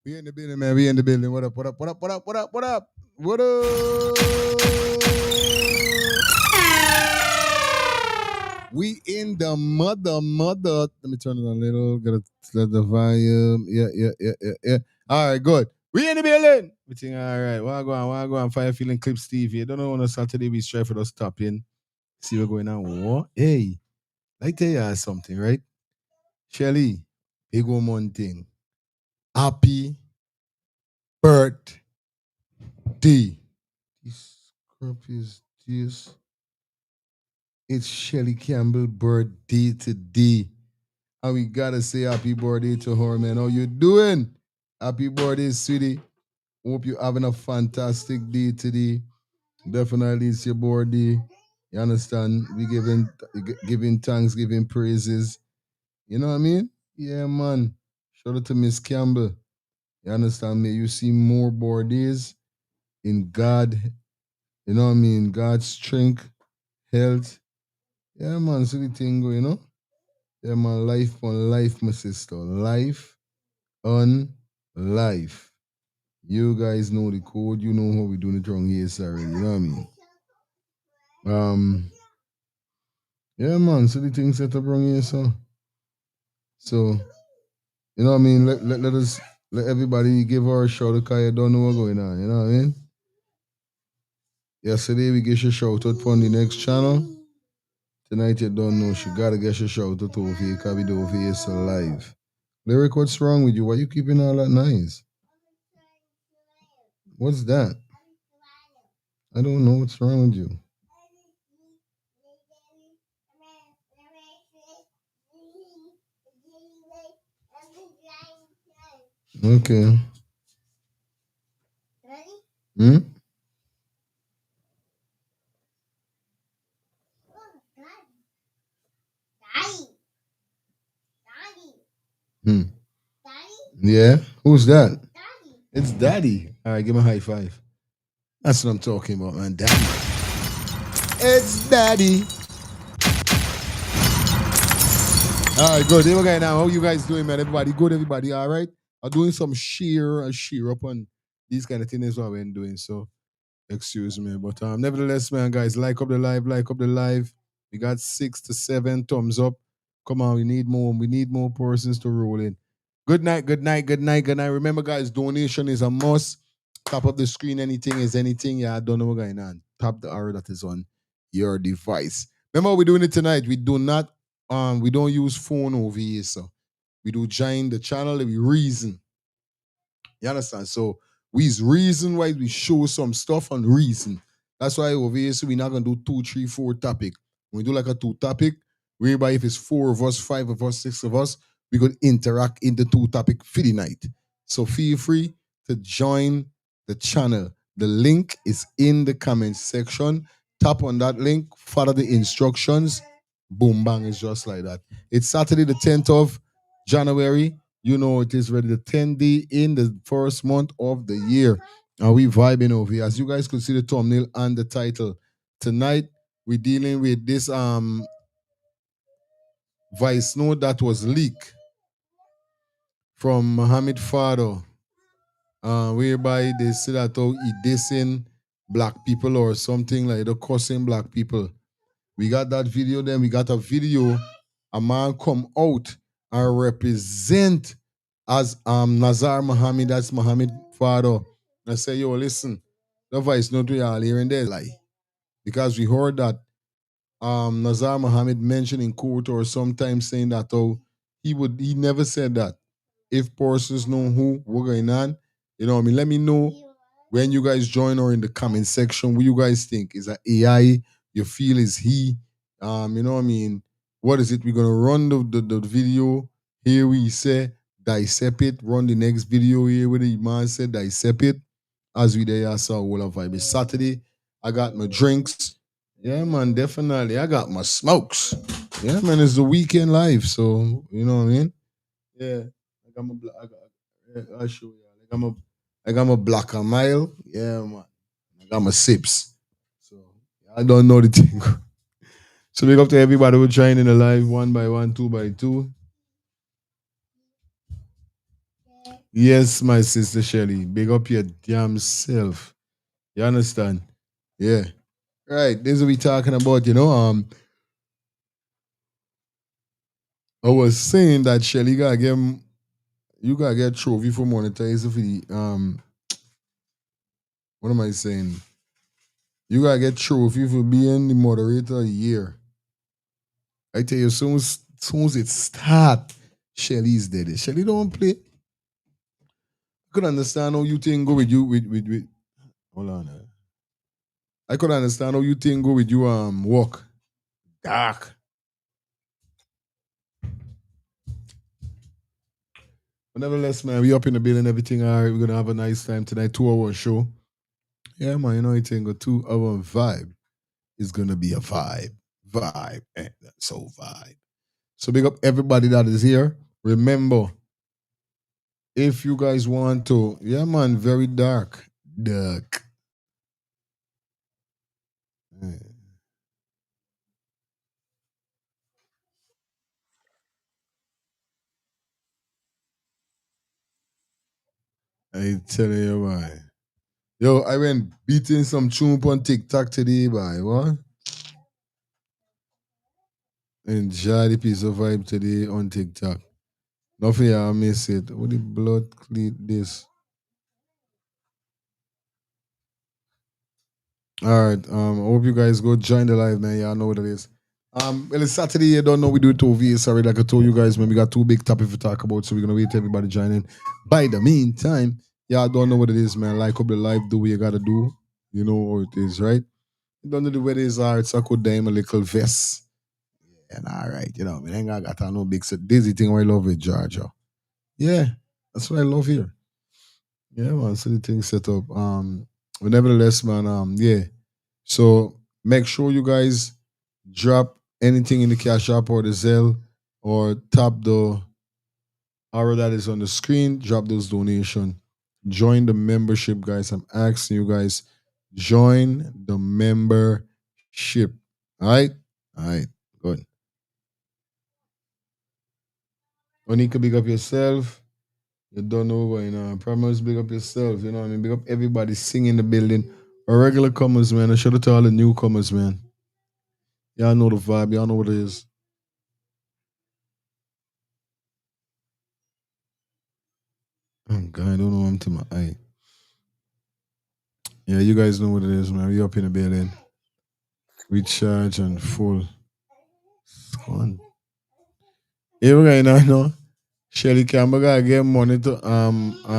We in the building, man. We in the building. What up? What up? What up? What up? What up? What up? What up? We in the mother. Let me turn it on a little. Gotta set the volume. Yeah. All right, good. We in the building. We think, all right. What go on? Fire feeling clip Steve here. Don't know on a Saturday we strive for us stop in. See what's going on. What? Hey, I tell you something, right? Shelly, big woman thing. Happy birthday. This crap is this. It's Shelly Campbell birthday today. And we gotta say happy birthday to her, man. How you doing? Happy birthday, sweetie. Hope you're having a fantastic day today. Definitely it's your birthday. You understand? We giving thanks, giving praises. You know what I mean? Yeah, man. Shout out to Miss Campbell. You understand me? You see more birthdays in God. You know what I mean? God's strength, health. Yeah, man. See the thing go, you know? Yeah, man. Life on life, my sister. Life on life. You guys know the code. You know how we doing it wrong here, sorry. You know what I mean? Um, yeah, man. So the thing set up wrong here, so you know what I mean. Let us let everybody give her a shout because you don't know what's going on. You know what I mean? Yesterday we get your shout out on the next channel. Tonight you don't know. She gotta get your shout out over here because we do over here so live. Lyric, what's wrong with you? Why you keeping all that nice? What's that? I don't know what's wrong with you. Okay. Hmm? Hmm. Yeah? Who's that? It's Daddy. All right, give him a high five. That's what I'm talking about, man. Daddy. It's Daddy. All right, good. Here we go now. How you guys doing, man? Everybody good? Everybody all right? I'm doing some sheer up on these kind of things is what we're doing. So excuse me. But nevertheless, man, guys, like up the live. We got 6 to 7 thumbs up. Come on, we need more. We need more persons to roll in. Good night, good night, good night, good night. Remember, guys, donation is a must. Top of the screen, anything is anything. Yeah, I don't know what's going on. Tap the arrow that is on your device. Remember, we're doing it tonight. We don't use phone over here, so we do join the channel. We reason. You understand? So we's reason why we show some stuff on reason. That's why over here, so we're not gonna do 2, 3, 4 topic. When we do like a 2 topic, whereby if it's 4 of us, 5 of us, 6 of us, we could interact in the 2 topic for the night. So feel free to join the channel. The link is in the comment section. Tap on that link, follow the instructions. Boom, bang, it's just like that. It's Saturday, the 10th of January. You know it is ready the 10th day in the first month of the year. And we vibing over here. As you guys could see the thumbnail and the title. Tonight we're dealing with this voice note that was leaked from Mohamed father. Whereby they say that he dissing black people or something like the cussing black people. We got that video, then we got a video, a man come out and represent as Nazar Muhammad, that's Muhammad father. I say, yo, listen, the voice not we all hearing there lie. Because we heard that Nazar Muhammad mentioned in court or sometimes saying that he never said that. If persons know who what going on, you know what I mean? Let me know when you guys join or in the comment section what you guys think. Is that AI? You feel is he? You know what I mean? What is it? We're gonna run the video. Here we say dissect it, run the next video here where the man said dissect it. As we there saw all of vibe. It's Saturday. I got my drinks. Yeah, man, definitely. I got my smokes. Yeah, man, it's the weekend life. So you know what I mean? Yeah. Like I'm a black. Yeah, I'll show you. Like I'm a black a mile. Yeah, man. Like I'm a sips. So I don't know the thing. So big up to everybody who joining the live 1 by 1, 2 by 2. Yes, my sister Shelly. Big up your damn self. You understand? Yeah. Right. This is what we talking about, I was saying that Shelly gotta get you gotta get trophy for monetizing for the what am I saying? You gotta get trophy for being the moderator of the year. I tell you, soon as it start, Shelly's dead. Shelly don't play. I could understand how you think go with you with hold on. I could understand how you think go with you walk. Dark. But nevertheless, man, we up in the building, everything all right. We're gonna have a nice time tonight, 2 hour show. Yeah, man, you know it ain't a 2 hour vibe. It's gonna be a vibe. Vibe. So vibe. So big up everybody that is here. Remember, if you guys want to, yeah, man, very dark. Dark. I tell you why. Yo, I went beating some tune on TikTok today, boy. What? Enjoy the piece of vibe today on TikTok. Nothing I miss it. What the blood cleat this? All right. I hope you guys go join the live, man. Y'all know what it is. Well, it's Saturday. You don't know we do it over. Sorry, like I told you guys, man. We got two big topics to talk about, so we're gonna wait till everybody join in. By the meantime, y'all don't know what it is, man. Like up the live, do what you gotta do. You know what it is, right? You don't know the way it is. It's a good dime, a little vest, and all right. You know, man. I ain't got no big set. This is the thing I love with Georgia. Yeah, that's what I love here. Yeah, man. So the thing set up. But nevertheless, man. Yeah. So make sure you guys drop anything in the Cash App or the Zelle or tap the arrow that is on the screen. Drop those donation. Join the membership, guys. I'm asking you guys, join the membership. All right, all right, good. Onika, big up yourself. You don't know what, Promise, big up yourself. You know what I mean? Big up everybody singing in the building. Our regular comers, man. I shout out to all the newcomers, man. Y'all know the vibe. Y'all know what it is. Oh, God, I don't know I'm to my eye. Yeah, you guys know what it is, man. We up in the building. Recharge and full. Come on. Here we go, know. Shelly Campbell gotta get money to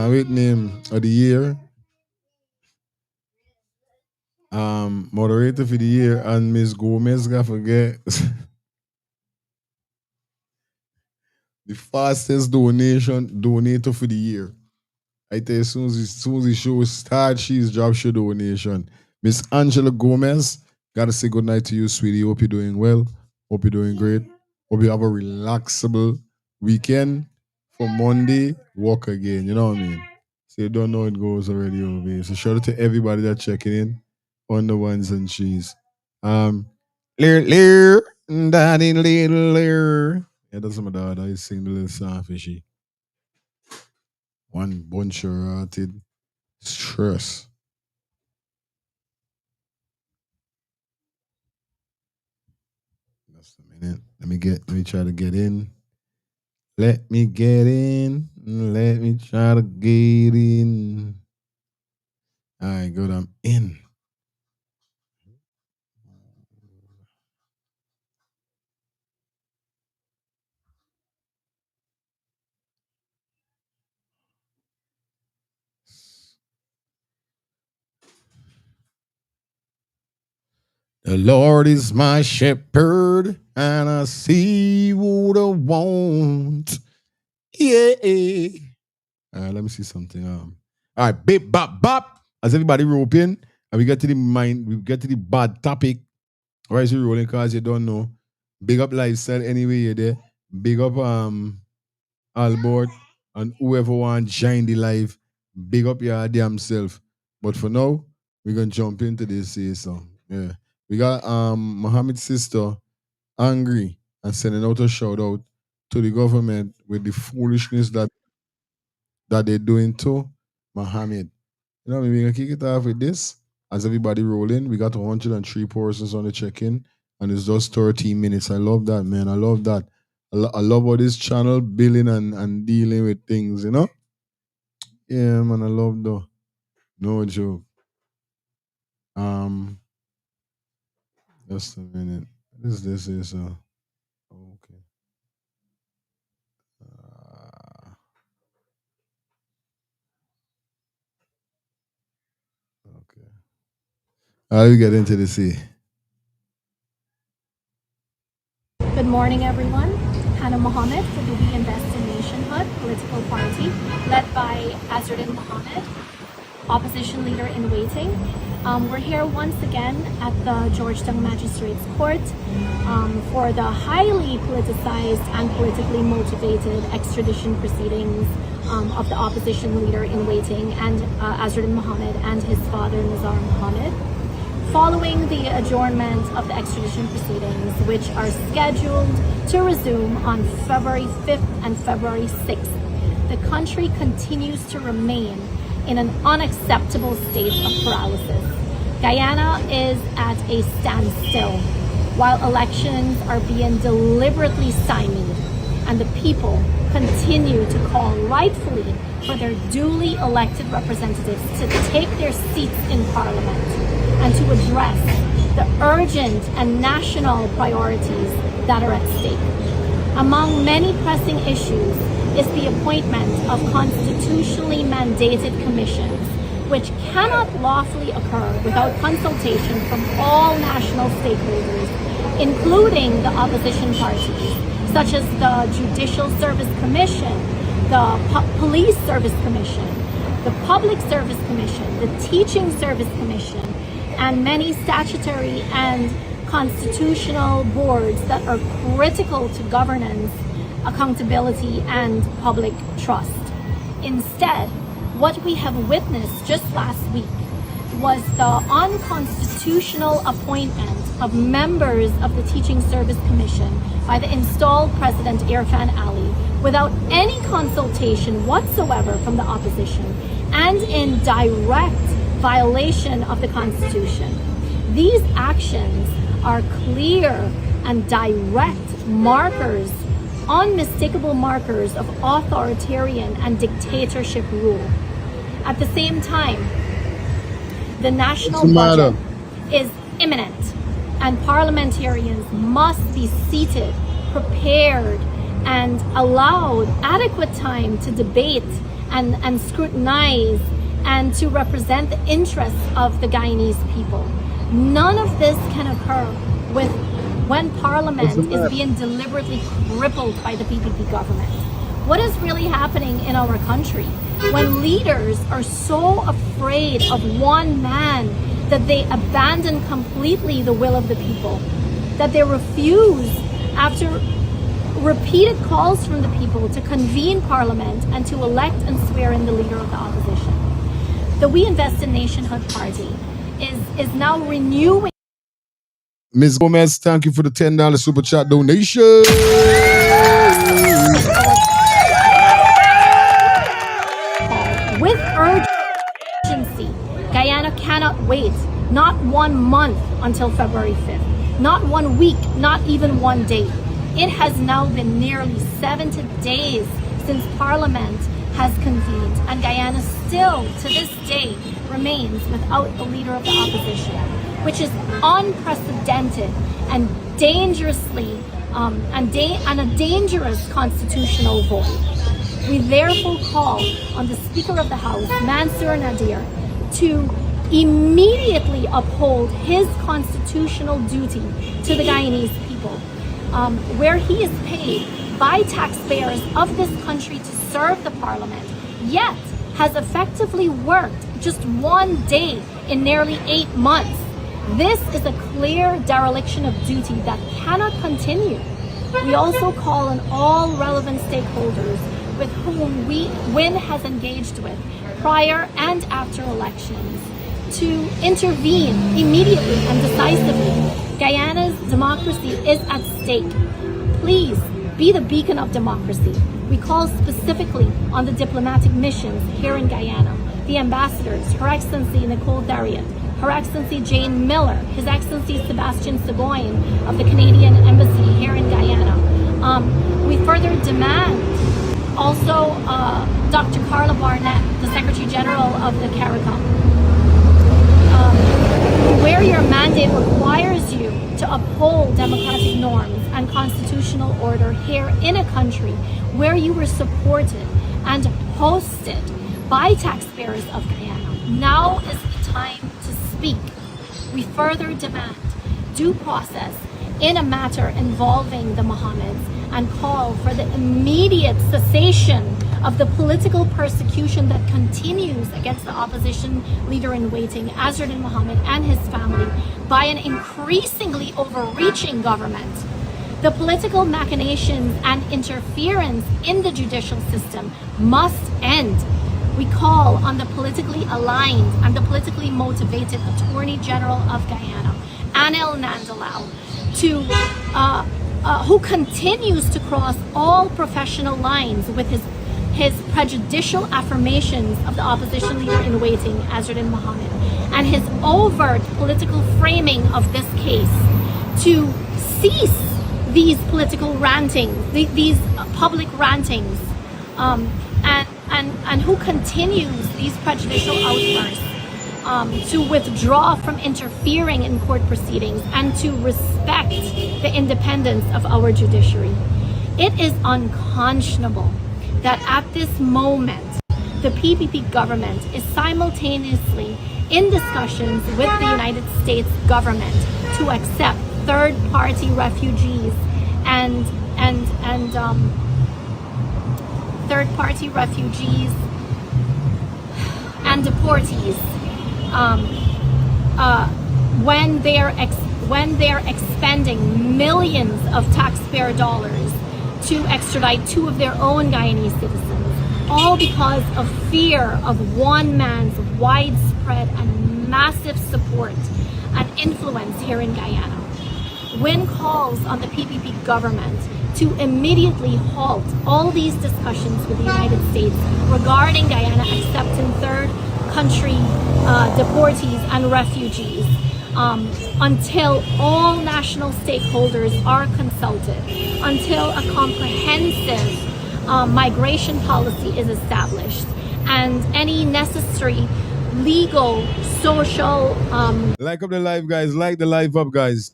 with name of the year. Moderator for the year and Miss Gomez got forget the fastest donator for the year. I tell you, as soon as the show starts, she's dropped her donation. Miss Angela Gomez, gotta say good night to you, sweetie. Hope you're doing well. Hope you're doing great. Hope you have a relaxable weekend. For Monday, walk again. You know what I mean? So you don't know it goes already over here. So shout out to everybody that's checking in on the ones and she's. Lear, lear, daddy, little lear. Yeah, that's my dad. I sing the little song for she. One bunch of rotted stress. Just a minute. Let me try to get in. Let me get in. Let me try to get in. All right, good. I'm in. The Lord is my shepherd, and I see what I want. Yeah. Let me see something. All right, bip bop bop. As everybody roping, and we get to the bad topic. Why is you rolling? Cause you don't know. Big up lifestyle anyway. You there. Big up Albert and whoever want join the live. Big up your damn self. But for now, we're gonna jump into this here. So yeah, we got Mohamed's sister angry and sending out a shout out to the government with the foolishness that that they're doing to Mohamed. You know, we're gonna kick it off with this. As everybody rolling, we got 103 persons on the check-in, and it's just 13 minutes. I love that, man. I love that. I love all this channel building and dealing with things, you know? Yeah, man, I love the no joke. Um, just a minute. This is okay. Okay. How do we get into the sea? Good morning, everyone. Hannah Mohamed for the We Invest in Nationhood political party, led by Azruddin Mohamed, opposition leader in waiting. We're here once again at the Georgetown Magistrates Court for the highly politicized and politically motivated extradition proceedings of the opposition leader in waiting and Azruddin Mohamed and his father Nizar Mohamed. Following the adjournment of the extradition proceedings, which are scheduled to resume on February 5th and February 6th, the country continues to remain in an unacceptable state of paralysis. Guyana is at a standstill while elections are being deliberately stymied and the people continue to call rightfully for their duly elected representatives to take their seats in Parliament and to address the urgent and national priorities that are at stake. Among many pressing issues is the appointment of constitutionally mandated commissions, which cannot lawfully occur without consultation from all national stakeholders, including the opposition parties, such as the Judicial Service Commission, the Police Service Commission, the Public Service Commission, the Teaching Service Commission, and many statutory and constitutional boards that are critical to governance, accountability, and public trust. Instead, what we have witnessed just last week was the unconstitutional appointment of members of the Teaching Service Commission by the installed President Irfan Ali without any consultation whatsoever from the opposition and in direct violation of the Constitution. These actions are clear and direct markers, unmistakable markers of authoritarian and dictatorship rule. At the same time, the national budget is imminent and parliamentarians must be seated, prepared, and allowed adequate time to debate and scrutinize and to represent the interests of the Guyanese people. None of this can occur when Parliament is being deliberately crippled by the PPP government. What is really happening in our country when leaders are so afraid of one man that they abandon completely the will of the people, that they refuse, after repeated calls from the people, to convene Parliament and to elect and swear in the leader of the opposition? The We Invest in Nationhood Party is now renewing. Ms. Gomez, thank you for the $10 super chat donation. With urgency, Guyana cannot wait not 1 month until February 5th, not 1 week, not even 1 day. It has now been nearly 70 days since Parliament has convened, and Guyana still, to this day, remains without the leader of the opposition, which is unprecedented and dangerously and a dangerous constitutional void. We therefore call on the Speaker of the House, Mansour Nadir, to immediately uphold his constitutional duty to the Guyanese people, where he is paid by taxpayers of this country to serve the Parliament, yet has effectively worked just 1 day in nearly 8 months. This is a clear dereliction of duty that cannot continue. We also call on all relevant stakeholders with whom WIN has engaged with prior and after elections to intervene immediately and decisively. Guyana's democracy is at stake. Please be the beacon of democracy. We call specifically on the diplomatic missions here in Guyana, the ambassadors, Her Excellency Nicole Darriot, Her Excellency Jane Miller, His Excellency Sebastian Seguin of the Canadian Embassy here in Guyana. We further demand also Dr. Carla Barnett, the Secretary General of the CARICOM, where your mandate requires you to uphold democratic norms and constitutional order here in a country where you were supported and hosted by taxpayers of Guyana. Now is the time to speak. We further demand due process in a matter involving the Mohammeds and call for the immediate cessation of the political persecution that continues against the opposition leader in waiting, Azardin Mohamed, and his family by an increasingly overreaching government. The political machinations and interference in the judicial system must end. We call on the politically aligned and the politically motivated Attorney General of Guyana, Anil Nandalau, who continues to cross all professional lines with his prejudicial affirmations of the opposition leader in waiting, Azardin Mohamed, and his overt political framing of this case, to cease these political rantings, these public rantings, and who continues these prejudicial outbursts, to withdraw from interfering in court proceedings and to respect the independence of our judiciary. It is unconscionable that at this moment, the PPP government is simultaneously in discussions with the United States government to accept third-party refugees and third-party refugees and deportees when they're expending millions of taxpayer dollars to extradite two of their own Guyanese citizens, all because of fear of one man's widespread and massive support and influence here in Guyana. WIN calls on the PPP government to immediately halt all these discussions with the United States regarding Guyana accepting third country deportees and refugees until all national stakeholders are consulted, until a comprehensive migration policy is established, and any necessary legal, social, Like up the live, guys. Like the live up, guys.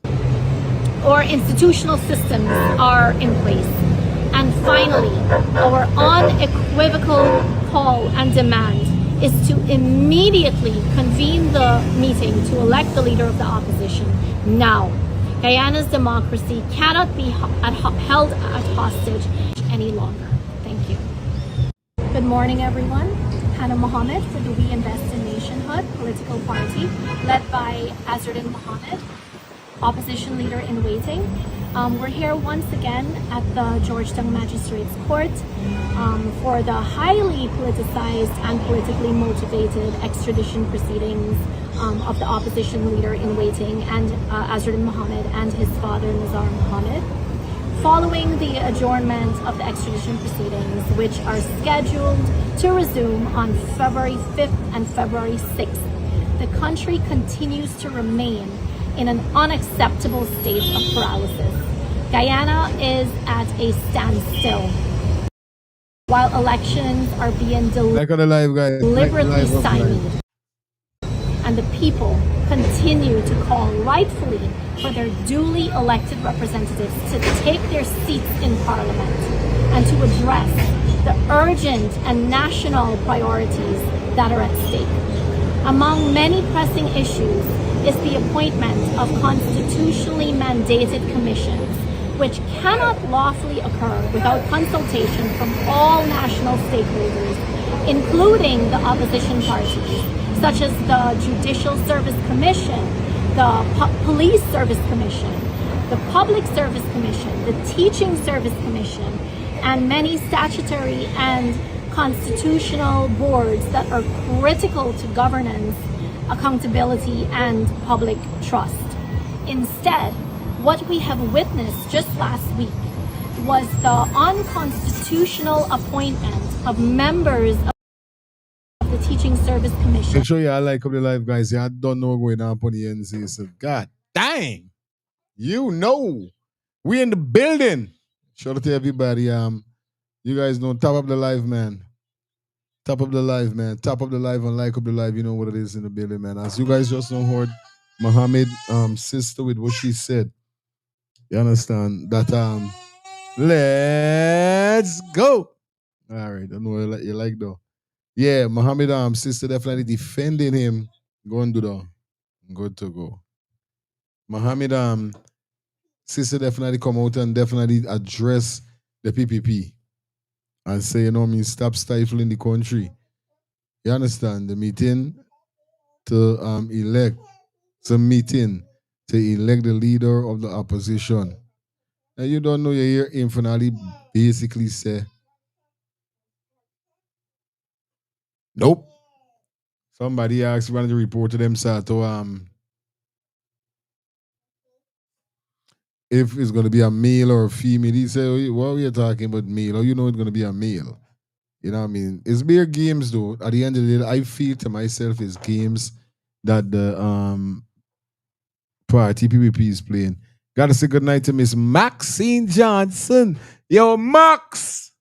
or institutional systems are in place. And finally, our unequivocal call and demand is to immediately convene the meeting to elect the leader of the opposition now. Guyana's democracy cannot be held at hostage any longer. Thank you. Good morning, everyone. Hannah Mohamed for the We Invest in Nationhood political party, led by Azardin Mohamed, opposition leader in waiting. We're here once again at the Georgetown Magistrates Court for the highly politicized and politically motivated extradition proceedings of the opposition leader in waiting and Azardin Mohamed and his father Nazar Mohamed. Following the adjournment of the extradition proceedings, which are scheduled to resume on February 5th and February 6th, the country continues to remain in an unacceptable state of paralysis. Guyana is at a standstill while elections are being deliberately stymied, and the people continue to call rightfully for their duly elected representatives to take their seats in Parliament and to address the urgent and national priorities that are at stake. Among many pressing issues is the appointment of constitutionally mandated commissions, which cannot lawfully occur without consultation from all national stakeholders, including the opposition parties, such as the Judicial Service Commission, the Police Service Commission, the Public Service Commission, the Teaching Service Commission, and many statutory and constitutional boards that are critical to governance, accountability, and public trust. Instead, what we have witnessed just last week was the unconstitutional appointment of members of the Teaching Service Commission. Make sure y'all like up the live, guys. Y'all don't know what's going on on the NC. So, God dang. You know. We in the building. Shout out to everybody. You guys know, top up the live, man. Top up the live, man. Top up the live and like up the live. You know what it is in the building, man. As you guys just know, heard Mohamed sister with what she said. You understand? That let's go. All right. I know you like though. Yeah, Mohamed sister definitely defending him. Go and do the good to go. Mohamed sister definitely come out and definitely address the PPP and say, you know, me stop stifling the country. You understand? The meeting to elect, it's a meeting to elect the leader of the opposition. And you don't know, you hear him finally basically say, nope. Somebody asked one of the reporter them to if it's gonna be a male or a female. He said, "Oh, what are you talking about male? How you know it's gonna be a male?" You know what I mean? It's mere games though. At the end of the day, I feel to myself it's games that the party PPP is playing. Gotta say good night to Miss Maxine Johnson. Yo, Max!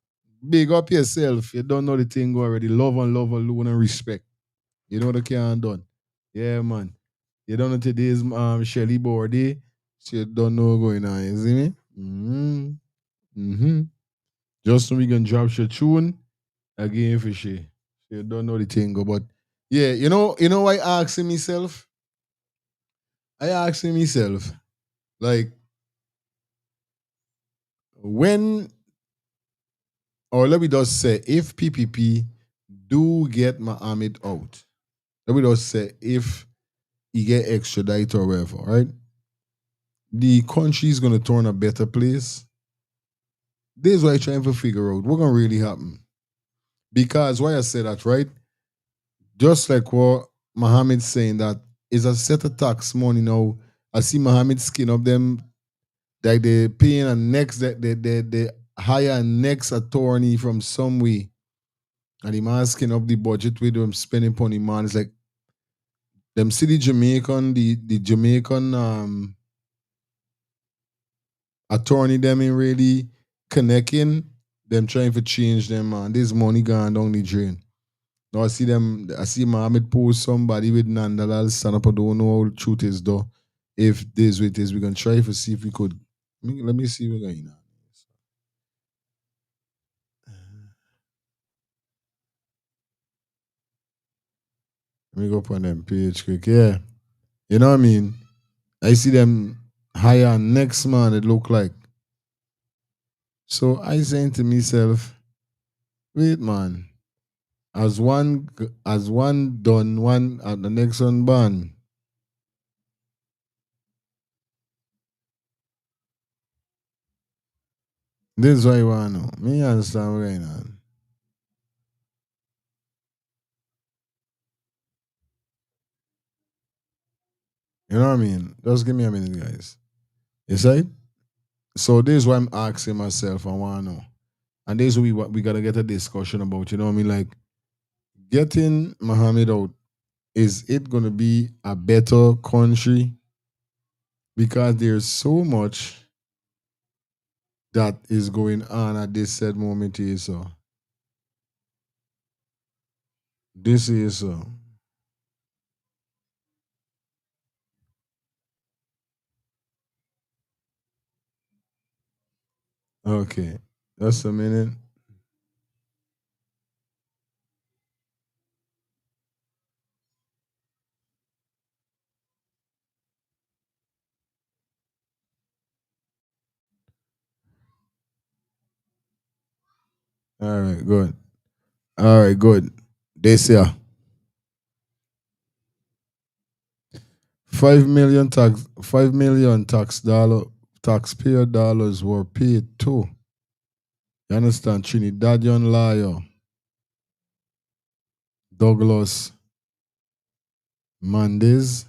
Big up yourself. You don't know the thing already. Love alone and respect. You know the can done. Yeah, man. You don't know today's Shelly Bordy. So you don't know what's going on. You see me? Mm-hmm. Mm-hmm. Just so we can drop your tune again for she. You don't know the thing, but yeah, you know I asking myself? I asking myself, like, when, or let me just say, if PPP do get Mohammed out, let me just say, if he get extradited or whatever, right? The country is gonna turn a better place. This is what I'm trying to figure out. What gonna really happen? Because why I say that, right? Just like what Mohammed's saying that is a set of tax money now. I see Mohammed skin up them like they paying a next that they hire a next attorney from some way. And the man skin up the budget with them spending upon the man. It's like them see the Jamaican attorney them in really connecting, them trying to change them, man. This money gone down the drain. Now I see Mohammed post somebody with Nandalal stand up. I don't know how the truth is though. If this with this, we're gonna try to see if we could. Let me see what's going on. Let me go up on them page quick. Yeah. You know what I mean? I see them hire next man, it look like. So I saying to myself, wait man, as one done, one at the next one born. This is what I want to know. Me understand what's going on. You know what I mean? Just give me a minute, guys. You see? So this is what I'm asking myself. I want to know, and this is what we gotta get a discussion about. You know what I mean? Like getting Mohammed out. Is it gonna be a better country? Because there's so much that is going on at this said moment here. So this is okay. Just a minute. All right, good. All right, good. This year, 5 million taxpayer dollars were paid to. You understand? Trinidadian lawyer Douglas Mandez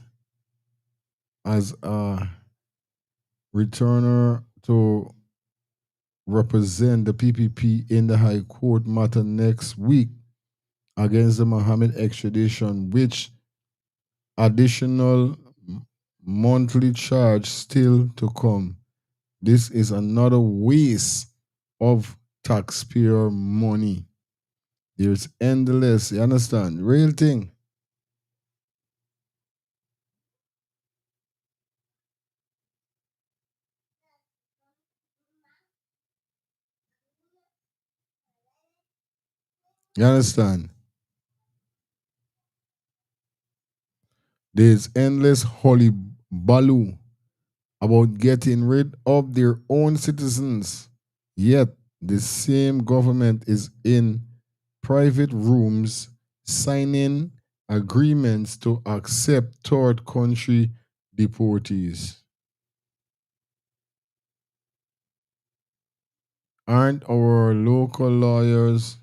as a returner to represent the PPP in the High Court matter next week against the Mohamed extradition, which additional monthly charge still to come. This is another waste of taxpayer money. There's endless, you understand? Real thing. You understand? There's endless holy baloo about getting rid of their own citizens. Yet the same government is in private rooms signing agreements to accept third country deportees. Aren't our local lawyers,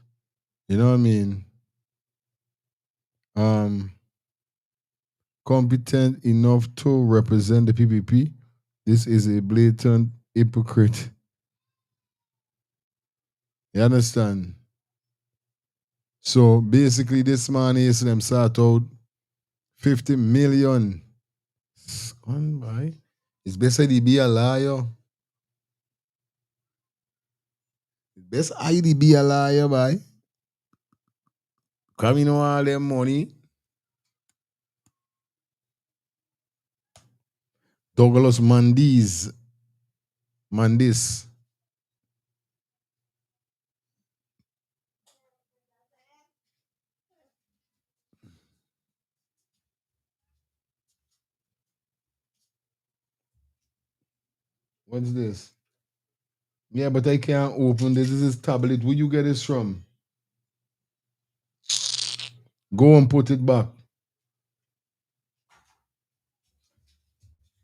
you know what I mean, um, competent enough to represent the PPP? This is a blatant hypocrite. You understand? So basically, this man is them sort out 50 million. One by. It's best to be a liar. It's best I be a liar, boy. Come in all them money. Douglas Mandis. What's this? Yeah, but I can't open this. This is tablet. Where you get this from? Go and put it back.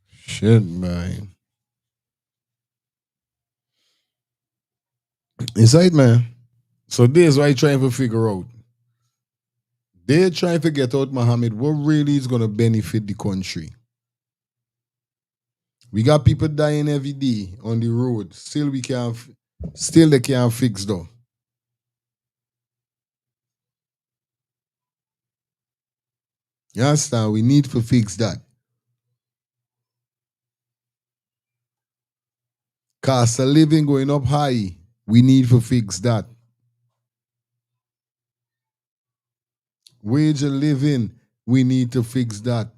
Shit, man. Inside, man. So this is what I trying to figure out. They're trying to get out Mohammed what really is going to benefit the country. We got people dying every day on the road. Still they can't fix though. You understand? We need to fix that. Cost of living going up high. We need to fix that. Wage of living, we need to fix that.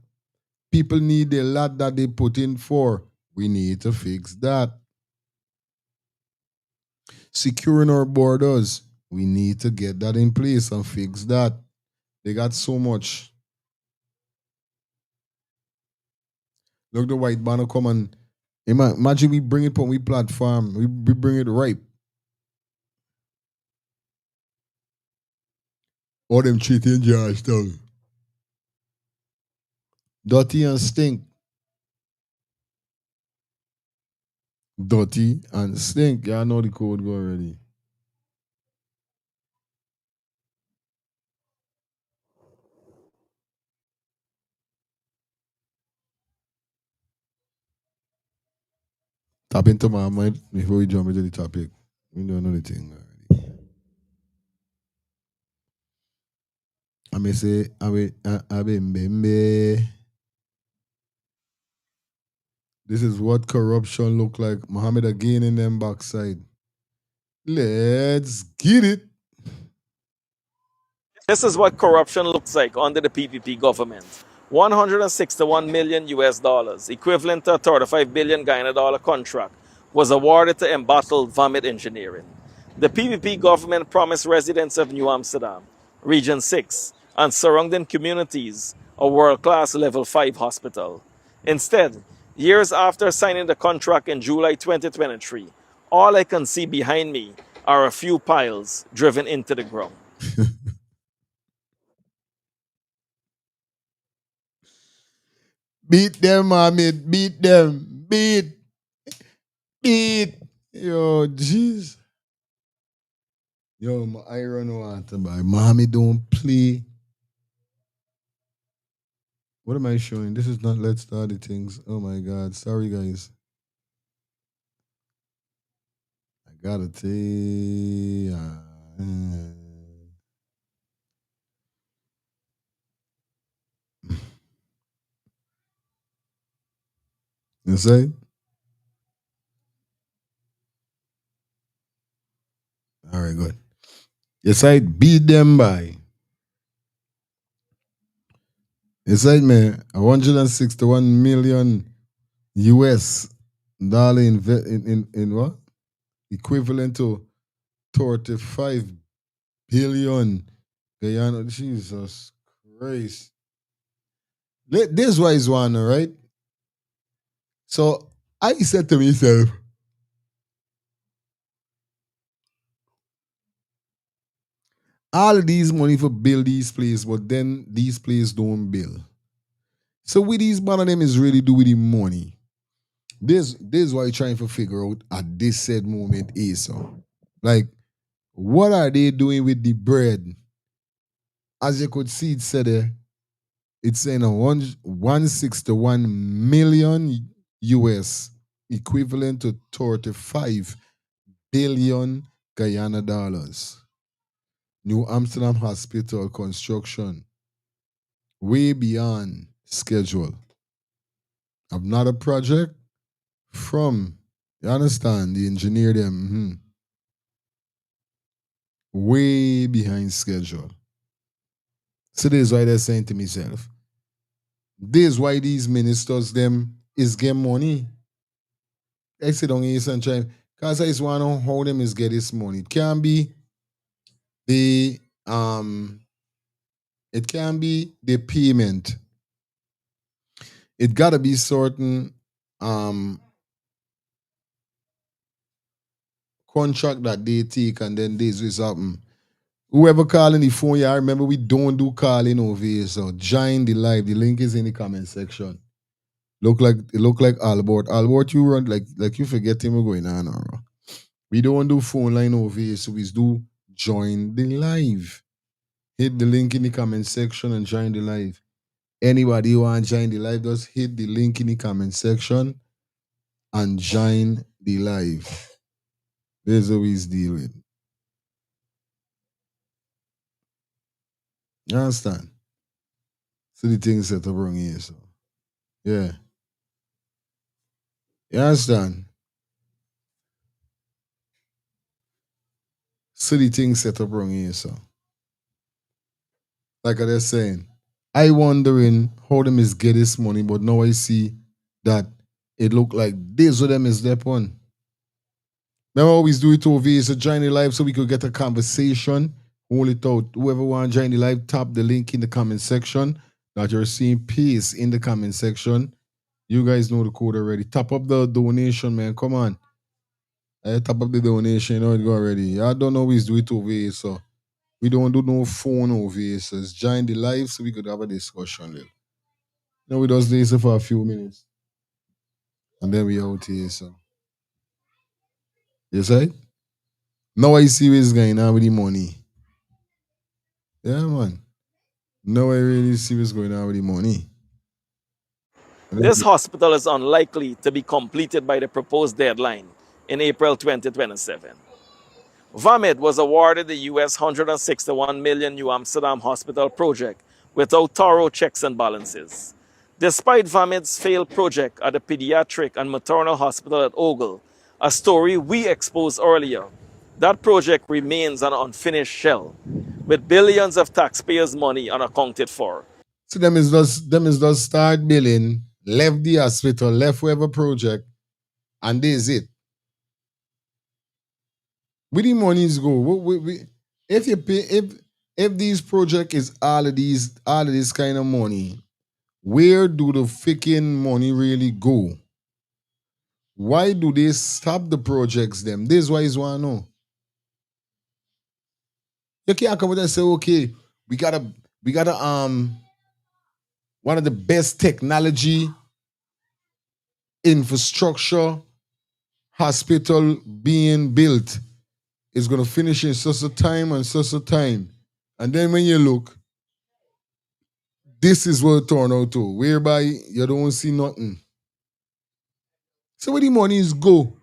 People need a lot that they put in for. We need to fix that. Securing our borders, we need to get that in place and fix that. They got so much. Look, the white banner come and imagine we bring it on we platform. We bring it ripe. All them cheating Georgetown. Dirty and stink. Dirty and stink. Yeah, I know the code go already. Tap into my mind before we jump into the topic. We don't know the thing already. I may say, Mbembe. This is what corruption look like. Mohammed again in them backside. Let's get it. This is what corruption looks like under the PPP government. 161 million US dollars, equivalent to a 35 billion Guyana dollar contract, was awarded to embattled Vomit Engineering. The PPP government promised residents of New Amsterdam, Region 6, and surrounding communities a world-class level 5 hospital. Instead, years after signing the contract in July 2023, all I can see behind me are a few piles driven into the ground. Beat them, Mohammed. Beat them. Beat. Yo, jeez. Yo, my iron water, boy. Mohammed don't play. What am I showing? This is not Let's Start the Things. Oh my God. Sorry, guys. I gotta take. You say? All right, good. You said beat them by. You said me 161 million US dollar in what? Equivalent to 35 billion Guyana. Jesus Christ. This why is one, right? So I said to myself, all of these money for build these places, but then these places don't build. So with these one of them is really do with the money. This is why you're trying to figure out at this said moment is so. Like, what are they doing with the bread? As you could see, it said it's saying 161 million US, equivalent to 35 billion Guyana dollars. New Amsterdam Hospital construction way beyond schedule. Another project from, you understand, the engineer them way behind schedule. So this is why they're saying to myself, this is why these ministers them is get money. I sit on here and try, because I just want to know how them is get this money. The um it can be the payment. It gotta be certain contract that they take and then this is something. Whoever calling the phone, yeah, I remember we don't do calling over here. So join the live. The link is in the comment section. Look like Albert. Albert, you run like you forget him going on. Or we don't do phone line over here, so we do join the live. Hit the link in the comment section and join the live. Anybody who want to join the live, just hit the link in the comment section and join the live. There's always deal with. You understand? So the things set up wrong here, so yeah. You understand? So the things set up wrong here, so like I was saying, I wondering how them is get this money, but now I see that it look like this of them is their one. Remember, I always do it over here, so join the live so we could get a conversation. Hold it out. Whoever want to join the live, tap the link in the comment section that you're seeing. Peace in the comment section. You guys know the code already. Tap up the donation, man. Come on. Tap up the donation. You know it go already. I don't always do it over here, so we don't do no phone over here. So just join the live so we could have a discussion. Little. Now we just listen for a few minutes. And then we out here, so. You say? Now I see what's going on with the money. Yeah, man. Now I really see what's going on with the money. This hospital is unlikely to be completed by the proposed deadline in April 2027. Vamed was awarded the US 161 million New Amsterdam Hospital project without thorough checks and balances. Despite Vamed's failed project at the pediatric and maternal hospital at Ogle, a story we exposed earlier, that project remains an unfinished shell, with billions of taxpayers' money unaccounted for. So them is just start billing, left the hospital, left whoever project, and this is it. Where the monies go? If you pay if these project is all of this kind of money, where do the freaking money really go? Why do they stop the projects them? This is why is want to know. You can't come with and say, okay, we got one of the best technology infrastructure hospital being built is gonna finish in such a time and such a time. And then when you look, this is what it turned out to, whereby you don't see nothing. So where the money is go?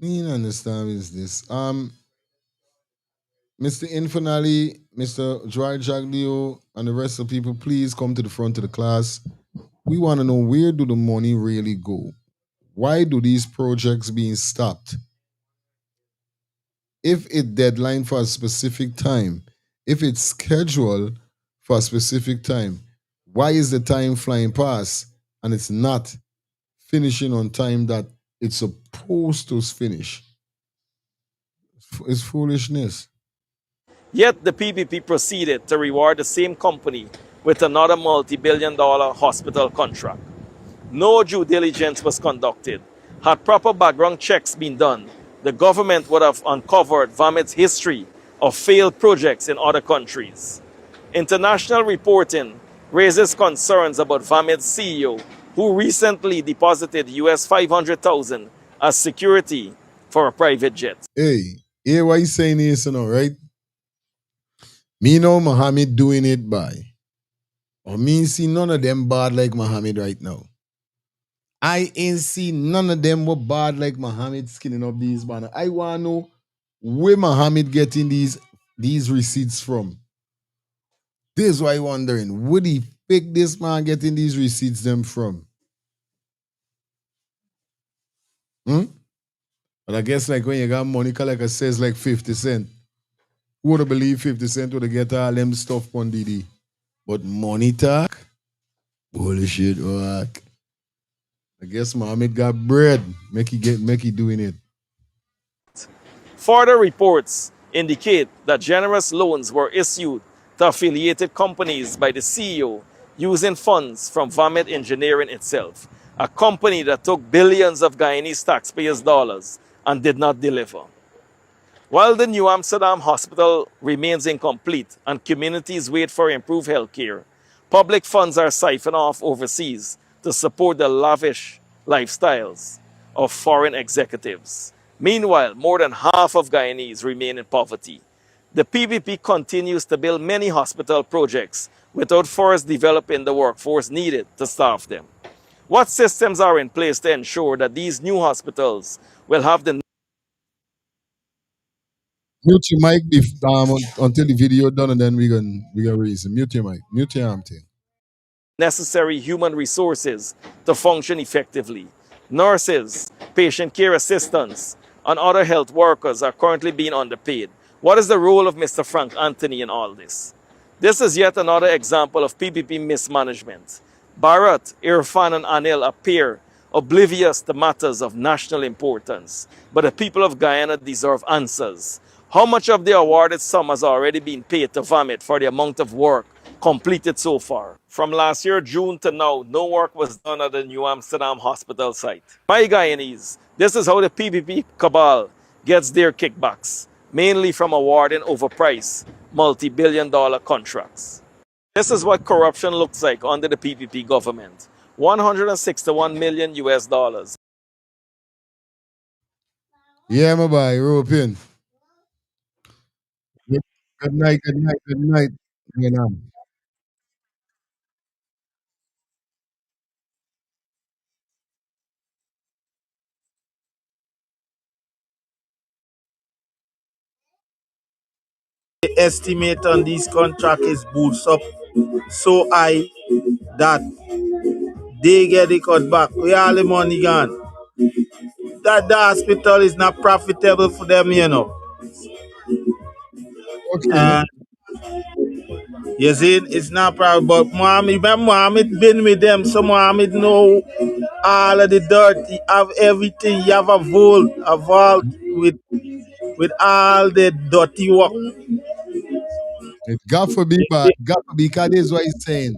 Me not understand is this. Mr. Infinally, Mr. Dry Jaglio, and the rest of the people, please come to the front of the class. We want to know, where do the money really go? Why do these projects being stopped? If it deadline for a specific time, if it's scheduled for a specific time, why is the time flying past and it's not finishing on time that it's supposed to finish? It's foolishness. Yet the PPP proceeded to reward the same company with another multi-billion-dollar hospital contract. No due diligence was conducted. Had proper background checks been done, the government would have uncovered Vamet's history of failed projects in other countries. International reporting raises concerns about Vamet's CEO, who recently deposited US 500,000 as security for a private jet. Hey, hear what he's saying is, right? Me know Mohamed doing it by. Or me see none of them bad like Mohamed right now. I ain't see none of them were bad like Mohamed skinning up these banners. I wanna know where Mohamed getting these receipts from. This is why I'm wondering. Would he fake this man getting these receipts them from? Hmm? But I guess like when you got money, like I says like 50 Cent. Who would have believed 50 Cent would have get all them stuff on DD? But money talk? Bullshit work. I guess Mohamed got bread. Make he doing it. Further reports indicate that generous loans were issued to affiliated companies by the CEO using funds from Vamet Engineering itself, a company that took billions of Guyanese taxpayers' dollars and did not deliver. While the New Amsterdam hospital remains incomplete and communities wait for improved health care, public funds are siphoned off overseas to support the lavish lifestyles of foreign executives. Meanwhile, more than half of Guyanese remain in poverty. The PPP continues to build many hospital projects without first developing the workforce needed to staff them. What systems are in place to ensure that these new hospitals will have the Mute your mic until the video done, and then we gonna raise it. Mute your mic. Mute your arm thing. necessary human resources to function effectively? Nurses, patient care assistants, and other health workers are currently being underpaid. What is the role of Mr. Frank Anthony in all this? This is yet another example of PPP mismanagement. Bharat, Irfan, and Anil appear oblivious to matters of national importance, but the people of Guyana deserve answers. How much of the awarded sum has already been paid to Vamet for the amount of work completed so far? From last year, June to now, no work was done at the New Amsterdam hospital site. My Guyanese, this is how the PPP cabal gets their kickbacks, mainly from awarding overpriced, multi-billion-dollar contracts. This is what corruption looks like under the PPP government. 161 million US dollars. Yeah, my boy, rope in. Good night, good night, good night. You know. The estimate on this contract is boost up so high that they get the cut back. Where all the money gone? That the hospital is not profitable for them, you know. Okay. And you see, it's not profitable. But Mohammed been with them, so Mohammed know all of the dirt. He have everything. He have a vault with all the dirty work. It got for be bad. Got for be, because this is what he's saying.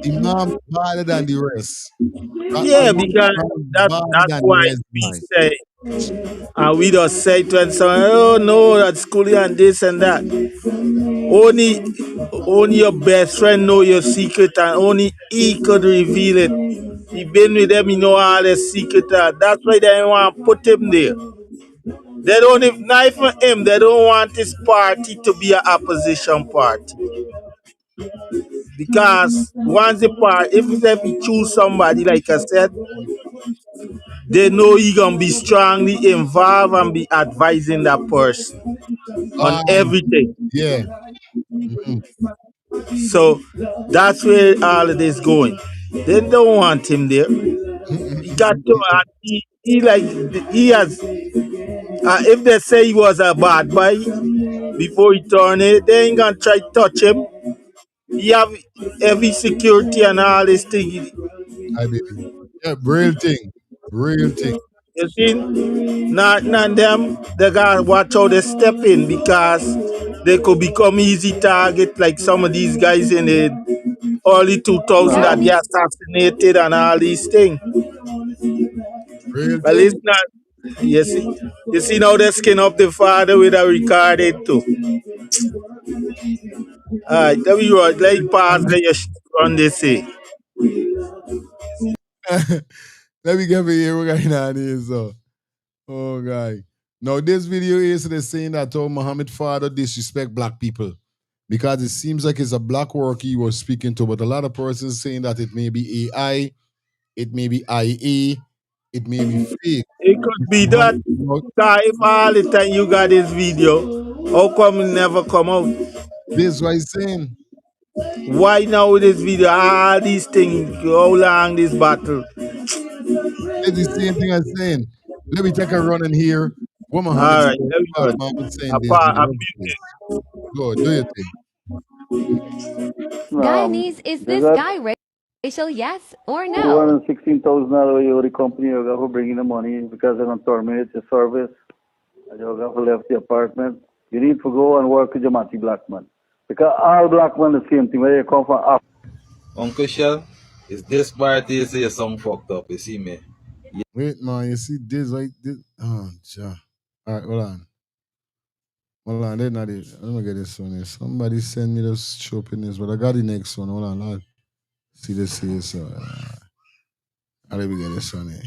The man badder than the rest. Yeah, One because man badder that's than the why rest, we man. say, and we just say to and someone, oh no, that's schooling and this and that. Only your best friend know your secret, and only he could reveal it. He been with them, he know all the secret. That's why they want to put him there. They don't even knife him. They don't want his party to be an opposition party. Because once the party, if he choose somebody, like I said, they know he gonna be strongly involved and be advising that person on everything. Yeah. Mhm. So that's where all of this going. They don't want him there. He got to, he like, he has, if they say he was a bad boy before he turned it, they ain't gonna try to touch him. He have heavy security and all this thing. I believe. Yeah, real thing. Real thing. You see, not them, they gotta watch how they step in because they could become easy target like some of these guys in the early 2000 that get assassinated and all these things. Real Well, it's thing. not. You see now they skin up the father with a recorded too. Alright, tell me what, like pause the your shit on this say. Let me get here what going on here, so. Oh, guy. Now, this video is the saying that Mohamed father disrespect black people because it seems like it's a black worker he was speaking to, but a lot of persons saying that it may be AI, it may be IA, it may be fake. It could be that. Mohammed, If all the time you got this video, how come it never come out? this is what he's saying. Why now with this video? All these things, how long this battle? It's the same thing I'm saying. Let me take a run in here. What Mohammed Alright, saying, let me what go. Mohammed saying this Apart, video. Go, do your thing. Guyanese, is They this got guy racial, yes or no? $216,000 euro company you got for bringing the money because they're going to terminate your service. And you got for left the apartment. You need to go and work with your Mati black man. Because all black men the same thing. Where you come from, Uncle Shell, it's this party you say some fucked up, you see me? Wait, man, you see this like this? Oh, ja. All right, hold on. Hold on, they're not it. Let me get this one here. Somebody send me those shopping but I got the next one. Hold on, I'll see this here. So, let me get this one here.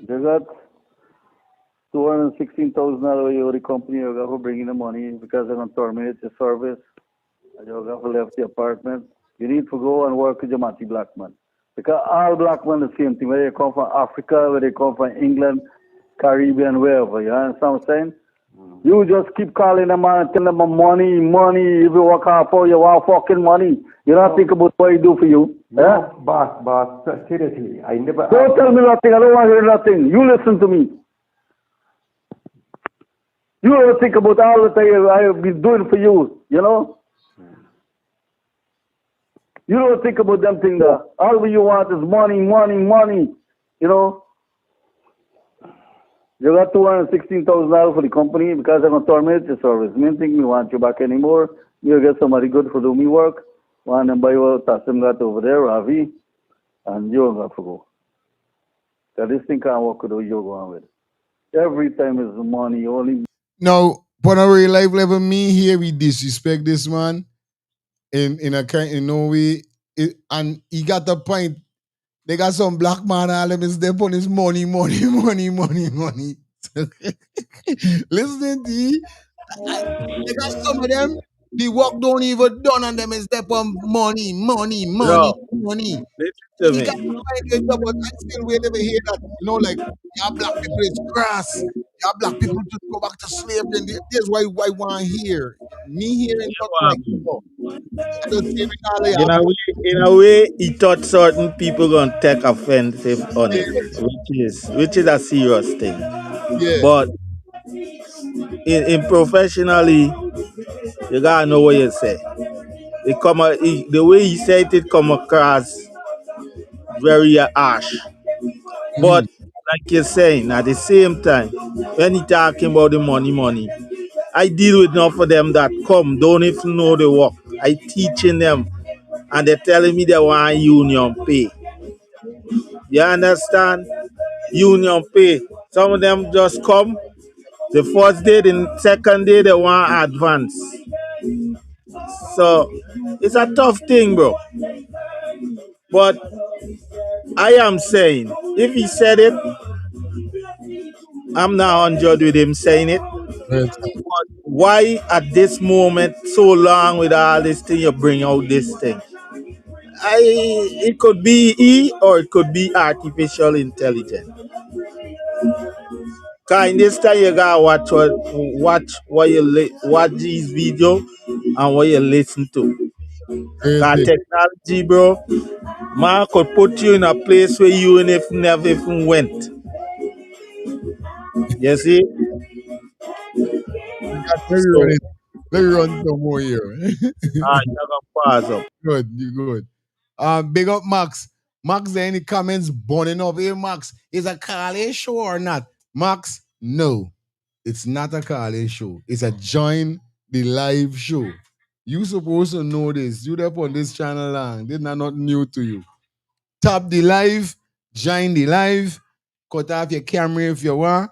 they got $216,000 euro company you got for bringing the money because they're going to terminate your service. And you got for left the apartment. You need to go and work with your Mati black man. Because all black men the same thing. Whether you come from Africa, whether you come from England, Caribbean, wherever. You understand what I'm saying? You just keep calling them and telling them money, money. If you work hard for you want fucking money. You don't think about what it do for you. No, Yeah? boss, seriously, I never. Don't tell me nothing. I don't want to hear nothing. You listen to me. You don't think about all that I have been doing for you, you know? You don't think about them things that all you want is money, money, money, you know? You got $216,000 for the company because they're going to terminate your service. Me think me want you back anymore. You get somebody good for do me work. One them buy what Tassim got over there, Ravi, and you don't have to go. Because this thing can't work with what you're going with. Every time is money, only. Now, on a real life level, me here, we disrespect this man in a kind, in no way. And he got the point. They got some black man, all them is step on his money, money, money, money, money. Listening to you, they got some of them, the work don't even done on them is step on money, money, money, Bro, money. listen He to got me. the point, but I still will never hear that. You know, like, y'all black people is grass. Y'all black people just go back to slavery. And there's why I want to hear. Me hearing nothing like, oh, I don't say it all In a have way, he thought certain people gonna take offensive on it, which is a serious thing. yeah. But in professionally, you gotta know what you say. The way he said it come across very harsh. But Mhm. like you're saying, at the same time, when he talking about the money, money, I deal with enough of them that come, don't even know the work. I teaching them and they're telling me they want union pay. You understand? Union pay. Some of them just come. The first day, the second day, they want advance. So it's a tough thing, bro. But I am saying, if he said it, I'm not 100 with him saying it. Real time. But why at this moment, so long with all this thing, you bring out this thing? it could be E or it could be artificial intelligence. Cause in this time you gotta watch these video and what you listen to. Cause Crazy. technology, bro, man could put you in a place where you ain't if never even went. You see? Let me run So it. Let me run some more here. you're gonna pause up. Good, you good. Big up Max. Max, there any comments burning up? Hey Max, is a Carly show or not? Max, no. It's not a Carly show. It's a join the live show. You supposed to know this. You up on this channel long. This not new to you. Tap the live, join the live, cut off your camera if you want.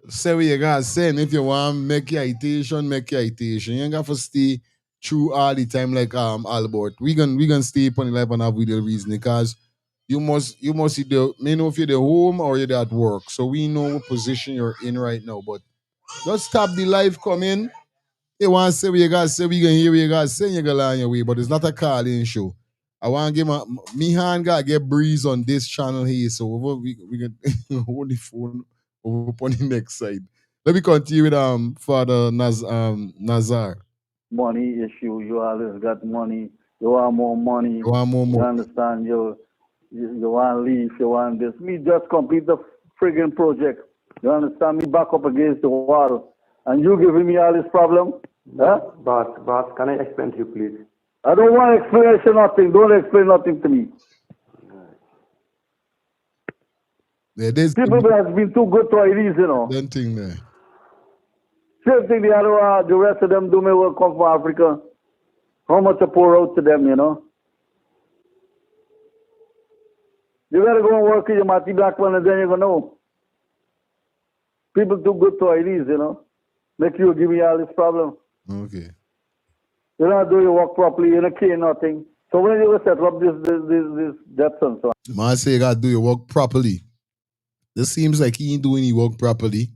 Say what you gotta say, and if you want make your iteration, make your iteration. You ain't got to stay true all the time like Albert. We gonna stay upon the live and have video reason because you must either may know if you're at home or you're at work. So we know what position you're in right now. But just stop the live come in. You want to say what you gotta say, we gonna hear what you gotta say, and you gonna on your way. But it's not a call-in show. I want to give me hand gotta get breeze on this channel here. So we can hold the phone over on the next side. Let me continue with Father Nazar. Money issue. You always got money. You want more money. You want more You money? understand? You want leave. You want this. Me just complete the friggin' project. You understand? Me back up against the wall. And you giving me all this problem? Huh? Boss, can I explain to you, please? I don't want explanation, nothing. Don't explain nothing to me. Yeah, this People has been too good to ideas, you know. That thing there. Same thing the rest of them do me will come from Africa. How much I pour out to them, you know? You gotta go and work with your Mati Black one and then you're gonna know. People too good to ideas, you know. Make you give me all this problem. Okay. You don't do your work properly, you don't care nothing. So when you set up this debts and so on. Man say you gotta do your work properly. This seems like he ain't doing his work properly.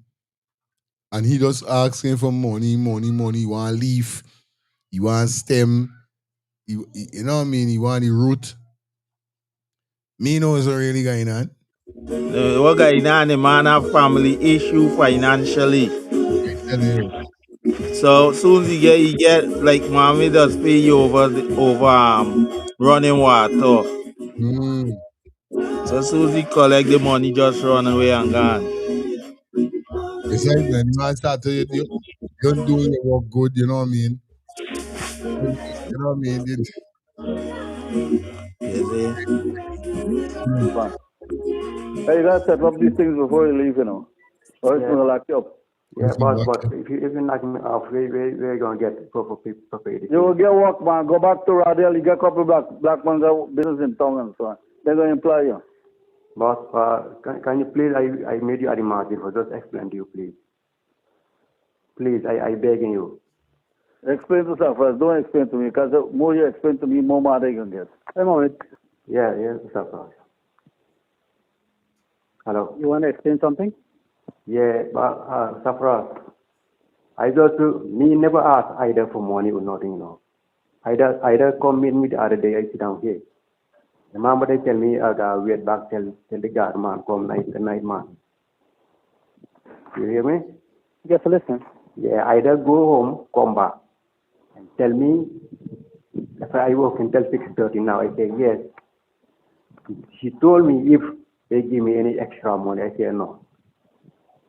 And he just asking for money. You want leaf, you want stem, you know what I mean? You want the root. Me know what's really going on. What guy now the man have family issue financially. I tell you. So soon as he get like Mohamed does pay you over running water. So soon as he collect the money, just run away and gone. It's like when you want to start to you're doing your work good, you know what I mean? You know what I mean? You Fine. Hey, you gotta set up these things before you leave, you know. Or it's gonna lock you up. Yeah, but if you knock me off, where you gonna get proper education? You will get work, man. Go back to Radial. You get a couple black man got business in town and so on. They're gonna employ you. Boss, can you please, I made you a remark before, just explain to you, please. Please, I begging you. Explain to yourself first. Don't explain to me, because the more you explain to me, more mad I can get. I know it. Yeah, sir. Hello. You want to explain something? Yeah, but Safra, I just me never ask either for money or nothing, you know. Either come meet me the other day, I sit down here. The man but they tell me I gotta wait back till the guard man come the night man. You hear me? Yes, listen. Yeah, either go home, come back, and tell me if I work until 6:30 now. I say yes. She told me if they give me any extra money, I say no.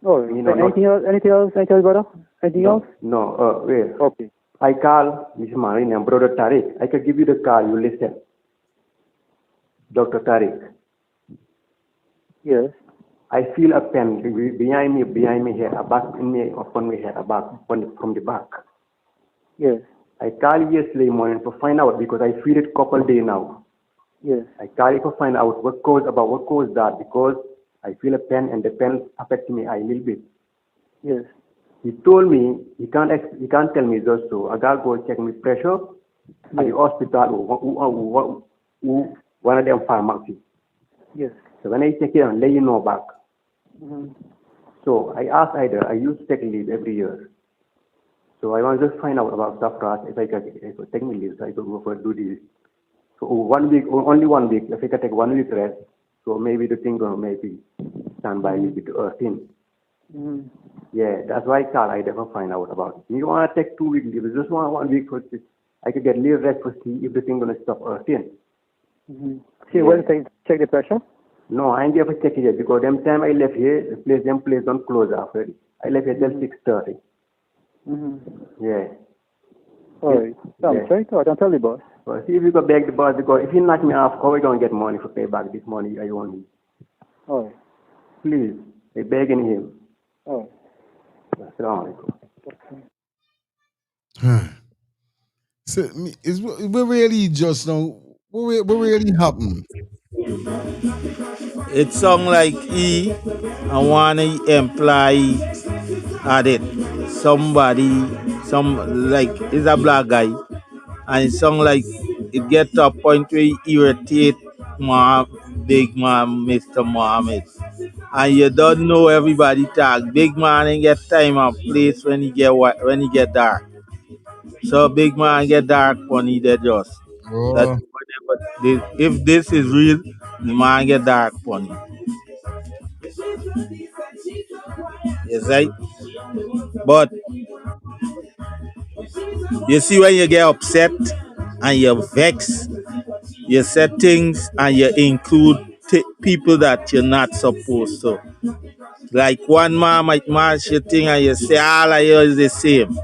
Oh, You know, anything else, brother? Anything else? No, wait. Okay. I call this man named Brother Tariq. I can give you the call, you listen. Dr. Tariq. Yes. I feel a pain behind me here, a back in me, upon me here, from the back. Yes. I call yesterday morning to find out because I feel it couple days now. Yes. I call to find out what caused that because I feel a pain and the pain affects me a little bit. Yes. He told me he can't tell me just so. I gotta go check my pressure at the hospital who one of them pharmacy. Yes. So when I check it and let you know back. Mm-hmm. So I asked either I used to take leave every year. So I want to just find out about stuff if I could take me leave so I could go for do this So 1 week, only 1 week. If I can take 1 week rest, so maybe the thing gonna maybe stand by me with the earthing. Yeah, that's why I never find out about it. You want to take 2 weeks leave. Just want 1 week for this. I could get little rest for see if the thing gonna stop earthing. See, when they check the pressure? No, I ain't ever check it yet because them time I left here, the place don't close after. I left here till 6:30. Yeah. All right. Yeah. Sorry, I can tell the boss. Well, see if you go beg the boss because if you knock me off, how we gonna get money for pay back this money I owe him? All right. Please, I begging him. All right. Assalamu So, what really just now? What really happened? It sound like he and one employee at it. Somebody, like he's a black guy, and it sound like it get to a point where he irritate big man, Mr. Mohamed. And you don't know everybody talk. Big man ain't get time and place when he get dark. So big man get dark when he they just that Oh, if this is real, the man get dark funny. Yes, right? But you see when you get upset and you vex, you say things and you include people that you're not supposed to. Like one man might match your thing and you say all of you is the same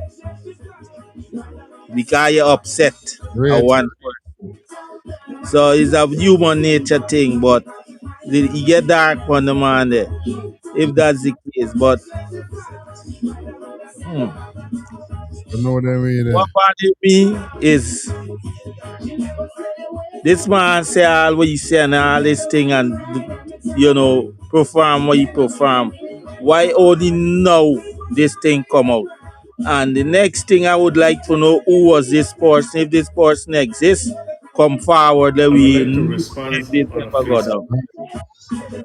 because you're upset at great. one point. So it's a human nature thing, but you get dark on the man there, if that's the case. But I know them way there. what bothers me is this man say all what he say and all this thing and perform what he perform. Why only now this thing come out? And the next thing I would like to know who was this person. If this person exists, come forward that I would we like to know respond if this on a ever go Facebook.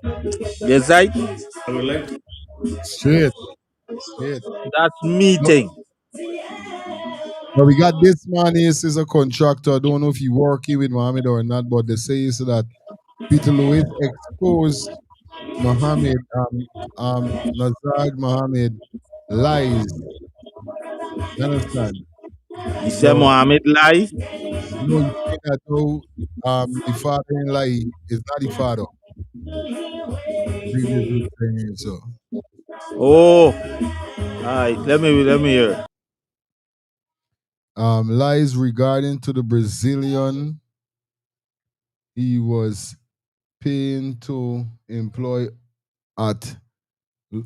down. Yes, right? I would like to Straight. Straight. That's me No, thing. but we got this man is a contractor. I don't know if he working with Mohammed or not, but they say is that Peter Lewis exposed Mohammed, Nazard Mohammed lies. You understand? You say So Mohammed lie? no, you say that though the father in lie is not the father. Previous was saying so. Oh, all right. Let me hear. Lies regarding to the Brazilian he was paying to employ at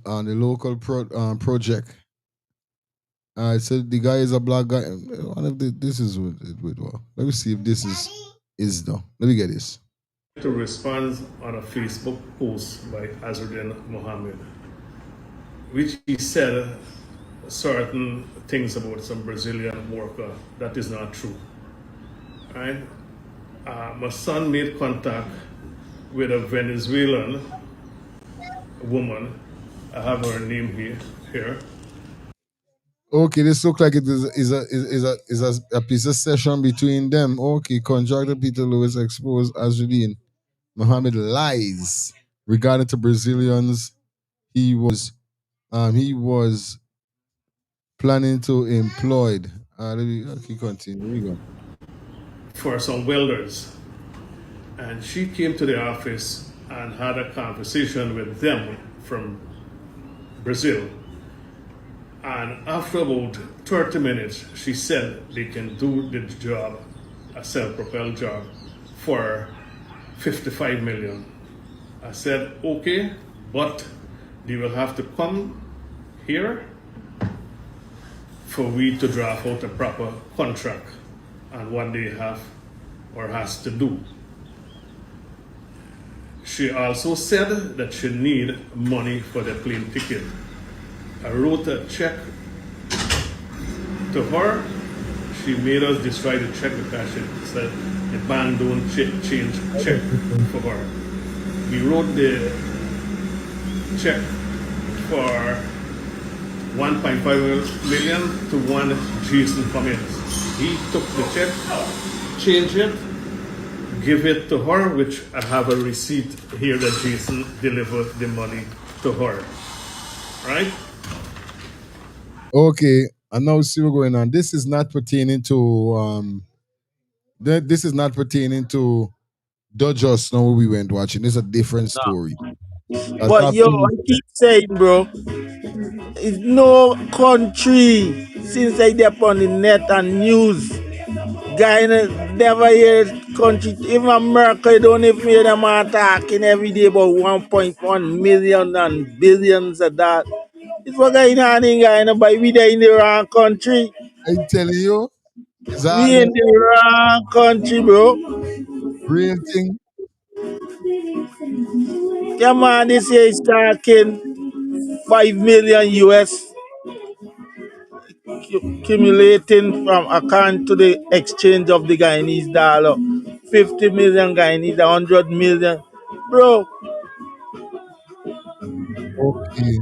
on the local project. I said the guy is a black guy. One of this is with well. Let me see if this is though. Let me get this. respond on a Facebook post by Azruddin Mohamed, which he said certain things about some Brazilian worker that is not true. Right? My son made contact with a Venezuelan woman. I have her name here. Okay, this look like it is a piece of session between them. Okay, contractor Peter Lewis exposed Azruddin Mohamed lies regarding to Brazilians he was planning to employ. Let me continue. Here we go. For some welders. And she came to the office and had a conversation with them from Brazil. And after about 30 minutes, she said they can do the job, a self-propelled job, for 55 million. I said, okay, but they will have to come here for we to draft out a proper contract on what they have or has to do. She also said that she need money for the plane ticket. I wrote a check to her. She made us destroy the check because she said the bank don't change check for her. We wrote the check for 1.5 million to one Jason Cummins. He took the check, changed it, give it to her, which I have a receipt here that Jason delivered the money to her. Right? Okay, I now see what's going on. This is not pertaining to this is not pertaining to Dodgers. Now we went watching. This is a different story. That's But not yo, I keep saying, bro, it's no country since I get on the net and news. Guy never hear country. Even America, you don't even hear them talking every day about 1.1 million and billions of that. It's what going on in Ghana, but we there in the wrong country. I'm telling you, it's We in hardly the wrong country, bro. real thing. Yeah, man, this year is talking 5 million US accumulating from account to the exchange of the Guyanese dollar. 50 million Guyanese, 100 million. Bro, Okay,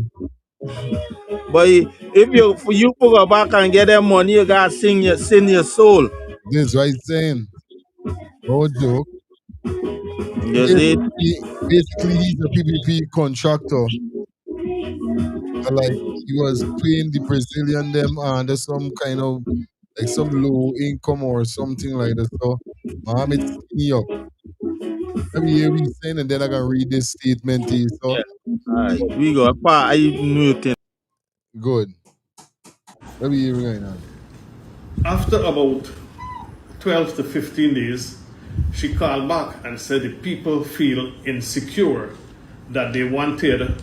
but if you for you to go back and get that money, you gotta sing your soul. this right saying. No joke. You see? Basically, he's a PPP contractor. Like he was paying the Brazilian them under some kind of like some low income or something like that. So Mohamed skinny up. Let me hear what he's saying and then I can read this statement to you. So Yeah. Alright. We go. I muting. good. Let me hear what's going on. After about 12 to 15 days, she called back and said the people feel insecure that they wanted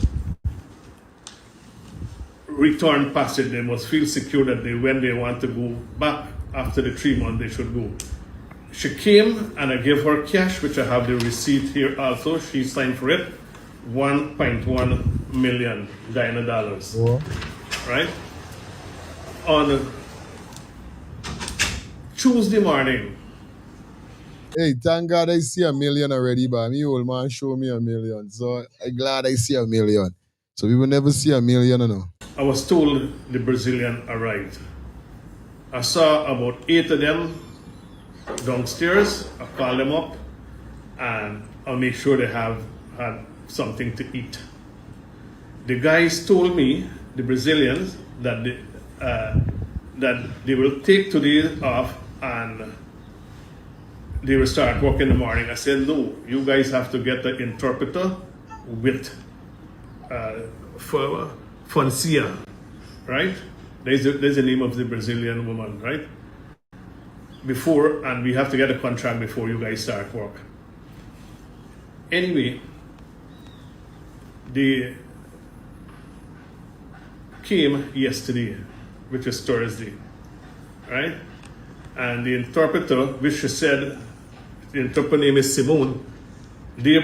return passage. They must feel secure that when they want to go back after the 3 months, they should go. She came and I gave her cash, which I have the receipt here also. She signed for it, 1.1 million Guyana dollars. Oh. Right? On Tuesday morning. Hey, thank God I see $1 million already, but me old man show me $1 million. So I'm glad I see $1 million. So we will never see $1 million, you know. I was told the Brazilian arrived. I saw about 8 of them downstairs. I called them up and I'll make sure they had something to eat. The guys told me, the Brazilians, that they will take today off and they will start work in the morning. I said, no, you guys have to get the interpreter with Foncia, right? There's the name of the Brazilian woman, right? And we have to get a contract before you guys start work. Anyway, they came yesterday, which is Thursday, right? And the interpreter, which she said, the interpreter name is Simone, they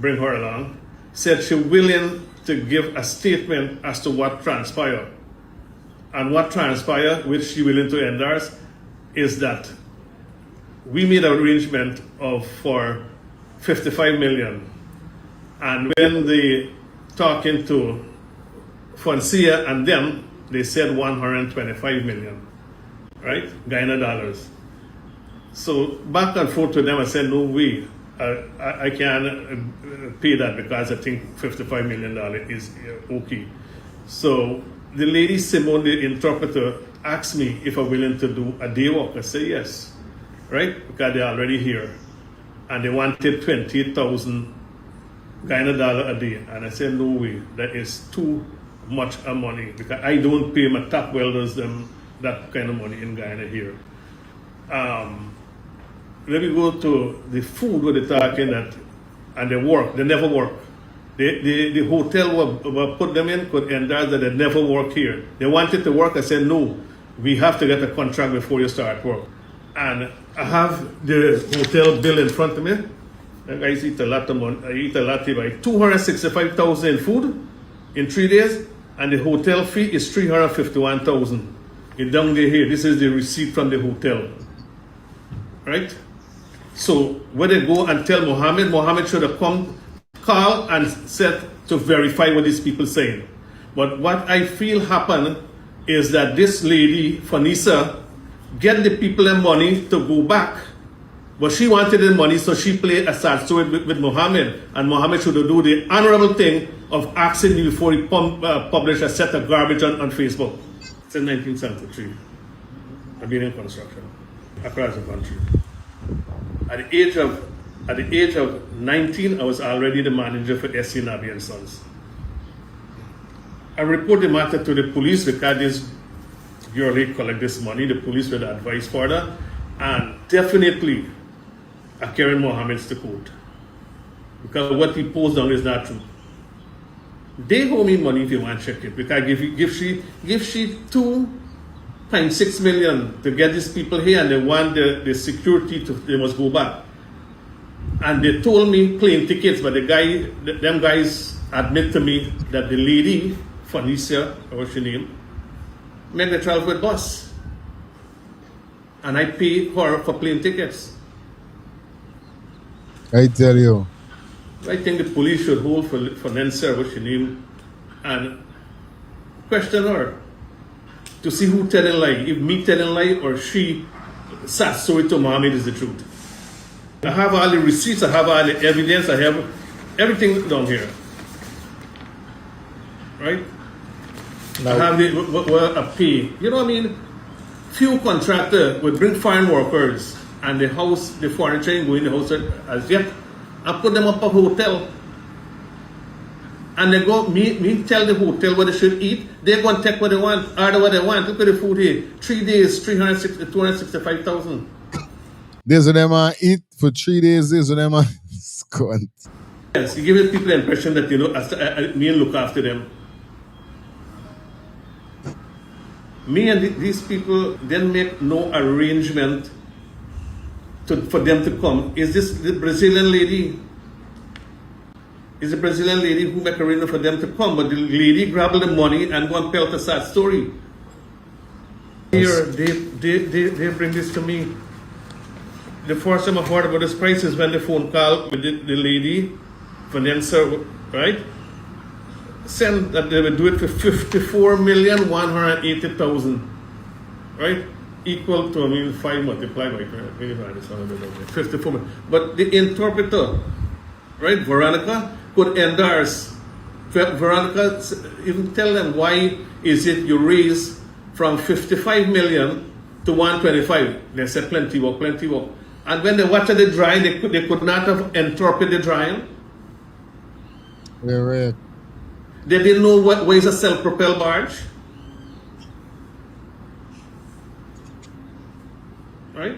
bring her along, said she's willing to give a statement as to what transpired. And what transpired, which she willing to endorse, is that we made an arrangement for 55 million. And when they talking to Foncia and them, they said 125 million, right? Guyana dollars. So back and forth to them, I said, no way, I can't pay that because I think $55 million is okay. So the lady Simone, the interpreter, asked me if I'm willing to do a day walk. I said yes, right? Because they're already here. And they wanted 28,000 Guyana dollar a day. And I said, no way, that is too much money because I don't pay my top welders them that kind of money in Guyana here. Let me go to the food where they're talking that, and they work, they never work. The hotel will put them in could endorse that they never work here. They wanted to work. I said, no, we have to get a contract before you start work. And I have the hotel bill in front of me. That guys eat a lot of money. I eat a lot of like 265,000 in food in 3 days, and the hotel fee is 351,000. It's down there here. This is the receipt from the hotel, right? So when they go and tell Mohamed should have call and said to verify what these people saying. But what I feel happened is that this lady, Fanisa, get the people the money to go back But she wanted the money, so she played a sad story with Mohamed, and Mohamed should do the honorable thing of asking me before he published a set of garbage on Facebook. Since 1973, I've been in construction across the country. At the age of 19, I was already the manager for SC Nabi and Sons. I report the matter to the police because this girl collect this money. The police were the advice for her, and definitely I carry Mohammed's to court because what he posed on is not true. They owe me money if you want to check it because give she 2.6 million to get these people here, and they want the security to they must go back. And they told me plane tickets, but them guys admit to me that the lady, Felicia, or what's her name, made the travel with bus. And I pay her for plane tickets. I tell you. I think the police should hold for Nancy, or what's her name, and question her to see who telling lie. If me telling lie or she sat so it to Mohamed is the truth. I have all the receipts, I have all the evidence, I have everything down here. Right? I have a pay. You know what I mean? Few contractors would bring foreign workers and the house, the furniture go in the house as yet, and put them up a hotel. And they go, me tell the hotel what they should eat, they go and take what they want, order what they want. Look at the food here. 3 days, 265,000. There's of them eat for 3 days, there's of them scunt. Yes, you give people the impression that, you know, me and look after them. Me and these people didn't make no arrangement for them to come. Is this the Brazilian lady? Is the Brazilian lady who make arrangement for them to come? But the lady grabbed the money and go and tell the sad story. Here, they bring this to me. The first time I heard about this price is when the phone call with the lady, Vanessa, right? Said that they would do it for 54,180,000, right? Equal to, I mean, 5 multiplied by 54 million. But the interpreter, right, Veronica, could endorse. Veronica even tell them why is it you raise from 55 million to 125. They said plenty work, plenty work. And when they watched the drawing, they could not have interpreted the drawing. Yeah, right. They didn't know what is a self-propelled barge. Right?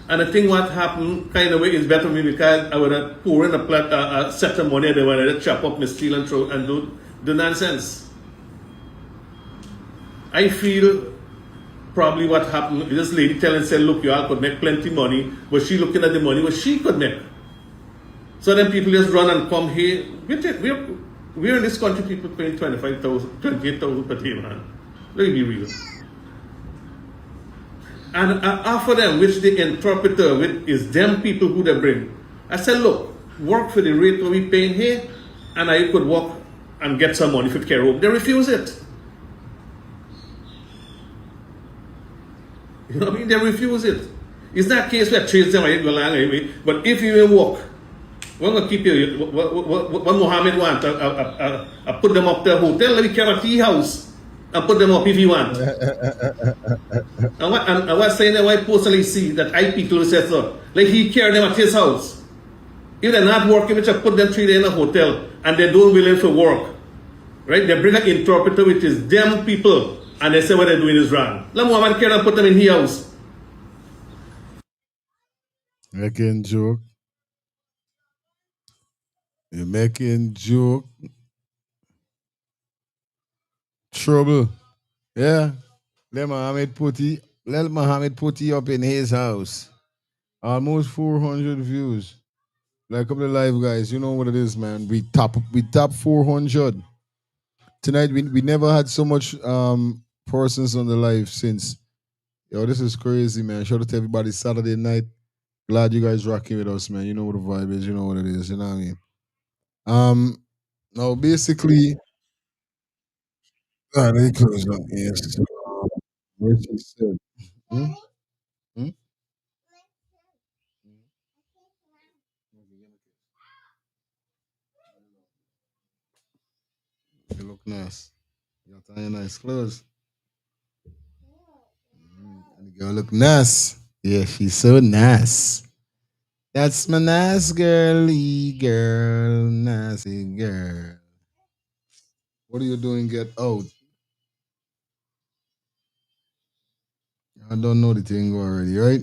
And I think what happened kind of way is better for me because I would have poured in a set of money and they wanted to chop up my steel and throw and do nonsense. I feel probably what happened, this lady telling said, look, you all could make plenty money, but she looking at the money what she could make. So then people just run and come here. We're in this country, people paying 25,000, 28,000 per day, man. Let me be real. And I offer them, which the interpreter is them people who they bring. I said, look, work for the rate that we paying here, and I could work and get some money for care home. They refuse it. You know what I mean? They refuse it. It's not a case where I chase them, I go along anyway. But if you will work, we're going to keep you. What Mohamed wants, I put them up the hotel, let me carry a tea house and put them up if you want. And what saying that I personally see that I people who said so, like he carry them at his house. If they're not working, which I put them 3 days in a hotel and they don't willing for work, right? They bring an interpreter, which is them people, and they say what they're doing is wrong. Let Mohamed carry and put them in his house. Making joke. You're making joke. Trouble. Yeah. Let Mohamed put it up in his house. Almost 400 views. Like a couple of live guys, you know what it is, man. We top 400. Tonight we never had so much persons on the live since. Yo, this is crazy, man. Shout out to everybody Saturday night. Glad you guys rocking with us, man. You know what the vibe is, you know what it is, you know what I mean? Now basically, they closed up, yes. What she said. Hmm? Hmm? look nice. You got on your nice clothes. And the girl look nice. Yeah, she's so nice. That's my nice girly girl, nasty girl. What are you doing? Get out. I don't know the thing already, right?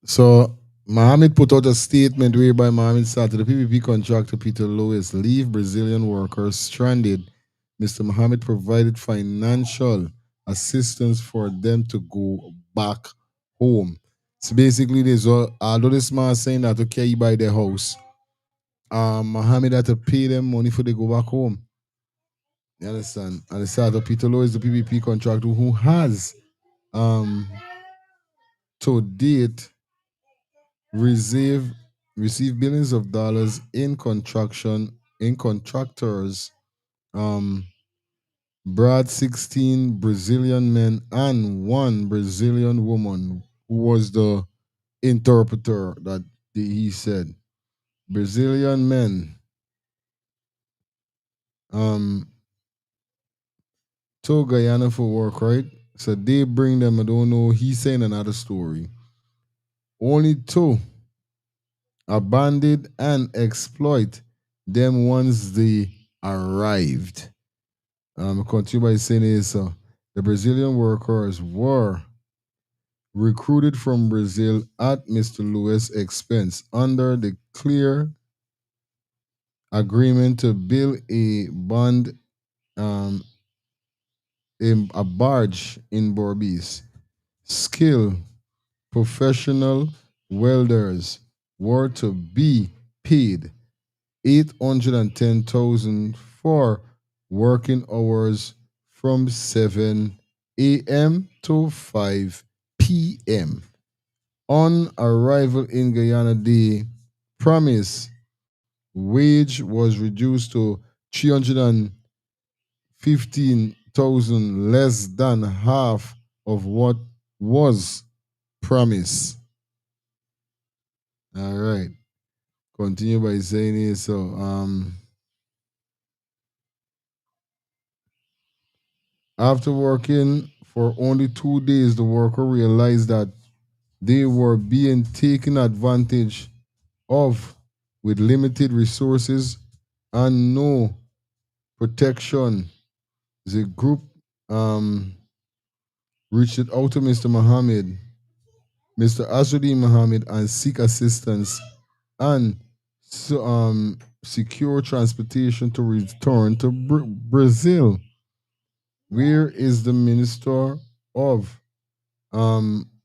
So Mohamed put out a statement whereby Mohamed started the PPP contractor Peter Lewis leave Brazilian workers stranded. Mr. Mohamed provided financial assistance for them to go back home. So basically, although this man saying that okay, you buy their house, Mohamed had to pay them money for they go back home. You understand? And the starter Peter Lewis, the PPP contractor who has um to date receive receive billions of dollars in contractors um brought 16 Brazilian men and one Brazilian woman who was the interpreter that he said. Brazilian men um to Guyana for work, right? So they bring them, I don't know, he's saying another story. Only two abandoned and exploit them once they arrived. Continue by saying this: the Brazilian workers were recruited from Brazil at Mr. Lewis' expense under the clear agreement to build a bond, um, a barge in Borbis. Skilled professional welders were to be paid 810,000 for working hours from 7 a.m. to 5 p.m. On arrival in Guyana, the promised wage was reduced to 315,000, less than half of what was promised. All right. Continue by saying it. So, after working for only 2 days, the worker realized that they were being taken advantage of with limited resources and no protection. The group um, reached out to Mr. Mohammed, Mr. Azudin Mohammed, and seek assistance and secure transportation to return to Brazil. Where is the Minister of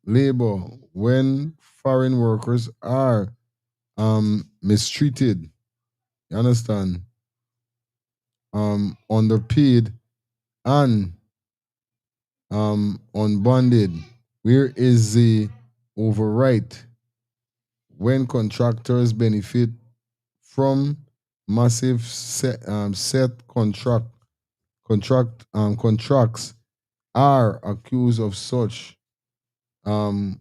labor when foreign workers are mistreated? You understand? Underpaid and unbonded. Where is the override when contractors benefit from massive set contracts are accused of such um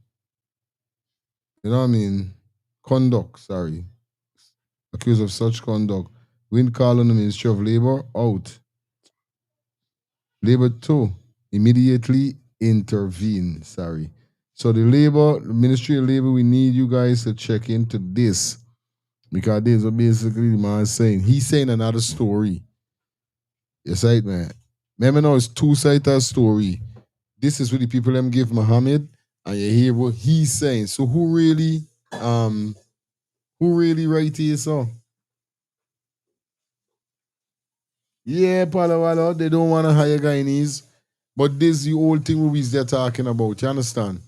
you know what I mean conduct, sorry, accused of such conduct. Win call on the Ministry of Labor out. Labor too immediately intervene. Sorry. So the Ministry of Labor, we need you guys to check into this because this is what basically the man is saying. He's saying another story. Yes, right, man. Remember now it's two-sided story. This is what the people them give Muhammad, and you hear what he's saying. So who really right here, so? Yeah, Palo Alto, they don't want to hire Guyanese. But this is the old thing we they're talking about. You understand?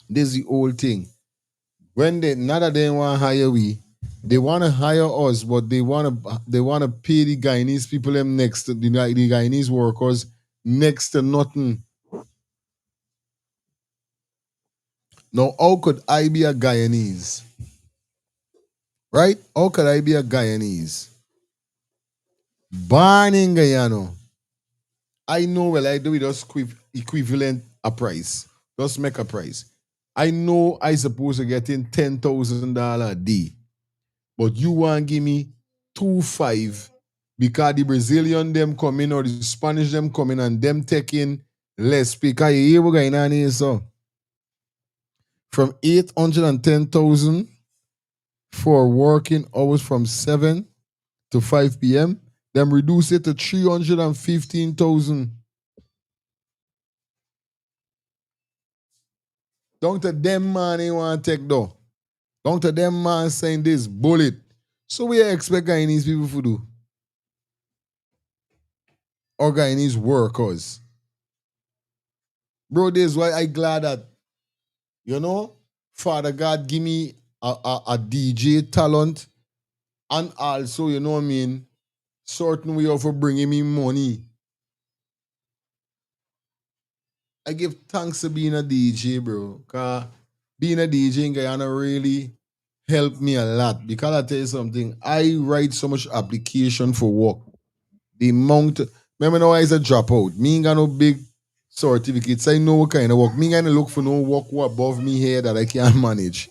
This is the old thing. When they not that they want to hire we, they want to hire us, but they want to pay the Guyanese people them next to the Guyanese workers next to nothing. Now, how could I be a Guyanese? Right? How could I be a Guyanese? Born in Guyana. I know well I do it just equivalent a price. Just make a price. I know I supposed to get in $10,000 a day, but you want to give me 2.5 because the Brazilian them coming or the Spanish them coming and them taking less because you hear what going on here, so from 810,000 for working hours from 7 to 5 p.m. Them reduce it to 315,000. Don't to them man they want to take though. Don't to them man saying this bullet. So we expect Guyanese people to do. Or Guyanese workers. Bro, this is why I glad that, you know, Father God give me a DJ talent and also, you know what I mean, certain way of bringing me money. I give thanks to being a DJ, bro. Cause being a DJ in Guyana really helped me a lot. Because I tell you something, I write so much application for work. The amount, remember now I is a dropout. Me ain't got no big certificates. I know what kind of work. Me ain't gonna look for no work what above me here that I can't manage.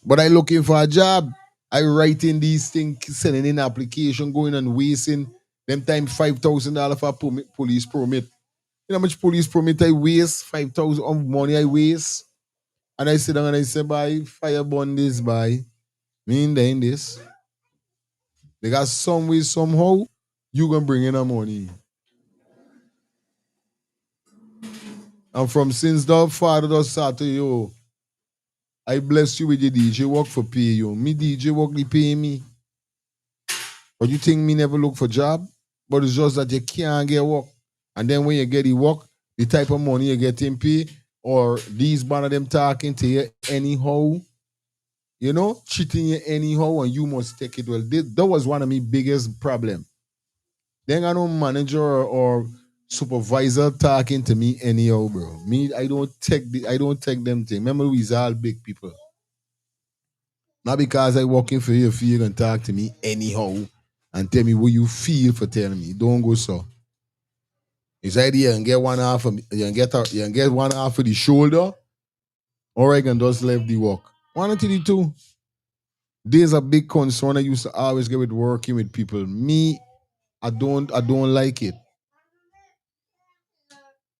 But I looking for a job. I writing these things, sending in application, going and wasting them time $5,000 for a police permit. You know how much police permit I waste? 5,000 of money I waste. And I sit down and I say, "By fire burn this, by me in this." Because some way, somehow, you gonna bring in the money. And from since the father does start to you, I bless you with your DJ work for pay you. Me DJ work they pay me. But you think me never look for job? But it's just that you can't get work. And then when you get the work, the type of money you get in pay, or these one of them talking to you anyhow, you know, cheating you anyhow, and you must take it well. That was one of my biggest problem. Then I no manager or supervisor talking to me anyhow, bro. Me, I don't take them thing. Remember, we's all big people. Not because I working for you, feel you can talk to me anyhow and tell me what you feel for telling me. Don't go so. It's either you can get one half of you can get one half of the shoulder, or I can just leave the work. One of the two. There's a big concern I used to always get with working with people. Me, I don't like it.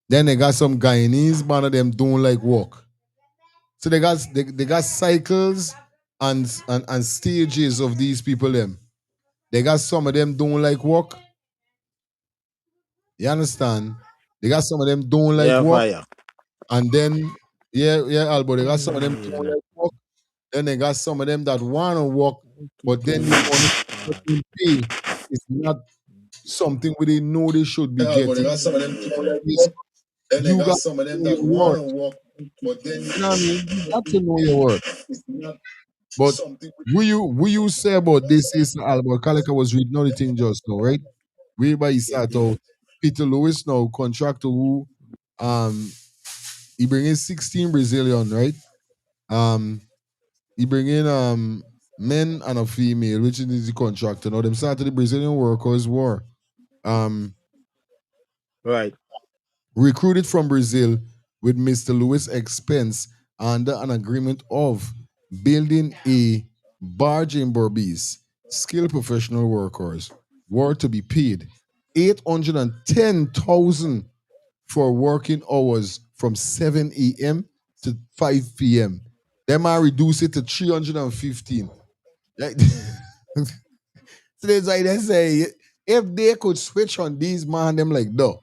Then they got some Guyanese, one of them don't like work. So they got cycles and stages of these people them. They got some of them don't like work. You understand? They got some of them don't like Yeah, work. fire. And then, yeah, Albo, they got some of them don't Yeah. like work. Then they got some of them that want to work, but then the money they pay is not something where they know they should be Yeah, but they getting. got some of them don't like Yes, work. Then they you got got some of to them know that your want worth. to work, but then You know what I mean? You got to know your worth. it's not But something. will you say about this is Albert Kalika was reading all the thing just now, right? We by Yeah, Sato, Peter Lewis now, contractor who um he bring in 16 Brazilian, right? Um he bring in men and a female, which is the contractor. Now them started the Brazilian workers war. Um right. recruited from Brazil with Mr. Lewis expense under an agreement of building a barge in Berbice. Skilled professional workers were to be paid 810,000 for working hours from 7 a.m. to 5 p.m. They might reduce it to 315. Like, so that's why they say if they could switch on these man, them like, though.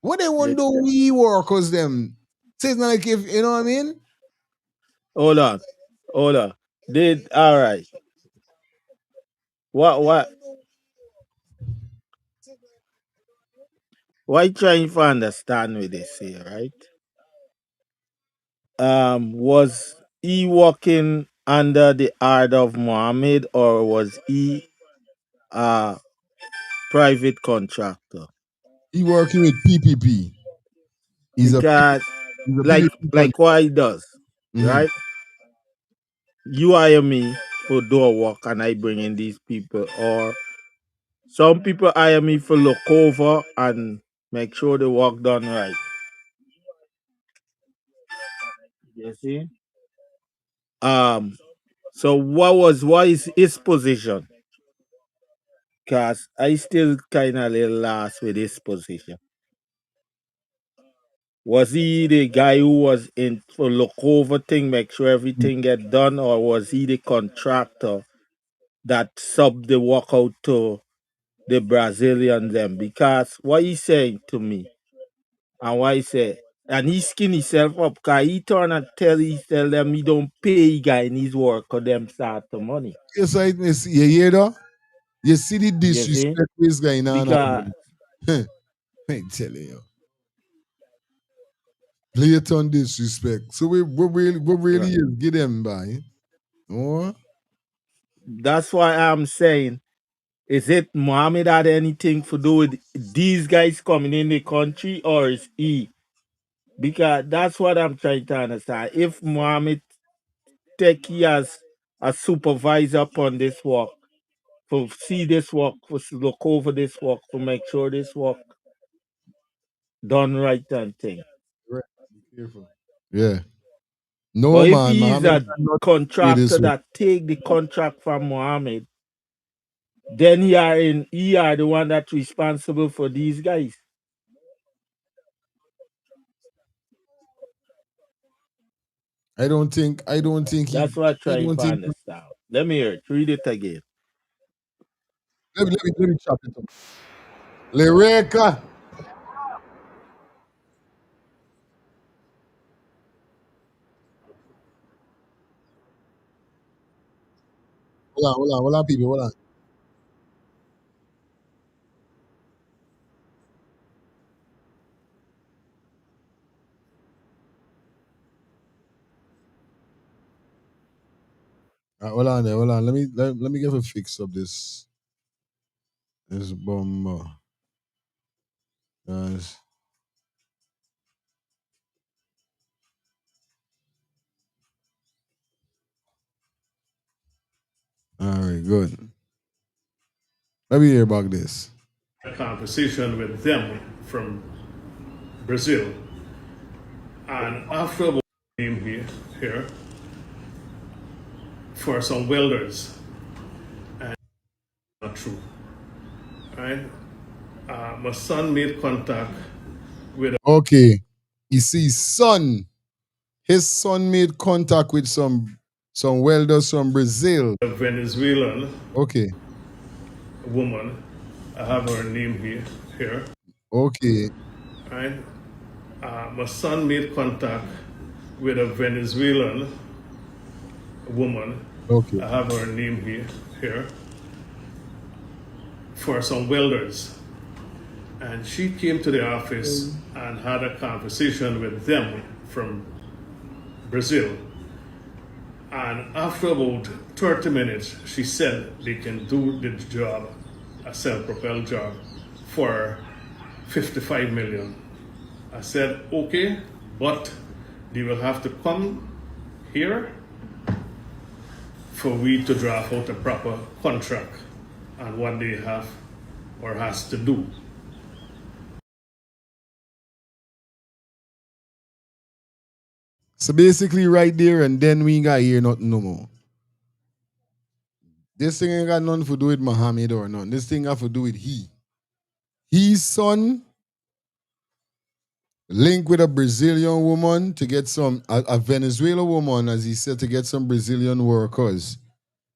What they want to do, we workers them. So it's not like if you know what I mean? Hold on. Hold on. Did all right. What you trying to understand with this here, right? Was he working under the order of Mohammed or was he a private contractor? He working with PPP. He's a Because he's a like PPP like what he does, mm-hmm. right? You hire me for door work and I bring in these people, or some people hire me for look over and make sure the work done right. You see? Um. So what is his position? Cause I still kind of little lost with his position. Was he the guy who was in for look over thing, make sure everything get done, or was he the contractor that subbed the work out to the Brazilian them? Because what he saying to me and what he say, and he skin himself up because he turn and tell them he don't pay guy in his work or them start the money. Yes, I see. You hear that? You see the You see? disrespect is going on. Because I telling you. Blatant disrespect. So we really right. is get them by. Oh, That's why I'm saying, is it Mohammed had anything to do with these guys coming in the country or is he? Because that's what I'm trying to understand. If Mohammed take he as a supervisor upon this work, to see this work, to look over this work, to make sure this work done right and thing. right. Be careful. Yeah. No But if man, he is Mohammed a cannot do contractor this one. that take the contract from Mohammed, then he are the one that's responsible for these guys. I don't think That's what I'm I trying don't to think understand. Let me hear it. Read it again. let me chop it up. Lyrica. Hold on, people, hold on. Hold on there, hold on. Let me get a fix up this bomb. Guys. All right, good. Let me hear about this. A conversation with them from Brazil. And after about came here for some welders, and not true, right? My son made contact with Okay. You see, his son made contact with some welders from Brazil. a Venezuelan Okay, woman. I have her name here, okay, right? My son made contact with a Venezuelan woman. okay, I have her name here for some welders. And she came to the office and had a conversation with them from Brazil. And after about 30 minutes, she said they can do the job, a self-propelled job, for 55 million. I said, okay, but they will have to come here for we to draft out a proper contract on what they have or has to do. so basically, right there, and then we ain't got hear nothing no more. This thing ain't got nothing to do with Mohammed or nothing. This thing have to do with he. His son linked with a Brazilian woman to get a Venezuelan woman, as he said, to get some Brazilian workers,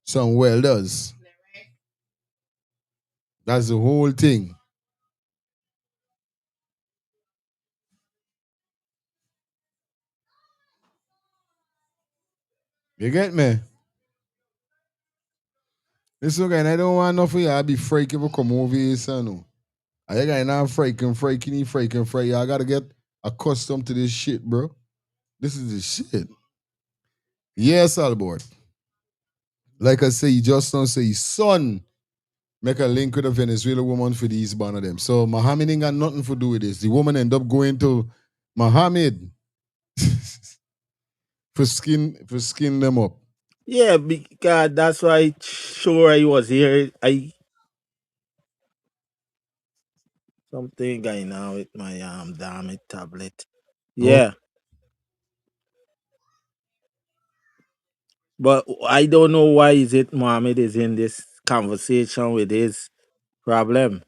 some welders. That's the whole thing. You get me? Listen, guy, I don't want enough of y'all be freaking for come over here, son. I got now freaking. I gotta get accustomed to this shit, bro. This is the shit. Yes, Albert. Like I say, you just don't say his son make a link with a Venezuelan woman for these ban of them. So Mohammed ain't got nothing to do with this. The woman end up going to Mohammed for skin them up. Yeah, because that's why sure I was here. I something going on with my damn it tablet. Oh, Yeah. But I don't know why is it Mohammed is in this conversation with his problem,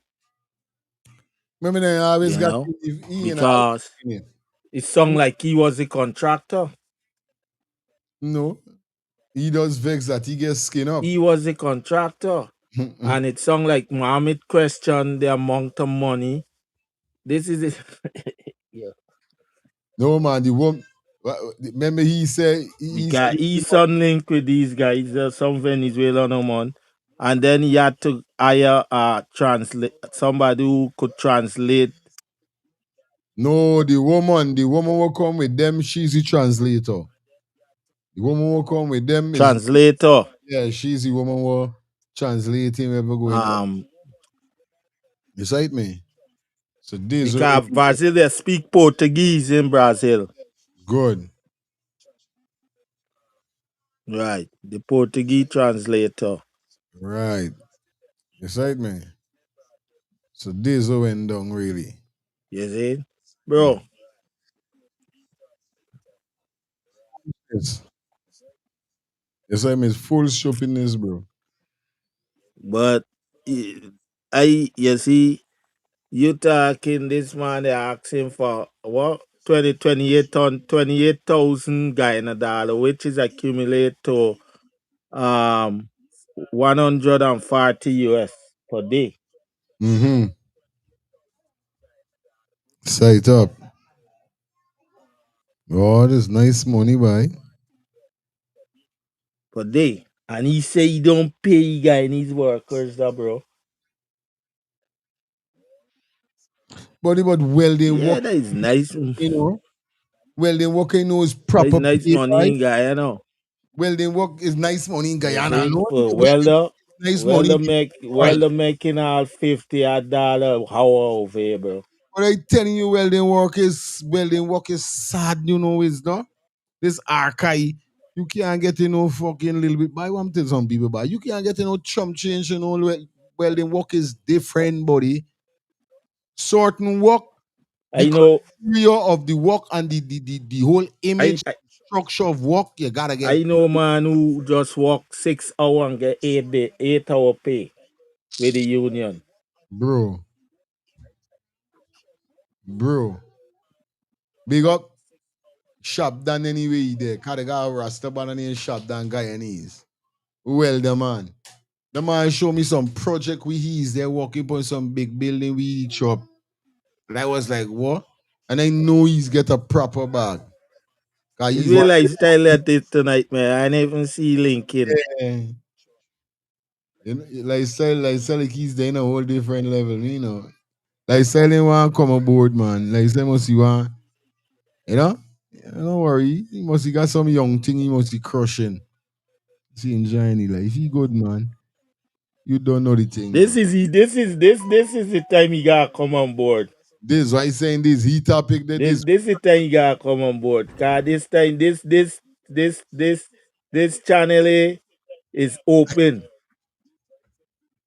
Remember, they always you got know, to leave Ian always because in it. it sound like he was a contractor. No, he does vex that he gets skin up. He was a contractor. And it sound like Mohammed questioned the amount of money. This is it. Yeah. No man, the woman. Remember, he said Because he's on link with these guys, some Venezuelan man. And then he had to hire translate somebody who could translate. no, the woman will come with them. She's the translator. The woman will come with them is Translator. yeah. She's the woman will translate him ever going on. Beside me. So this is Because Brazil they speak Portuguese in Brazil. good. Right. The Portuguese translator. Right. Beside me. So this went down really. You see? Bro, Yes. Beside me is full shoppingness, bro. but you see, you talking this man they asking for what? 28,000 Guyana dollar, which is accumulate to 140 US per day. Mm-hmm. Sight up. Oh, this nice money, boy. Per day. And he say he don't pay Guyanese workers that bro. But welding Yeah, work, that is nice. you know. Welding work, you know, is That is proper nice pay, money right? in Guyana. Welding work is nice money in You Guyana. see? No, For welding welder, is nice money. Right. welder making all $50 hour over here, bro. But I telling you, welding work is sad, you know, is no? This archive. You can't get no fucking little bit. But I want to tell some people, but you can't get no chump change, you know. Welding work is different, buddy. Certain work, the I know criteria of the work and the whole I, image I structure of work, you gotta get I know man who just work 6 hour and get 8 hour pay with the union. bro, bro. Big up shop done anyway there. Kadaga Rasta Banani and shop done Guyanese. Well the man. The man show me some project we he's there working on some big building we each up. And I was like, what? And I know he's get a proper bag. Cause It's he's one real lifestyle at it tonight, man. I never see linking. yeah. You know, like he's there in a whole different level, you know. Like selling one come aboard, man. Like say must you want, you know? Yeah, don't worry. He must he got some young thing he must be crushing. See enjoying it. Like if he good man, you don't know the thing, This bro. is this is the time he gotta come on board. This why he's saying this he topic that this This is the time he gotta come on board. Cause this time this channel is open.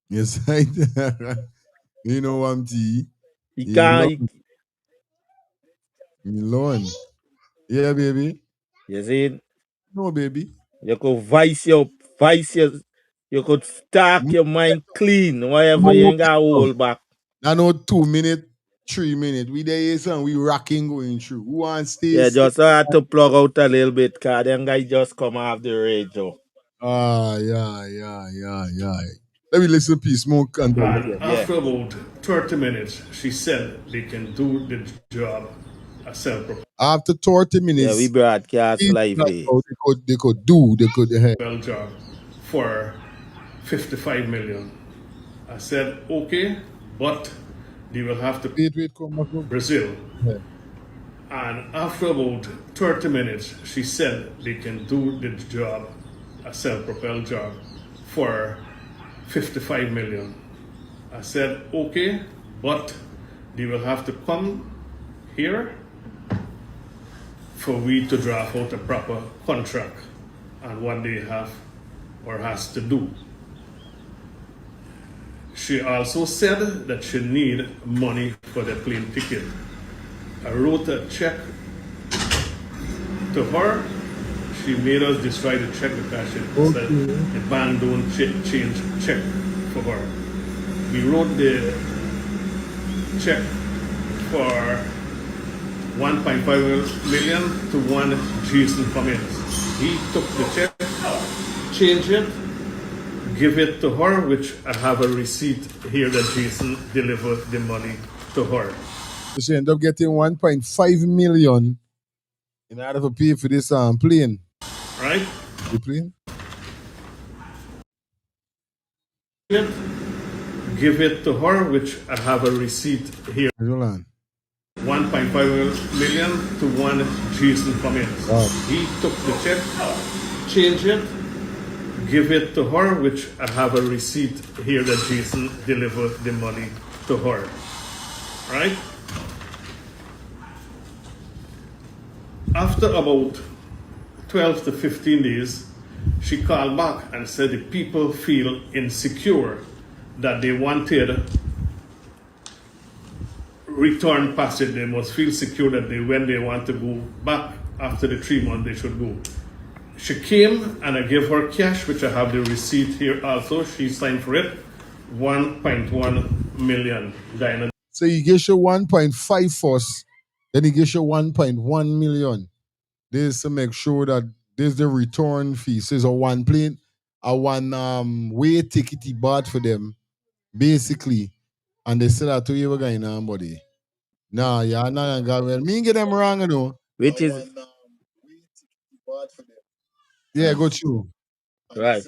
yes right. You know what I'm T. He You can't alone. You alone. Yeah, baby. you see No, baby. you could vice your you could stack your mind clean, whatever you No, ain't got hold back. I know 2 minutes, 3 minutes. We there is and we rocking going through. Who wants stay? Yeah, just had to plug out a little bit, cause them guys just come off the radio. Yeah. Let me listen to Smoke and And Yeah. after about 30 minutes, she said they can do the job as self-propelled after 30 Yeah, we minutes, broadcast live here. they could job for 55 million. I said, okay, but they will have to wait, come back. Brazil. Yeah. And after about 30 minutes, she said they can do the job, a self-propelled job, for 55 million. I said, okay, but they will have to come here for we to draft out a proper contract on what they have or has to do. She also said that she need money for the plane ticket. I wrote a check to her. She she made us destroy the check because she said Okay. the bank don't change check for her. We wrote the check for 1.5 million to one Jason Cummins. He took the check, changed it, give it to her, which I have a receipt here that Jason delivered the money to her. So she ended up getting 1.5 million in order to pay for this plane. Right? The plane? Give it to her, which I have a receipt here. Hold on. 1.5 million to one Jason Cummins. Wow. He took the check, changed it, give it to her, which I have a receipt here that Jason delivered the money to her. Right? After about 12 to 15 days, she called back and said the people feel insecure that they wanted return passage. They must feel secure that when they want to go back after the 3 months, they should go. She came and I gave her cash, which I have the receipt here also. She signed for it, 1.1 million Guyana. So he gives you 1.5 first, then he gives you 1.1 million. This is to make sure that there's the return fee. So it's a one plane, a one way ticket he bought for them, basically. And they sell that to you again, buddy. Nah, yeah, nah, God, well, me get them wrong, you know. Which is Yeah, go through. right.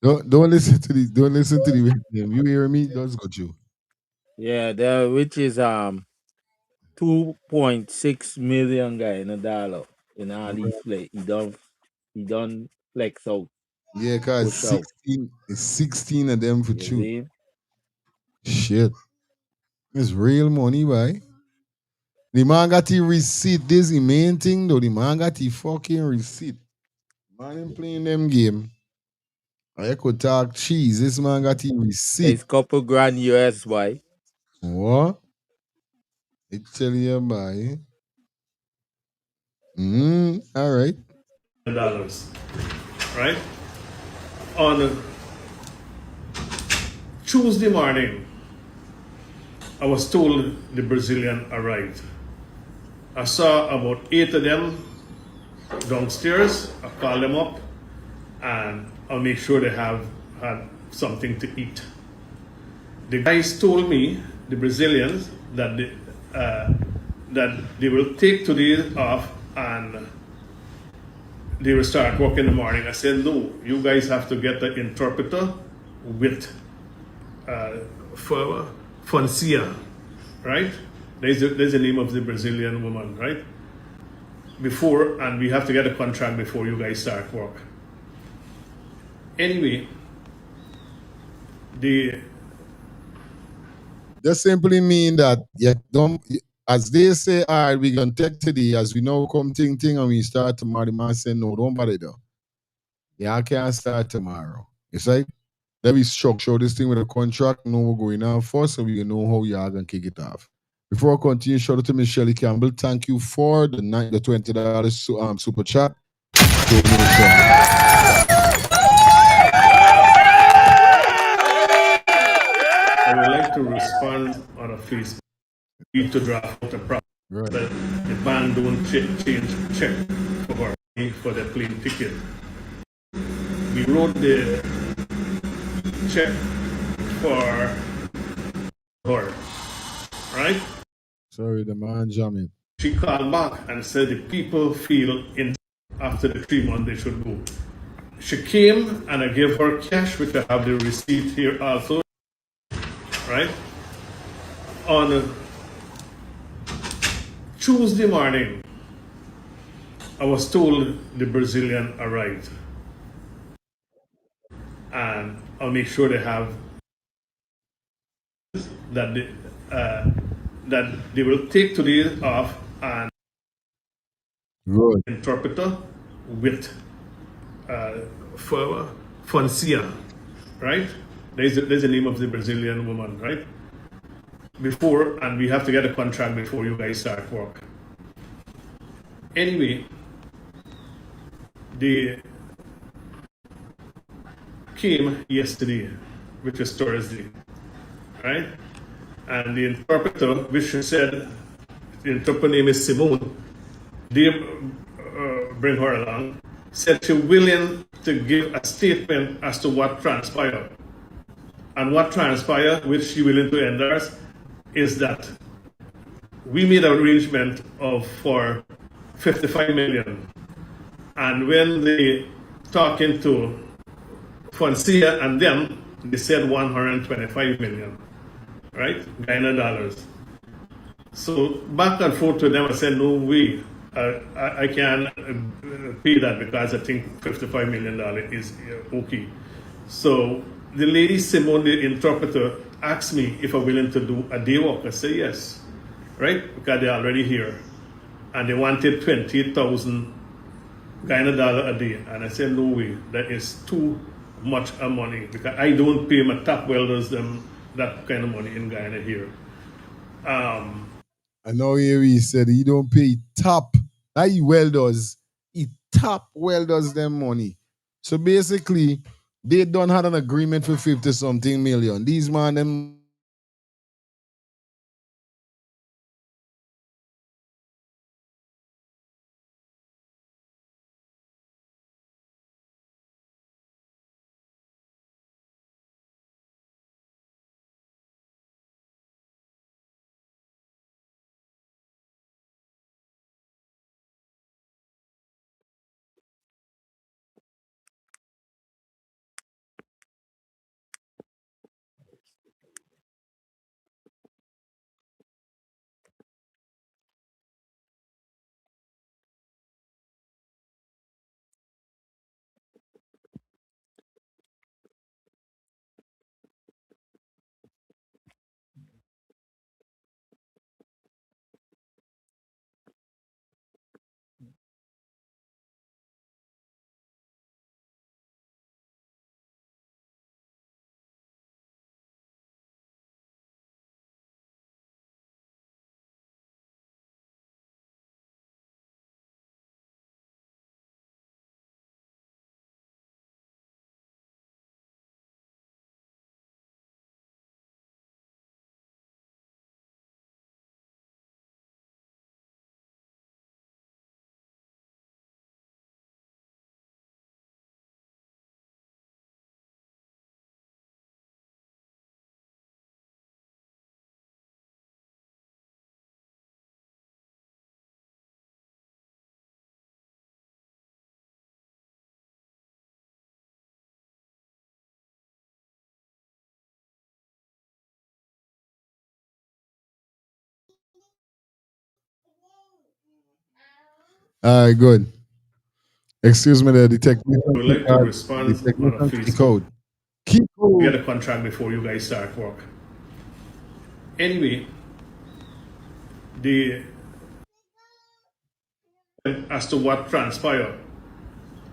Don't listen to the You hear me? That's got you. Yeah, there which is 2.6 million guy in a dollar in all these flex. He done flex out, Yeah, cause push out. 16 of them for You you. see? Shit. It's real money, boy. The man got the receipt. This is the main thing though. The man got the fucking receipt. Man ain't playing them game. I could talk cheese. This man got the receipt. It's couple grand US, boy. What? I tell you, boy. All right. Dollars, right? On Tuesday morning, I was told the Brazilian arrived. I saw about 8 of them downstairs. I called them up and I'll make sure they have had something to eat. The guys told me, the Brazilians, that they will take today off and they will start work in the morning. I said, no, you guys have to get an interpreter with Foncia, right? There's the name of the Brazilian woman, right? And we have to get a contract before you guys start work. Anyway, That simply mean that you don't, as they say, all right, we're gonna take today, as we know come thing and we start tomorrow. The man say, no, don't bother though. Yeah, I can't start tomorrow. It's like let me structure this thing with a contract, know what's going on first, so we can know how you are gonna kick it off. Before I continue, shout out to Miss Shelley Campbell. Thank you for the $20 super chat. I would like to respond on a Facebook. Need to draft out a problem that the bank don't change check for the plane ticket. We wrote the check for her, right? Sorry, the man jamming. She called back and said the people feel after the 3 months they should go. She came and I gave her cash, which I have the receipt here also, right? On Tuesday morning, I was told the Brazilian arrived. And I'll make sure they have that they will take today off and interpreter with Foncia, right? There's the name of the Brazilian woman, right? before, and we have to get a contract before you guys start work. Anyway, they came yesterday, which is Thursday, right? And the interpreter, which said, the interpreter name is Simone, they bring her along, said she's willing to give a statement as to what transpired. And what transpired, which she willing to endorse, is that we made an arrangement for 55 million. And when they talking to Foncia and them, they said 125 million, right? Guyana dollars. So back and forth to them, I said, no way, I can't pay that because I think $55 million is okay. So the lady Simone, the interpreter, asked me if I'm willing to do a day walk. I said yes, right? Because they're already here. And they wanted 28,000 Guyana dollar a day. And I said, no way, that is too much money because I don't pay my top welders them that kind of money in Guyana here. I know here he said he don't pay top. That he welders, he top welders them money. So basically, they don't have an agreement for 50 something million. These man them all right, good. Excuse me, the technician I would like to respond the on a technician key Facebook. code. Key Get code. a contract before you guys start work. Anyway, the as to what transpired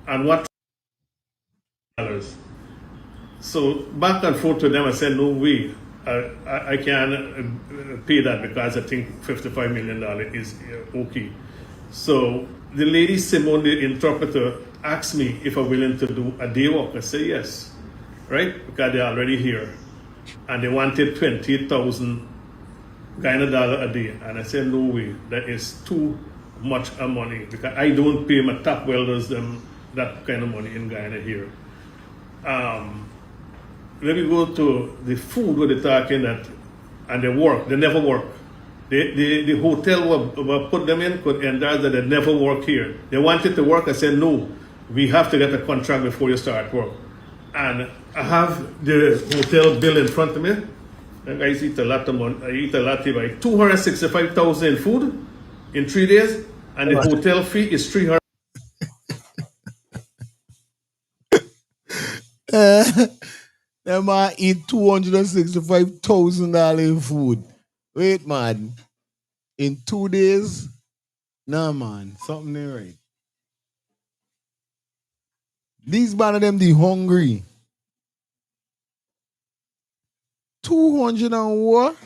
and what dollars. So back and forth to them, I said, no way, I can't pay that because I think $55 million is okay. So the lady Simone, the interpreter, asked me if I'm willing to do a day walk. I said yes, right? Because they're already here. And they wanted 28,000 Guyana dollar a day. And I said, no way, that is too much money because I don't pay my top welders them that kind of money in Guyana here. Let me go to the food where they're talking that, and they never work. The hotel will put them in could endorse that they never work here. They wanted to work. I said, no, we have to get a contract before you start work. And I have the hotel bill in front of me. And I eat a lot of money. I eat a lot of like 265,000 in food in 3 days, and the hotel fee is 300. Them man eat $265,000 in food. Wait, man. In 2 days? Nah, man. Something ain't right. These man of them, the hungry. 200 and what?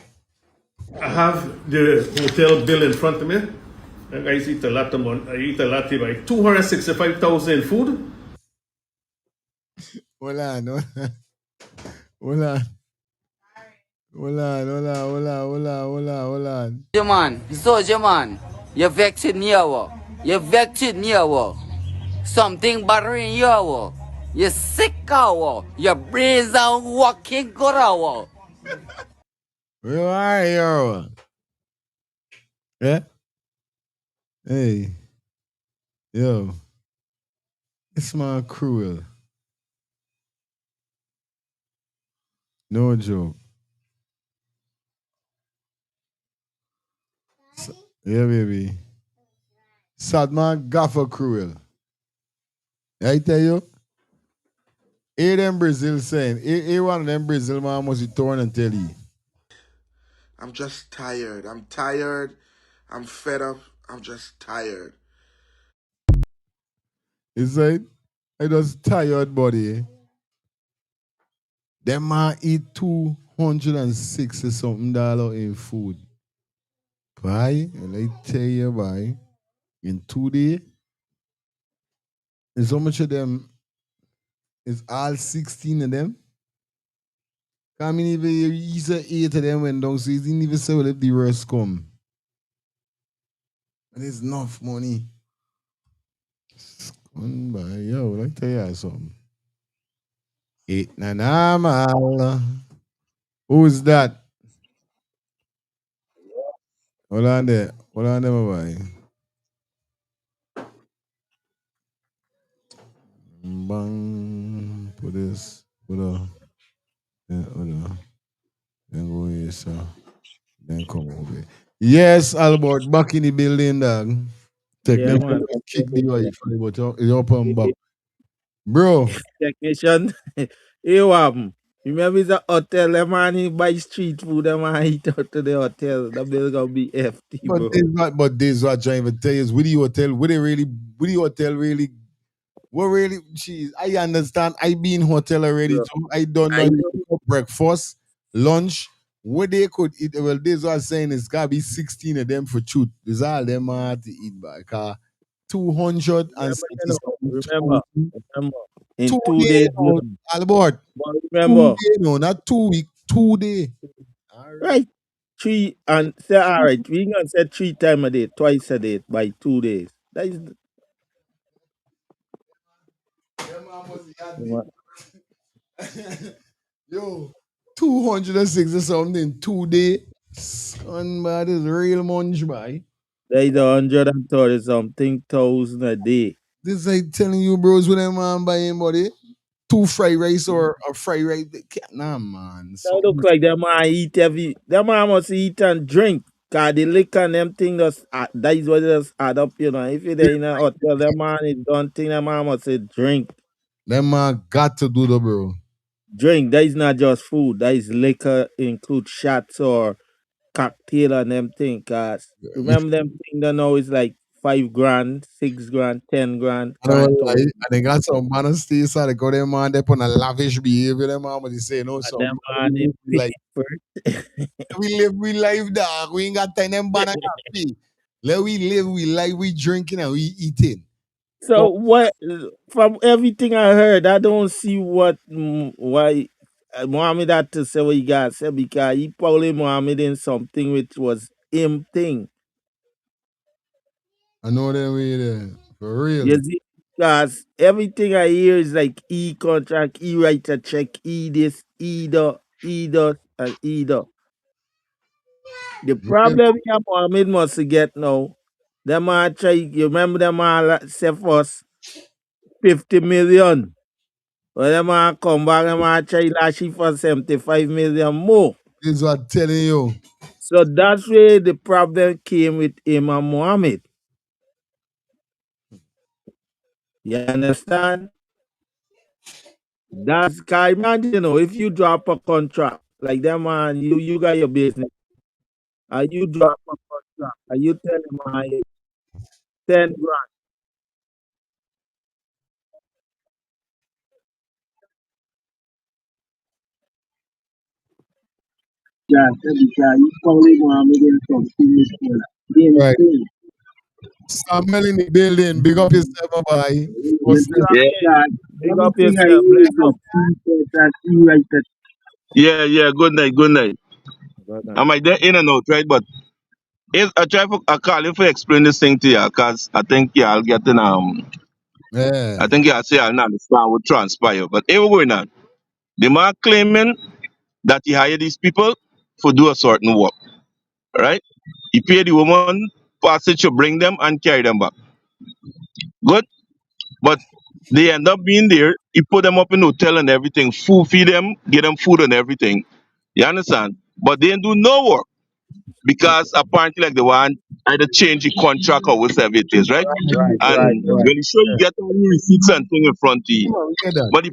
I have the hotel bill in front of me. That guys eat a lot of money. I eat a lot of like 265,000 food. Hold on, hold on, hold on, hold on, hold on, hold on, hold on, hold on. Man, soldier man, you vexed me over. You vexed me over. Something bothering you over. You sick over. Your brains are working good over. Where are you? Yeah? Hey, yo, this man cruel. No joke. Yeah, baby. Sad man gaffer cruel. I tell you, here them Brazil saying, here one of them Brazil man must be torn and tell you. I'm just tired. I'm tired. I'm fed up. I'm just tired. He said, I just tired body. Them man eat 260 something dollar in food. Why? And I tell you, why? In 2 days, and so much of them is all 16 of them. I mean, even he's 8 of them went down, so he didn't even say well if the rest come. And it's enough money. By yo, let me tell you something. It na normal. Who's that? Hold on there. Hold on there, my boy. Bang. Put this. Put a. Yeah, hold on. Then go here, so. Then come over. Yes, Albert, back in the building, dog. Yeah, Technician man. kick the Wi-Fi, but it's up and back. Bro, Technician, you remember the hotel, the man he buy street food, the man eat out to the hotel. The bill gonna be hefty, bro. but this what I'm trying to tell you is with the hotel, would the hotel really, what really, jeez, I understand. I be in hotel already Bro, too. I don't I know know. breakfast, lunch, what they could eat. Well, this what I'm saying is gotta be 16 of them for truth. This all them are to eat by car. Yeah, but 267 remember, remember, in 2 days, two days, no, Albert. but 2 days, remember, no, not 2 weeks, 2 days. All right. right? Three and say all right, we gonna say 3 times a day, twice a day by 2 days. That is Them man must be happy. Yo, 260 something in 2 days. Son, man, this is real munch, boy. that is 130 something thousand a day. This ain't telling you, bros, what them man buying, buddy. Two fried rice or a fried rice. Nah, man. That Something. look like that man eat every. That man must eat and drink. Cause the liquor and them thing just that is what it just add up, you know. If you're there in a hotel, that man is don't think that man must say drink. Them man got to do the bro. Drink. That is not just food. That is liquor include shots or cocktail and them thing. Cause remember them thing that now is like 5 grand, 6 grand, 10 grand, I don't and lie. thousand. And they got some man on stage, so they go them man, they put a lavish behavior. Them man, but they say, no, And some them man is like, paid. we live, we life, dog. We ain't got time, them banana happy. Let we live, we like, we drinking and we eating. So So, what? From everything I heard, I don't see what why Mohammed had to say what he got to say because he probably Mohammed in something which was him thing. I know them way there. For real. You see, because everything I hear is like contract, write a check, this, that, and that. The Yeah, problem here Mohammed must get now. Them man try. You remember them man say for us 50 million. When them man come back, them man try lash it for 75 million more. this is what I'm telling you. So that's where the problem came with him and Mohammed. You understand? That's guy imagine, if you drop a contract, like that man, you got your business, and you drop a contract, and you tell him 10 grand. Right. Samuel in the building. Big up yourself, boy. What's that? Yeah. Big up yourself. Bless up. Yeah. Good night, good night. Good night. I might there in and out, right? But I call you for explain this thing to you, cause I think y'all getting I Yeah. think y'all say I'll not understand what transpire. But here we going on. The man claiming that he hired these people for do a certain work, right? He paid the woman passage to bring them and carry them back. Good, but they end up being there. He put them up in hotel and everything, food feed them, get them food and everything. You understand? But they didn't do no work because apparently like they want either change the contract or whatever it is, right? And when you show you get all the receipts and thing in front of Come you. on, we get that. But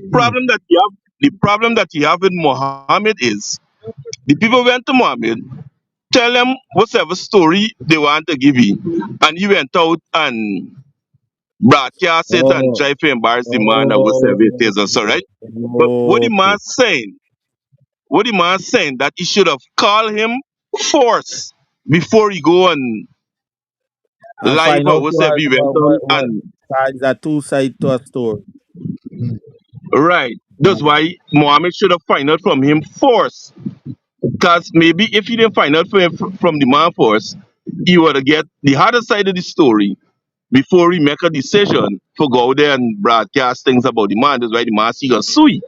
the problem that you have with Mohammed is the people went to Mohammed, tell them whatever story they want to give you, and he went out and broadcast it and Oh, try to embarrass the man and whatever it oh, is also, right? But okay. what the man saying that he should have called him first before he go on And live find or out whatever he went on what and sides are two sides to a story. Mm. right. That's Right. why Mohammed should have find out from him first. Because maybe if he didn't find out from the man first, he would have get the other side of the story before he make a decision to go out there and broadcast things about the man. That's why the man see gonna sue.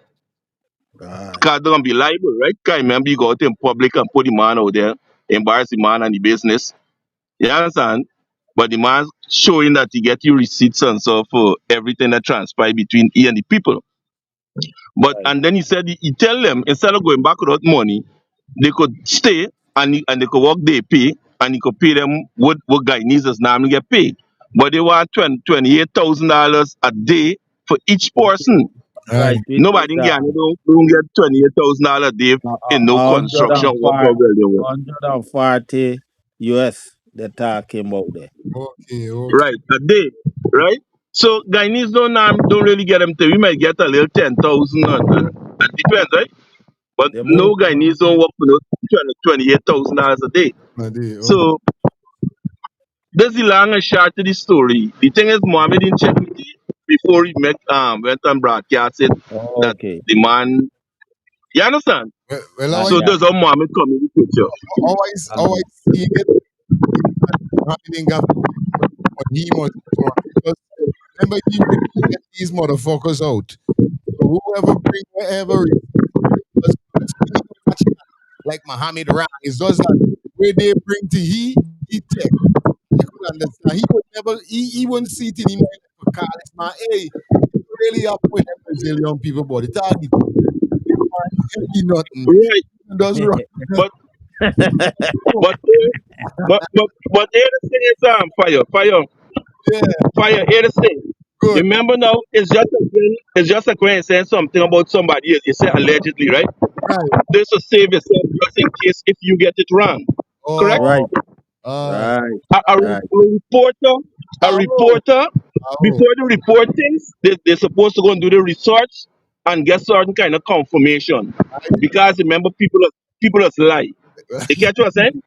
Right. Because they're gonna be liable, right? Because remember you go out in public and put the man out there, embarrass the man and the business. You understand? But the man showing that he get you receipts and so for everything that transpired between he and the people. But Right. and then he said he tell them instead of going back without money, they could stay and they could work they pay and he could pay them what Guyanese normally get paid. But they want $28,000 a day for each person. Right. Right. Which is Nobody in Ghana don't get $28,000 a day in no construction work or welding work. 140 US they're talking about there. Okay, okay. Right, a day, right? So Guyanese don't really get them to. We might get a little 10,000 and it depends, right? But The no most Guyanese don't work for no $28,000 a day. Adi, okay. So that's the long and short of the story. The thing is, Mohammed didn't check with it before he went on broadcast it that okay. the man. You understand? Well, I how So got that's how Mohammed come in the picture. I how I see it is that Mohammed ain't got to pay, but he must do it. Because remember, he would get these motherfuckers out. So whoever bring whatever because he catch that, like Muhammad Ram, it's just that where they bring to he take. You could understand. He would never he wouldn't see it in him for call this man. Hey, you really up with them Brazilian people, but the target he nothing. Right. Does wrong. But but here the thing is Yeah, fire. Here the thing. good. Remember now, it's just a crane saying something about somebody else. You say allegedly, right? Right. This to save yourself just in case if you get it wrong. Correct? right. Oh, uh, Right. A Right. reporter, a oh, reporter, oh, before they report things, they're supposed to go and do the research and get certain kind of confirmation. I Because remember, people just lie. You catch what I'm saying?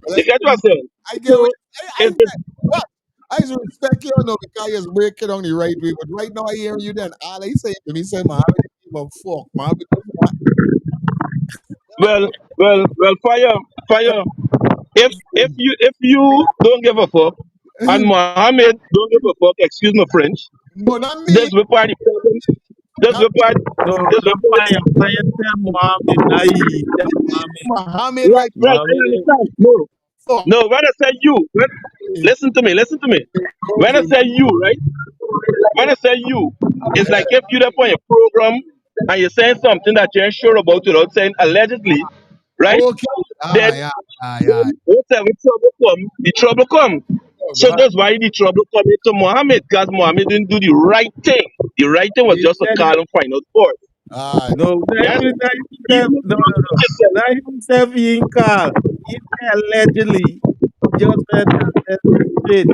well, You catch what I'm saying? I get what So I it's what I just respect you no because you're breaking on the right way. But right now I hear you then all I say to me say man, I don't give a fuck, man. Because, well, fire. If you don't give a fuck, and Mohammed don't give a fuck, excuse my French, no, not me. that's the part the problem. That's Not the part. That's No the part. fire tell Mohammed. I tell me. Mohammed. Muhammad Right, right right. now. I Mohammed. understand. No, Fuck. no. When I say you, listen to me. Listen to me. When I Okay. say you, right? When I say you, it's Yeah. like if you're up on a program and you're saying something that you're unsure about without saying allegedly, right? Okay. Then, Yeah. whatever trouble come, the trouble come. So Right. that's why the trouble come into Mohammed, because Mohammed didn't do the right thing. The right thing was He just to said call and find out first. Ah, no, Yes? not Even himself. if No, you no, no. yourself, Not himself he ain't call. He said allegedly. He just said that straight.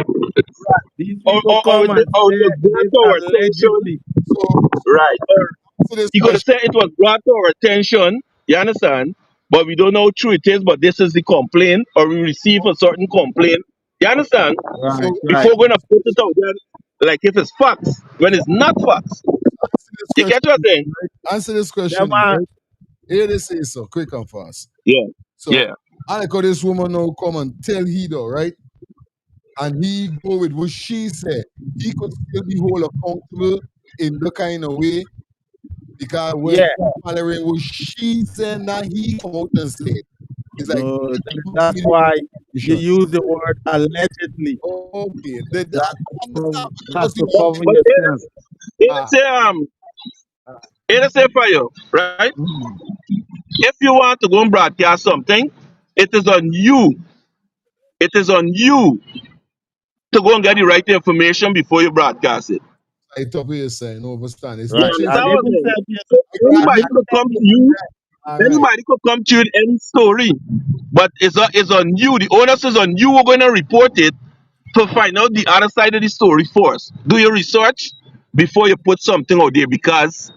These people or come it, and or it say was brought this to our attention, allegedly. so right? Or to this you could have question. said it was brought to our attention, you understand? but we don't know how true it is, but this is the complaint, or we receive a certain complaint. You understand? Right, So right. Before we're gonna put it out there, like if it's facts, when it's not facts. answer this You get what I'm question, saying? right? Answer this Them question, man, right? Here they say so, quick and fast. Yeah, So yeah, I like how this woman now come and tell he though, right? And he go with what she said. He could still be held accountable in the kind of way because when yeah. he following what she said, now he come out and say it. It's like No, that's misleading why you information. use the word allegedly. Okay, That I understand have because to you but, cover but yourself. it is say for you, right? Mhm. If you want to go and broadcast something, it is on you. It is on you to go and get the right information before you broadcast it. I top what you're saying, overstand. It's You which Right. is understand And what if I'm you saying? said So I anybody make could come to you, all right. anybody could come to you with any story, but it's on you. The onus is on you. We're going to report it to find out the other side of the story first. Do your research before you put something out there because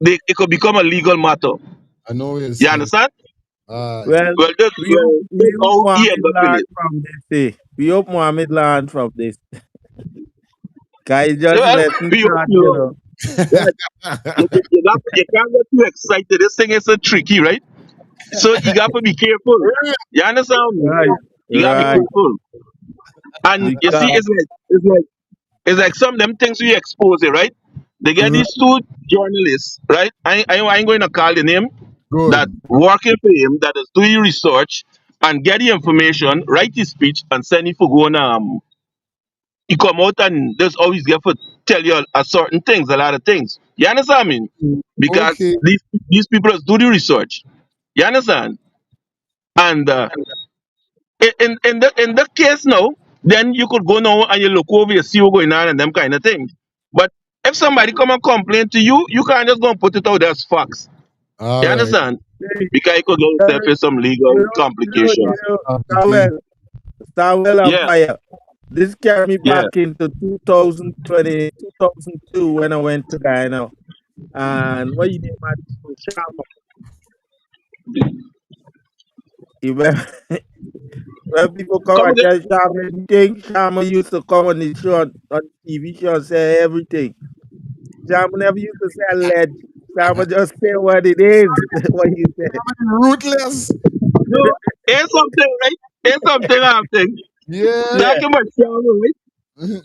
it could become a legal matter. I know what you're You saying. understand? well, Well, this we hope how he Mohammed end up in learn it. from this. We hope Mohammed learn from this. Guys, just Well, lesson we hope start, you you know. learn. You can't get too excited. This thing is so tricky, right? So you got to be careful. You understand me? Right, You got to be right. careful. And you see, Because it's like some of them things we expose it, right? They get mhm, these two journalists, right? I ain't going to call the name that Good. working for him, that is doing research and get the information, write his speech, and send it for going he come out and just always get for tell you a certain things, a lot of things. You understand me? Because Okay. these people just do the research. You understand? And in the case now, then you could go now and you look over, you see what's going on and them kind of things. But if somebody come and complain to you, you can't just go and put it out as facts. All You right. understand? hey, Because you could get yourself in some legal complications. Okay. Starwell, Starwell on Yeah, fire. This carried me yeah. back into 2020, 2002 when I went to Guyana. And what you name my Shama? He went- When people come Come and again? tell Shama anything, Shama used to come on the show, on TV show and say everything. Shama never used to say alleged. Shama just say what it is, what you said. Ruthless. No, here's something, right? Here's something I'm saying. Yeah. Yeah. Talking about Shama, right?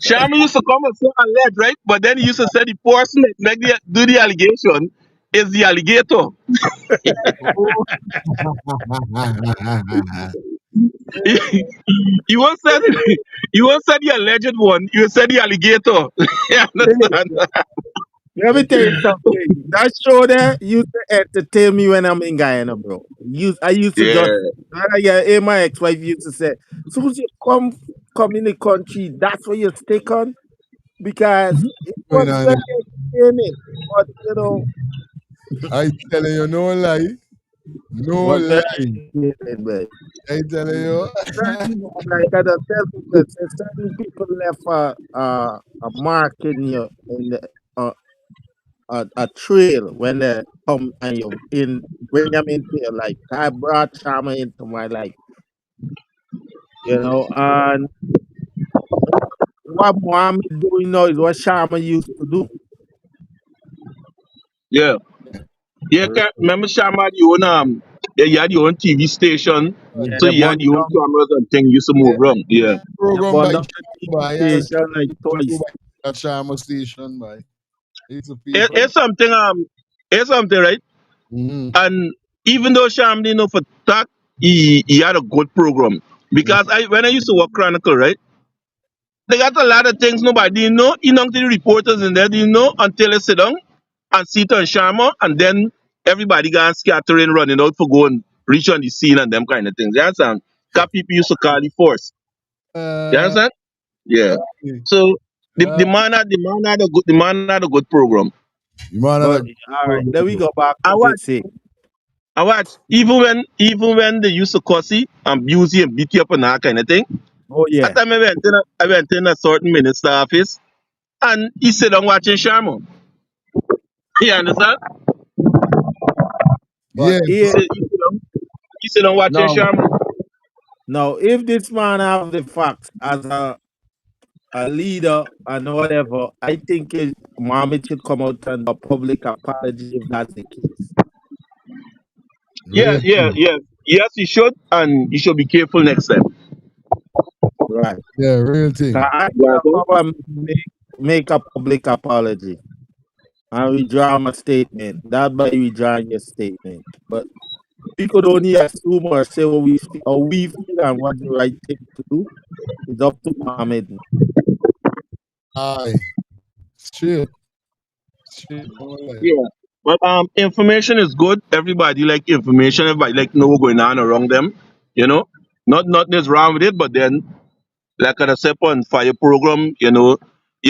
Shama used to come and say alleged, right? But then he used to say the person that do the allegation is the alligator. Oh. You won't say you won't say the alleged one. You said the alligator. You Hey, understand? let me tell you something. That show there used to entertain me when I'm in Guyana, bro. I used to Yeah. just, yeah, my ex-wife used to say, soon as you come in the country, that's what you stick on because it Going was on very there. entertaining. But I telling you, no lie. it No was very lie. entertaining, man. I telling you. Like I don't tell people, say certain people left a mark in you in the a trail when they come and you bring them into your life. I brought Shama into my life, and what Mohammed doing now is what Shama used to do. Yeah. Yeah, remember Shama had your own yeah, you had your own TV station. Yeah, So they you had burn your own down, cameras and things you used to Yeah. move around. Yeah. they Program burn by down the TV by station like go twice. by that Sharma station by. It's a It, people. it's something it's something, right? Mm-hmm. And even though Sham didn't know for that, he had a good program. Because when I used to work Chronicle, right? They got a lot of things nobody didn't know. You know, the reporters in there didn't know until they sit down and see it on Sharma, and then everybody got scattering, running out for going reach on the scene and them kind of things. You understand? Because people used to call the force. You Uh, understand? Yeah. okay. So the man had a good program. You might have But a all right, program. then we go back I to watch, this thing. I watch. Even when they used to cuss you and abuse you and beat you up and that kind of thing. Oh At yeah, time I went in a certain minister office and he sit down watching Sharma. You understand? but Yeah. He here said, he sit down. You sit and watch your No, Sharma? no. If this man have the facts as a leader and whatever, I think Mohammed should come out and do a public apology if that's the case. Real thing. Yes, you should, and you should be careful next time. Right. Yeah, real thing. I You should understand? come and make a public apology and withdraw my statement. That by withdrawing your statement. But we could only assume or say what we feel and what's the right thing to do. It's up to Mohammed. Aye. Straight. Straight. No lie. Yeah. But information is good. Everybody like information. Everybody like know what's going on around them. You know, nothing is wrong with it. But then, like I said on fire program, you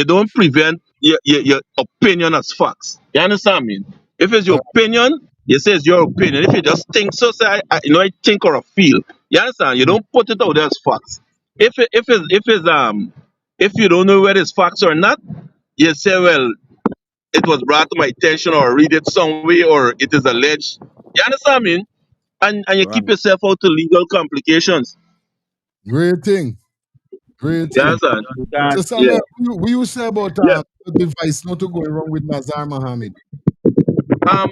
don't prevent your opinion as facts. You understand me? If it's your opinion, you say it's your opinion. If you just think so, say I think or I feel. You understand? You don't put it out there as facts. If you don't know whether it's facts or not, you say, well, it was brought to my attention or read it some way or it is alleged. You understand me? And you Right. keep yourself out to legal complications. Real thing. Real You thing. understand? So, Yeah. Samuel, we you say about Yeah. the device not to go wrong with Nazar Mohammed. Um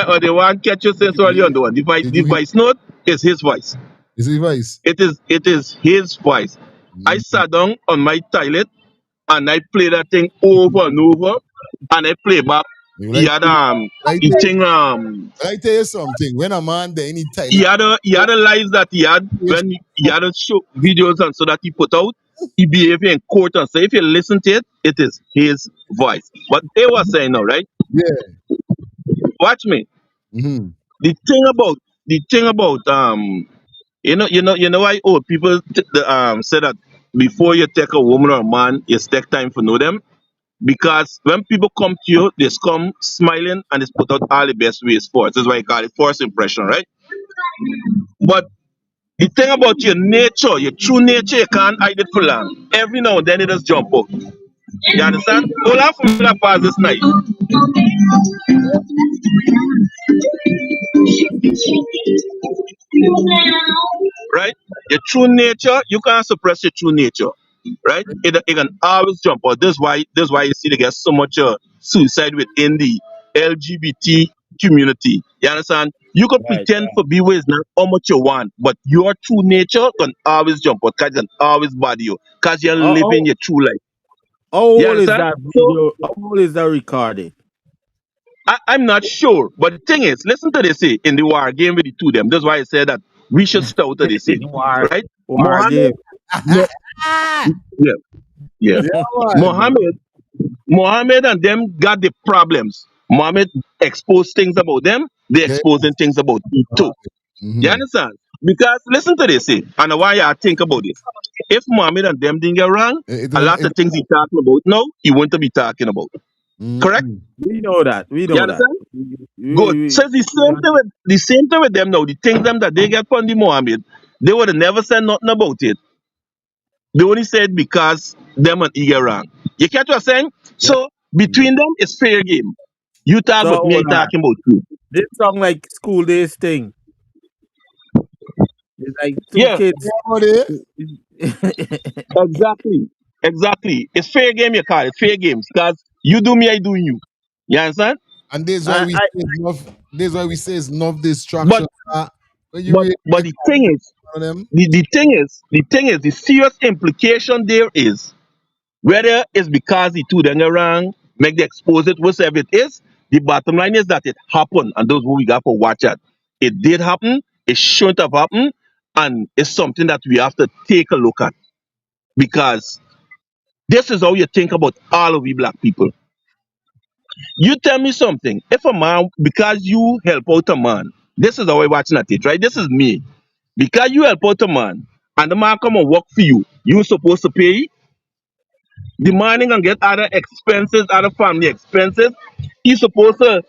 or they want catch you since early on the one. Did The you hear? voice note is his voice. Is it device? It is his voice. I sat down on my toilet and I play that thing over and over and I play back. You He like, had like, he thing I tell you something. When a man there in the he toilet, had a lives that he had when he had a show videos and so that he put out. He behaved in court and say if you listen to it, it is his voice. But they were saying now, right? yeah. Watch me. Mm-hmm. The thing about why old people say that before you take a woman or a man, you take time for know them. Because when people come to you, they come smiling and they put out all the best ways for it. This is why you call it first impression, right? But the thing about your nature, your true nature, you can't hide it for long. Every now and then it just jump up. You understand? Hold on for me that pass this night. Right? Your true nature, you can't suppress your true nature. Right? It can always jump out. This is why you see they get so much suicide within the LGBT community. You understand? You can Right. pretend for be where it's not how much you want, but your true nature can always jump out, cause it can always bother you. Cause you're How, living your true life. how You old is understand? that So video? How old is that recording? I'm not sure, but the thing is, listen to this in the war game with the two of them. That's why I said that we should start to this right? War Mohammed, game. Mo, yeah, yeah. Yeah, man. Mohammed and them got the problems. Mohammed exposed things about them. They Yeah. exposing things about you too. You Mm-hmm. understand? Because listen to this, and why I think about this. If Mohammed and them didn't get wrong, It a doesn't. lot of things he talking about now, he wouldn't be talking about. Correct? Mm-mm. We know that. We You know that. understand? Good. So it's the same thing with them now. The things them that they get from the Mohammed, they would have never said nothing about it. They only said because them and he get wrong. You catch what I'm saying? Yeah. So between them, it's fair game. You talk So about me, I hold on. talking about you. This song like school days thing. It's like two Yeah, kids. exactly. Exactly. It's fair game, you call it. Fair games. Because you do me, I do you. You understand? And this why I, we say I it's enough. This why we say it's enough But distraction. When you but really but get the thing is, on them, the serious implication there is whether it's because the two then wrong, make the expose it, whatever it is, the bottom line is that it happened, and those who we got for watch it. It did happen, it shouldn't have happened, and it's something that we have to take a look at. Because this is how you think about all of we black people. You tell me something. If a man, because you help out a man, this is how I watching at it, right? This is me. Because you help out a man, and the man come and work for you, you supposed to pay the morning and get other expenses, other family expenses. He's supposed to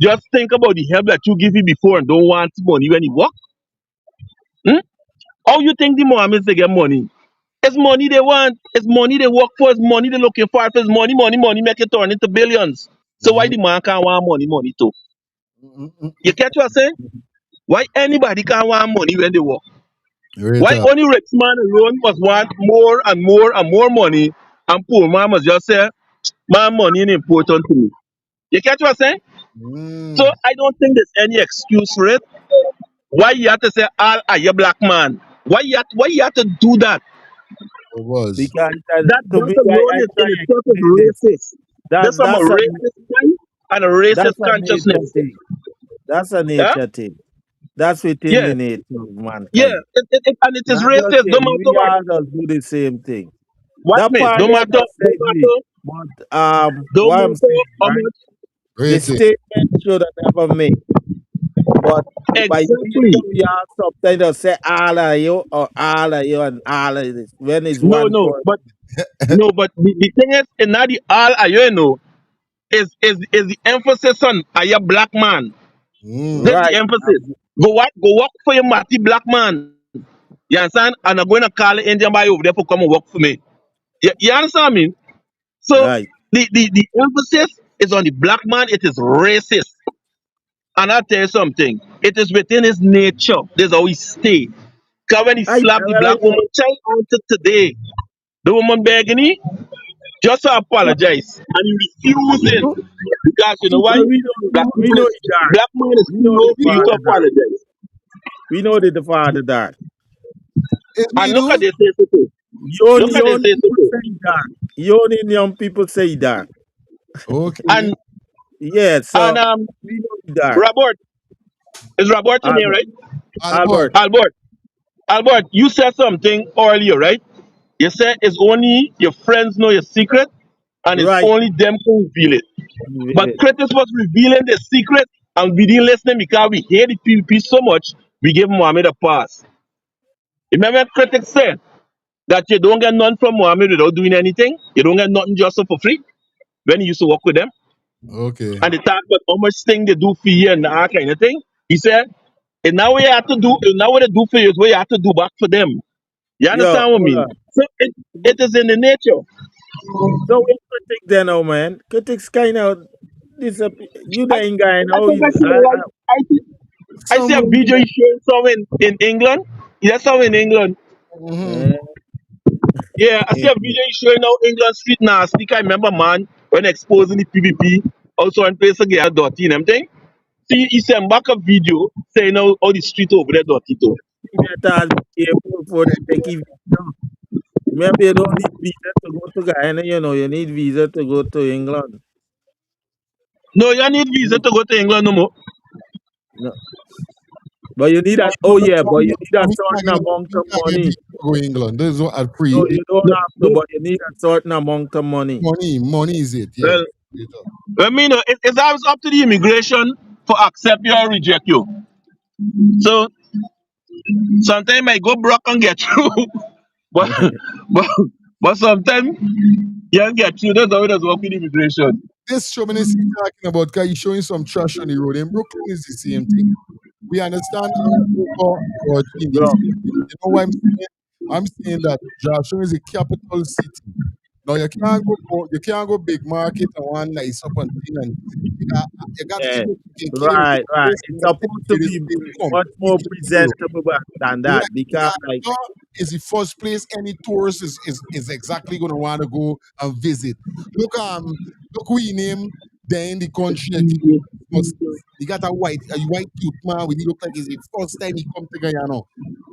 just think about the help that you give him before and don't want money when he work. Hmm? How you think the Mohammeds they get money? It's money they want. It's money they work for. It's money they looking for. If it's money, make it turn into billions. So why the man can't want money too? You catch what I'm saying? Why anybody can't want money when they work? Right. Why only rich man alone must want more and more and more money, and poor man must just say, my money is important to me. You catch what I'm saying? So Mm. I don't think there's any excuse for it. Why you have to say all are you black man? Why you have to do that? It was. Because to That me, alone I is try in to itself is explain this. racist. There's some That's racist mind and a that's racist a nature consciousness. thing. That's a Yeah? nature thing. That's within Yeah, the nature of yeah. mankind. And it is Not just racist, no him. matter We what. all just do the same thing. Watch That me. part No there matter, just said we. But no what I'm matter saying, how right? much. The Rating. statement should have never made. But by Exactly. nature, we are sometimes just say all of you or all of you and all of this. When it's No, one no, person. but no, but the thing is, in not the all are you know is the emphasis on are you black man? That's Mm. the Right. emphasis. Go work for your matty black man. You understand? And I'm going to call the Indian boy over there for come and work for me. You understand me? So Right. the emphasis is on the black man. It is racist. And I'll tell you something. It is within his nature. This is how he stay. Because when he slapped the Well, black woman child until today, the woman begging him just to apologize. And he refusing. Because you know why? we know he died. Black man is We too know low the for you to father died. apologize. We know that the father died. It's And me look at do. this say so. Look at Your this own say people so. say that. Your own young people say that. Okay. And Yeah, and so we know he died. Robert, is Robert in here, Albert. right? Albert. Albert. Albert, you said something earlier, right? You said it's only your friends know your secret, and it's Right. only them who reveal it. But Village. Curtis was revealing the secret, and we didn't listen because we hate the PvP so much. We gave Mohammed a pass. Remember, critics said that you don't get none from Mohammed without doing anything. You don't get nothing just for free when you used to work with them. Okay. And they talk about how much thing they do for you and that kind of thing. He said, and now what you have to do, and now what they do for you is what you have to do back for them. You Yo, understand what I hold mean? on. So it is in the nature. So we critics then, oh man. Critics kind of disappear. You the guy I now. think I see I see a Someone. video you showing some in England. Yes, some in England. Mm-hmm. Eh, Yeah, I see a video you showing how England street nasty. I remember man when exposing the PvP. Also one place to get a dirty and everything. See, he sent back a video saying how the street over there dirty too. you better be careful for the take it. Remember, you don't need visa to go to Guyana, you know, you need visa to go to England. No, you need visa to go to England no more. No. But you need No, a, oh yeah, but you need a we can't certain get, amount we of can't get money. visa to go England. There's no at free. No, you don't No, have to, no. but you need a certain amount of money. Money is it? Yeah. Well, I mean, it's always up to the immigration for accept you or reject you. So sometimes I go broke and get through, but but but sometimes you don't get through. That's how it does work with immigration. This show ministry talking about because he's showing some trash on the road. In Brooklyn is the same thing. We understand over in Bro, these cities. You know what I'm saying? I'm saying that Joshua is a capital city. Now you can't go big market and one nice up and thing and you got to yeah. take care of the Right, right. place It's and supposed to take care of be this place much more completely thorough. presentable than Right. that because, like, That is the first place any tourist is exactly going to want to go and visit. Look who he named there in the country. He got a white cute man with he look like it's the first time he come to Guyana.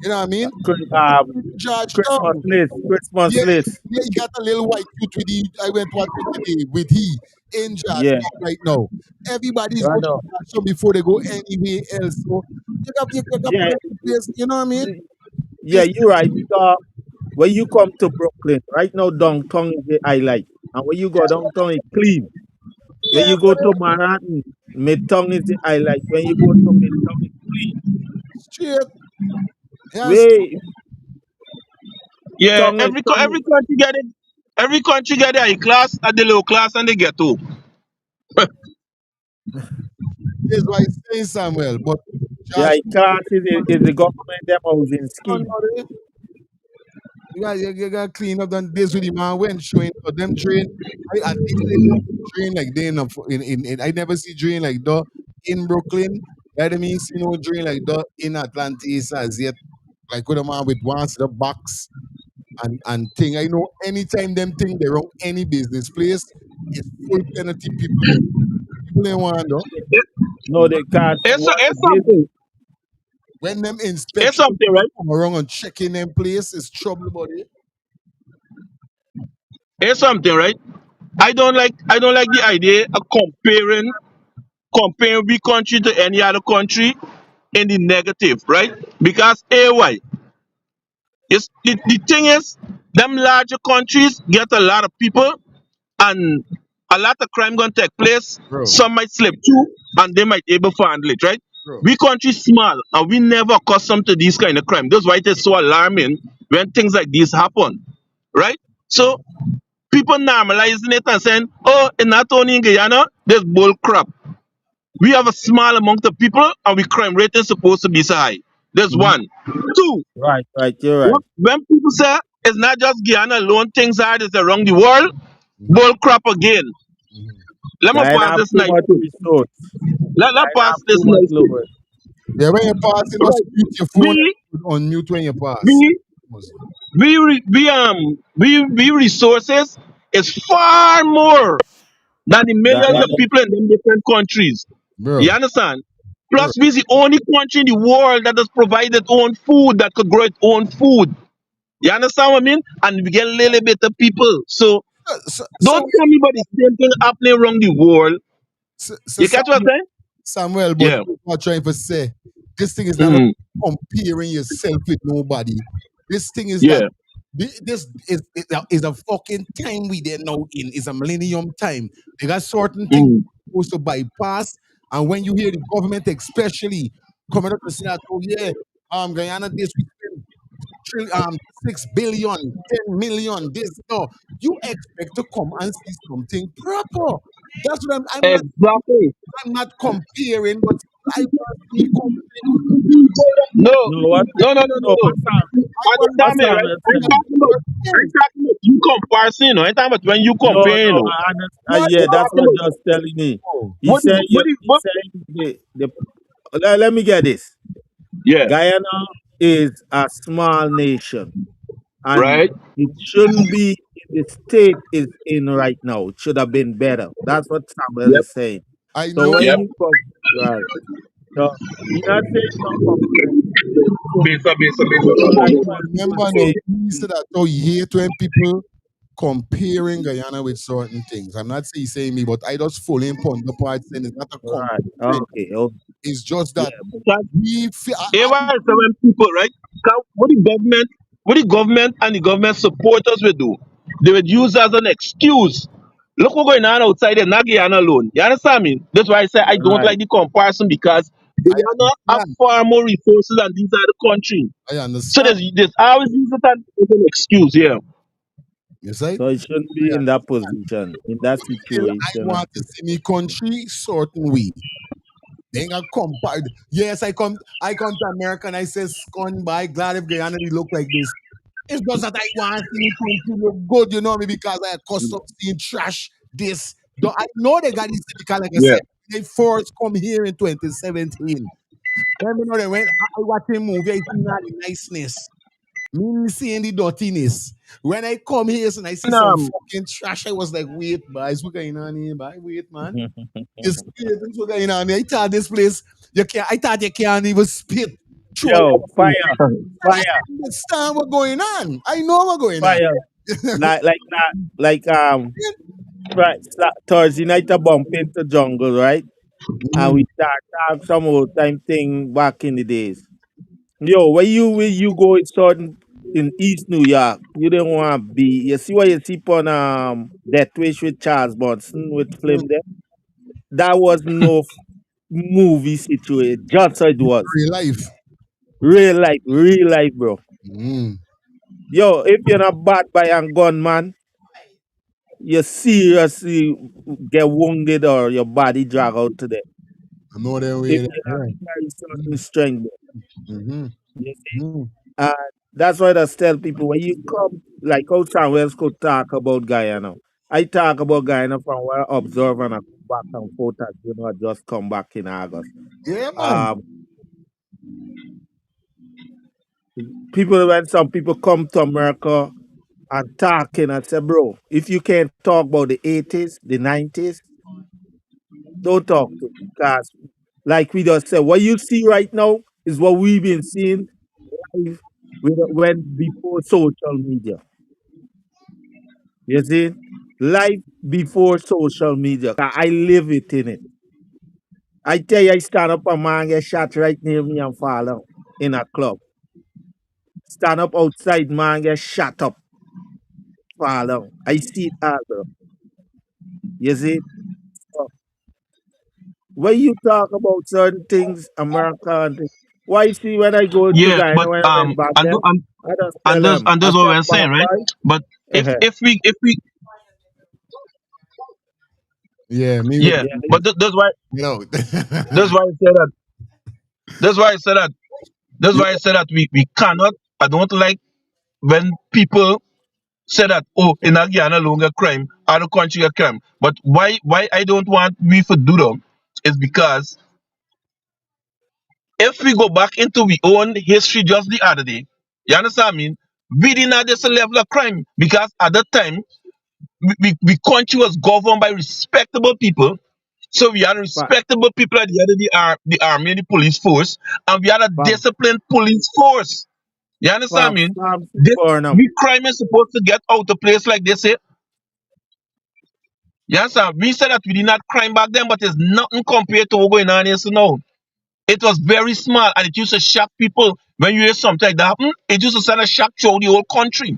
You know what I mean? Christmas Georgetown. list, Christmas Yeah, list. yeah, he got a little white cute with the I went watching today with he in Yeah, Georgetown right now. Everybody's I going to know. Georgetown before they go anywhere else. So you got Yeah, plenty of place, you know what I mean? yeah, you're right. Because when you come to Brooklyn, right now downtown is the highlight, and when you go downtown, it's clean. When Yeah, you go to Manhattan, Midtown is the highlight. When you go to Midtown, it's clean. straight. Yes. Way Yeah, tongue is every country get it. Every country get their class at the low class and they get to. That's why it's saying Samuel. But yeah, Josh, class is the government them housing scheme. you got to clean up them days with the man when showing them drain. At least they don't drain like they in, I never see drain like that in Brooklyn. That means, during like the in Atlantis as yet, like with a man with once the box and thing. I know anytime them thing they wrong any business place, it's full penalty people there. People ain't want though. No, they can't. What It's this? something. When them It's inspection something, right? come around and checking them place, it's trouble buddy. It's something, right? I don't like the idea of comparing we country to any other country in the negative, right? Because why? It's the thing is, them larger countries get a lot of people and a lot of crime gonna take place. Bro, Some might slip through and they might able to handle it, right? bro. We country small and we never accustomed to these kind of crime. That's why it is so alarming when things like this happen, right? So people normalizing it and saying, oh, it's not only in Guyana, there's bull crap. We have a small amount of people and we crime rate is supposed to be so high. There's Mhm, one. Two, Right, right. You're right. when people say it's not just Guyana alone, things hard is around the world, mhm, bull crap again. mhm. Let me Guyana pass have this too nice much thing. resource. Let Guyana pass have this too much nice thing. lower. Yeah, when you pass, you must Right. mute your phone We on mute when you pass. we we resources is far more than the That millions of other. people in them different countries. You Bro, understand? bro. Plus, we're the only country in the world that has provided its own food that could grow its own food. You understand what I mean? And we get a little bit of people. So So, don't tell me about the same thing happening around the world. so You catch what I'm saying? Samuel, but Yeah. what I'm trying to say, this thing is not about Mm, comparing yourself with nobody. This thing is that yeah. this is a fucking time we there now in. It's a millennium time. They got certain things Mm, supposed to bypass. And when you hear the government especially coming up to say that, oh yeah, Guyana this we spend 6 billion, 10 million, this no. You expect to come and see something proper. That's what exactly. I'm not comparing, but I want to see me No, No, what? no, no, no, no, No, no. I want to Understand what me, see Sam right? is I ain't saying? talking about, I things. ain't talking about you comparison, you know. I ain't talking about when you No, compare, you no, know. I understand. No, I I'm Yeah, that's talking what about just telling me. know. He said you. He what, said let me get this. yeah, Guyana is a small nation, and right? it shouldn't be in the state is in right now. It should have been better. That's what Samuel Yep, is saying. I So know. when yep. you come, right? So you're not saying no compare. So you don't like But when people remember, no, say, he said that oh, he hate when people comparing Guyana with certain things. I'm not saying me, but I just fully upon the part saying it's not a right? comparison. Okay, okay, It's just yeah, that we feel. Ever seven people, right? What the government and the government supporters would do, they would use as an excuse. Look what's going on outside there, not Guyana alone. You understand me? That's why I say I don't right. like the comparison because I Guyana have understand. far more resources than these other countries. I So understand. there's always use it as an excuse, yeah. You see? So it shouldn't be I in that position, in that feel I situation. want to see me country certain way. They ain't gonna compare. Yes, I come to America and I say, "Scon by glad if Guyana they look like this." It's just that I want to see me country look good, you know me, because I accustomed seeing trash. This, though I know they got this because, like I Yeah. said, they first come here in 2017. Let me know they went. I watch a movie, I see all the niceness. Me seeing the dirtiness. When I come here and I see And, some fucking trash, I was like, wait, boys, what going on here, boy? Wait, man. You spit, what's going on here? I thought this place, I thought you can't even spit. Throw Yo, it. fire, I fire, understand what's going on. I know what's going on. fire. Like that, like right. Thursday night I bump into jungle, right? And we Mm, start talk some old time thing back in the days. Yo, where you go in certain in East New York, you didn't want to be. You see what you see on Death Wish with Charles Bronson with mm. film there. That was no movie situation, just how it was. Real life. Real life, bro. Mm. Yo, if you're not bad by a gunman, you seriously get wounded or your body drag out to there. I know that way If there. you not Yeah. carry certain strength, Mm-hmm. you see. Mm-hmm. And that's why I tell people when you come, like how Samuel could talk about Guyana. I talk about Guyana from what I observe and I back and forth as you know, I just come back in August. Yeah, man. Um, people when some people come to America and talking, I say, bro, if you can't talk about the 80s, the 90s, don't talk to me. Because like we just said, what you see right now is what we've been seeing live when before social media. You see? Life before social media. 'Cause I live it in it. I tell you, I stand up a man get shot right near me and fall out in a club. Stand up outside, man get shot up, fall out. I see it all, bro. You see? So, when you talk about certain things, America and things, why see when I go to Yeah, Guyana but when I went back and there, and I just tell them, and I that's what said, we're saying, right? boy, But if we Yeah, me with yeah, yeah, but that's why you know. that's why I said that that's why I said that that's Yeah, why I said that we cannot. I don't like when people say that, oh, in Guyana alone a crime, other country a crime. But why I don't want we to do them is because if we go back into we own history just the other day, you understand what I mean? We didn't have this level of crime because at that time we country was governed by respectable people. So we had fa- respectable people at the end of the army and the police force, and we had a fam, disciplined police force. You understand what I mean? fam, This Burnham. we crime is supposed to get out of place like they say. Yes, sir. We said that we did not crime back then, but it's nothing compared to what's going on here so now. It was very small and it used to shock people when you hear something like that happen. It used to send a shock through the whole country.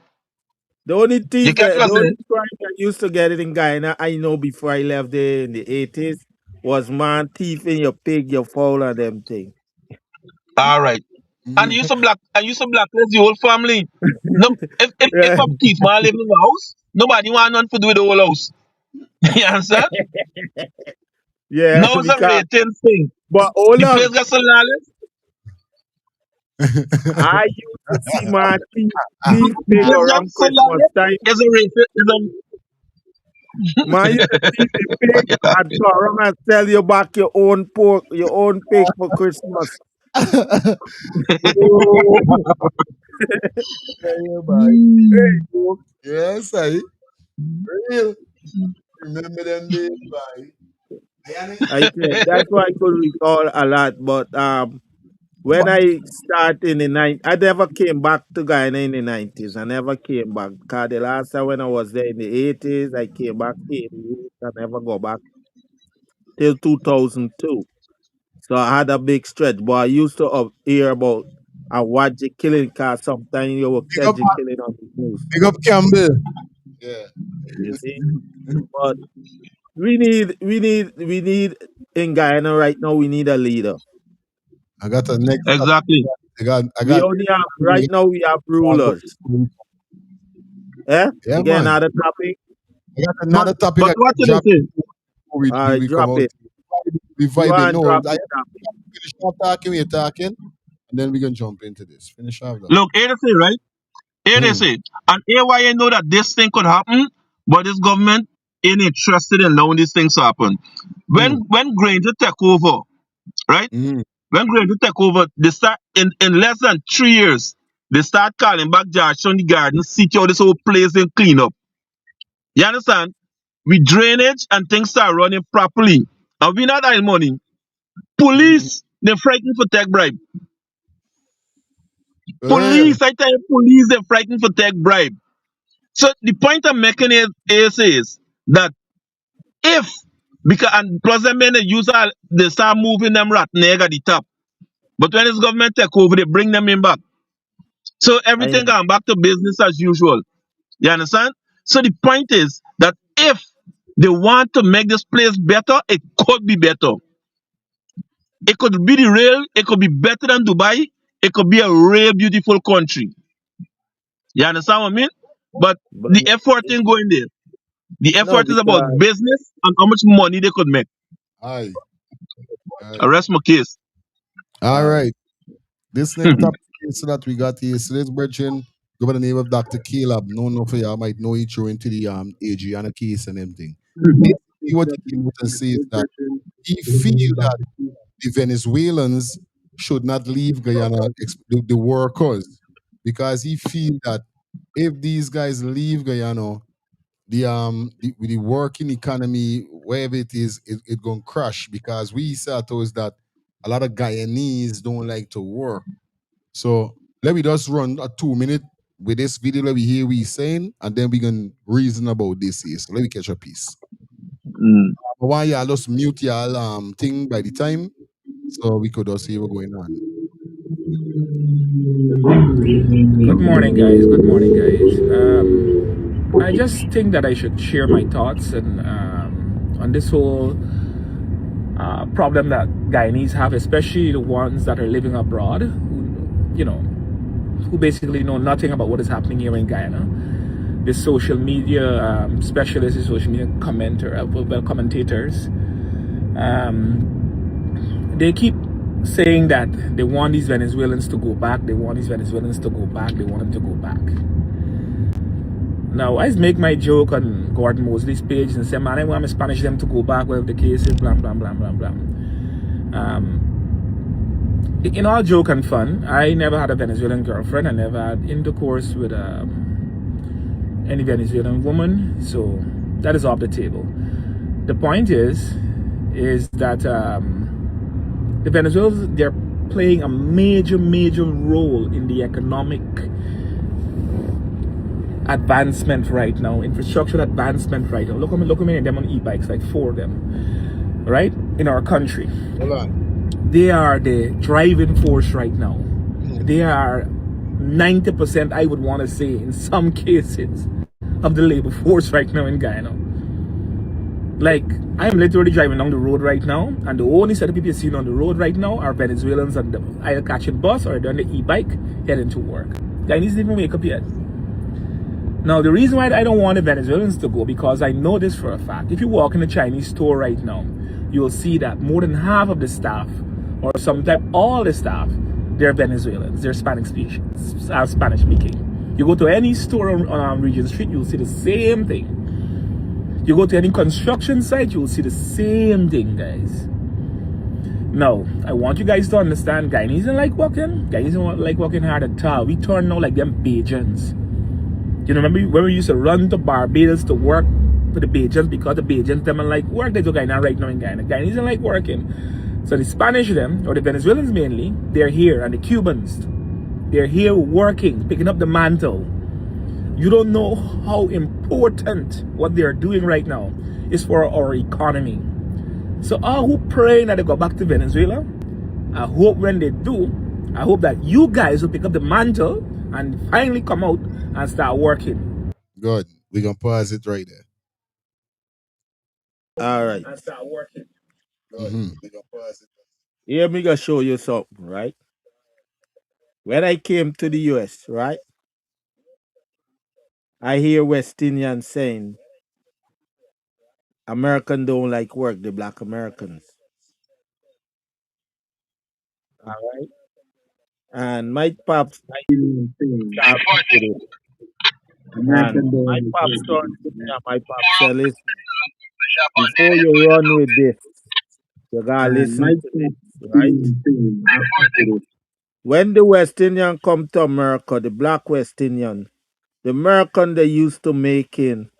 The only You thief catch that what I'm the only saying? crime I used to get it in Guyana, I know before I left there in the 80s, was man thieving your pig, your fowl, and them thing. All right. And you used to blacklist the whole family. No, if Yeah, a thief man live in the house, nobody want nothing to do with the whole house. You understand? yeah, Now it's a because rating thing. but hold The place on. got so lawless. I used to see man thief The pig place got around so Christmas lawless. time. It's a rating. Man used to thief the pig and turn around and sell you back your own pork, your own pig for Christmas. Oh, yeah, boy. Mm. Yes, I real. Remember them days, boy. I tell that's why I could recall a lot, but when I started in the 90s, I never came back to Guyana in the 90s. I never came back. Because the last time when I was there in the 80s, I came back 88. I never go back till 2002. So I had a big stretch. But I used to hear about and watch the killing because sometimes you will Big catch up, the killing on the news. big up Campbell. Yeah. You see? But we need in Guyana right now, we need a leader. I got a next topic. Exactly. I We got only have right now we have rulers. Eh? yeah, You get man. another topic? I got But another topic I but what can did I drop say? before we come Drop out. it. We Go vibe it. and No, drop I the topic. finish off talking, we're talking, and then we can jump into this. Finish off though. Look, here they say, right? Here they Mm, say, and here why I know that this thing could happen, but this government ain't interested in allowing these things to happen. mm, When Granger take over, right? mm. When Granger take over, they start in less than 3 years, they start calling back Georgetown the garden, see how this whole place and clean up. You understand? With drainage and things start running properly. And we not having money. Police, they're frightened for take bribe. Yeah. Police, I tell you, police, they're frightened for take bribe. So the point I'm making is that if because and plus them men they use all they start moving them rat neg at the top. But when this government take over, they bring them in back. So I everything know. going back to business as usual. You understand? So the point is that if they want to make this place better, it could be better. It could be the real, it could be better than Dubai, it could be a real beautiful country. You understand what I mean? But But the effort ain't going there. The no, effort is about because business and how much money they could make. Aye. Aye. I rest my case. All uh, right. This next topic is that we got here. So this brethren go by the name of Dr. Caleb. No, no, for y'all might know each other into the Adriana case and everything. what he came out and say is that he feel that the Venezuelans should not leave Guyana, the workers, because he feel that if these guys leave Guyana, the working economy, wherever it is, it gonna crash because we saw towards that a lot of Guyanese don't like to work. So let me just run a 2 minute with this video. Let me hear what he's saying, and then we can reason about this here. So let me catch a piece. Mm. But why y'all just mute y'all thing by the time so we could just see what's going on. Good morning, guys. Good morning, guys. I just think that I should share my thoughts and on this whole problem that Guyanese have, especially the ones that are living abroad, who basically know nothing about what is happening here in Guyana. The social media specialists, the social media commentators, they keep saying that they want these Venezuelans to go back. They want these Venezuelans to go back. They want them to go back. Now, I make my joke on Gordon Mosley's page and say, man, I want to Spanish them to go back, whatever the case is, blah, blah, blah, blah, blah. In all joke and fun, I never had a Venezuelan girlfriend. I never had intercourse with any Venezuelan woman. So that is off the table. The point is that the Venezuelans, they're playing a major role in the economic advancement right now, infrastructure advancement right now. Look at me and them on e-bikes, like 4 of them, right? In our country. Hold on. They are the driving force right now. They are 90%, I would want to say, in some cases, of the labor force right now in Guyana. Like, I'm literally driving down the road right now, and the only set of people seen on the road right now are Venezuelans on the either catching bus or they're on the e-bike heading to work. Guyanese didn't even wake up yet. Now, the reason why I don't want the Venezuelans to go, because I know this for a fact. If you walk in a Chinese store right now, you will see that more than half of the staff, or sometimes all the staff, they're Venezuelans. They're Spanish speaking. You go to any store on Regent Street, you'll see the same thing. You go to any construction site, you'll see the same thing, guys. Now, I want you guys to understand, Guyanese don't like working. Guyanese don't like working hard at all. We turn now like them Bajans. You know, remember when we used to run to Barbados to work for the Bajans, because the Bajans them like work. They do Guyana right now in Guyana. Guyanese don't like working. So the Spanish them, or the Venezuelans mainly, they're here, and the Cubans, they're here working, picking up the mantle. You don't know how important what they're doing right now is for our economy. So I hope praying that they go back to Venezuela. I hope when they do, I hope that you guys will pick up the mantle and finally come out and start working. Good. We're going to pause it right there. All right. And start working. Here me gonna show you something, right? When I came to the US, right? I hear West Indians saying American don't like work, the black Americans. All right. And my pops and my pops turned to me and my pops said, listen, before you run with this, you gotta listen to this, right? When the West Indian come to America, the black West Indian, the American they used to making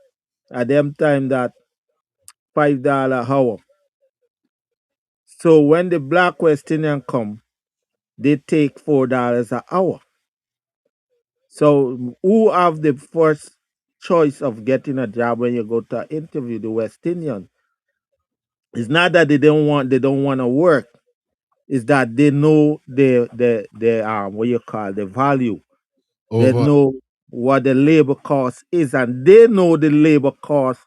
at them time that $5 hour. So when the black West Indian come, they take $4 an hour. So who have the first choice of getting a job when you go to interview? The West Indian. It's not that they don't want to work. It's that they know the what you call the value. They know what the labor cost is, and they know the labor cost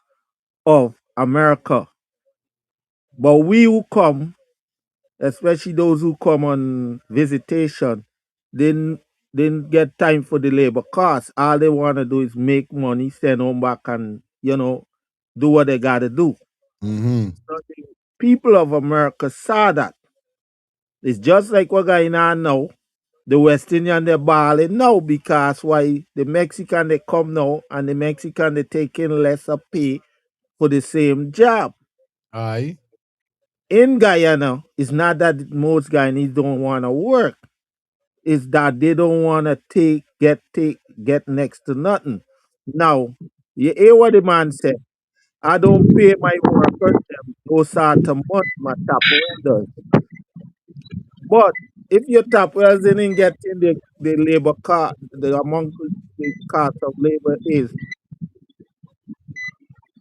of America. But we who come, especially those who come on visitation, didn't get time for the labor cost. All they want to do is make money, send home back, and do what they got to do. Mm-hmm. So the people of America saw that. It's just like what going on now. The West Indian they balling now because why the Mexican they come now and the Mexican they taking lesser pay for the same job. Aye. In Guyana, it's not that most Guyanese don't want to work. It's that they don't want to get next to nothing. Now, you hear what the man said. I don't pay my workers them those sort of money, my top welders. But if your top welders didn't get in the labor cost, the amount the cost of labor is,